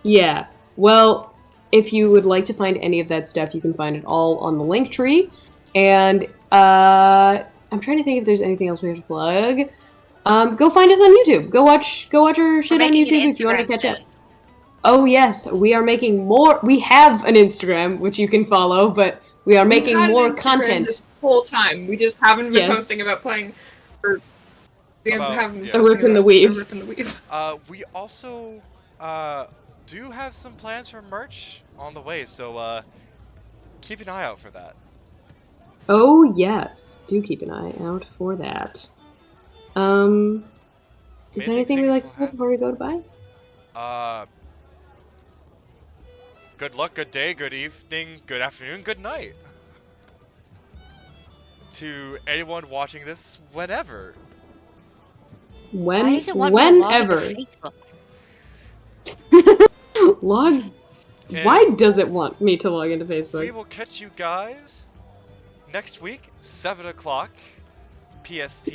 [SPEAKER 2] Yeah. Well, if you would like to find any of that stuff, you can find it all on the link tree. And I'm trying to think if there's anything else we have to plug. Go find us on YouTube. Go watch our shit on
[SPEAKER 4] making an
[SPEAKER 2] YouTube if you want to
[SPEAKER 4] Instagram
[SPEAKER 2] catch up.
[SPEAKER 4] soon.
[SPEAKER 2] Oh yes, we are making more. We have an Instagram which you can follow, but we are making
[SPEAKER 3] We've had an
[SPEAKER 2] more
[SPEAKER 3] Instagram
[SPEAKER 2] content.
[SPEAKER 3] this whole time. We just haven't been
[SPEAKER 2] Yes.
[SPEAKER 3] posting about playing. Or we haven't been
[SPEAKER 5] yeah.
[SPEAKER 2] A rip
[SPEAKER 3] posting
[SPEAKER 2] in the
[SPEAKER 3] about
[SPEAKER 2] weave.
[SPEAKER 3] A rip in the weave.
[SPEAKER 5] We also do have some plans for merch on the way, so keep an eye out for that.
[SPEAKER 2] Oh yes, do keep an eye out for that. Is there
[SPEAKER 5] Amazing
[SPEAKER 2] anything we'd
[SPEAKER 5] things
[SPEAKER 2] like to
[SPEAKER 5] will
[SPEAKER 2] say
[SPEAKER 5] happen.
[SPEAKER 2] before we go to bed?
[SPEAKER 5] Good luck, good day, good evening, good afternoon, good night. To anyone watching this, whenever.
[SPEAKER 6] Why does it want me to log into
[SPEAKER 2] Whenever.
[SPEAKER 6] Facebook?
[SPEAKER 2] Log.
[SPEAKER 5] And
[SPEAKER 2] Why does it want me to log into
[SPEAKER 5] we
[SPEAKER 2] Facebook?
[SPEAKER 5] will catch you guys next week, 7 o'clock PST.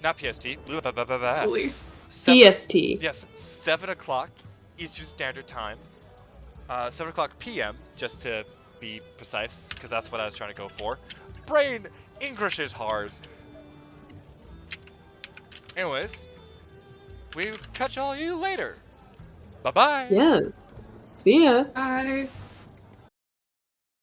[SPEAKER 5] Not PST. Blah, blah, blah, blah, blah.
[SPEAKER 3] Fully.
[SPEAKER 2] PST.
[SPEAKER 5] Yes, 7 o'clock Eastern Standard Time. 7 o'clock PM, just to be precise, because that's what I was trying to go for. Brain, English is hard. Anyways, we catch all you later. Bye-bye.
[SPEAKER 2] Yes. See ya.
[SPEAKER 3] Bye.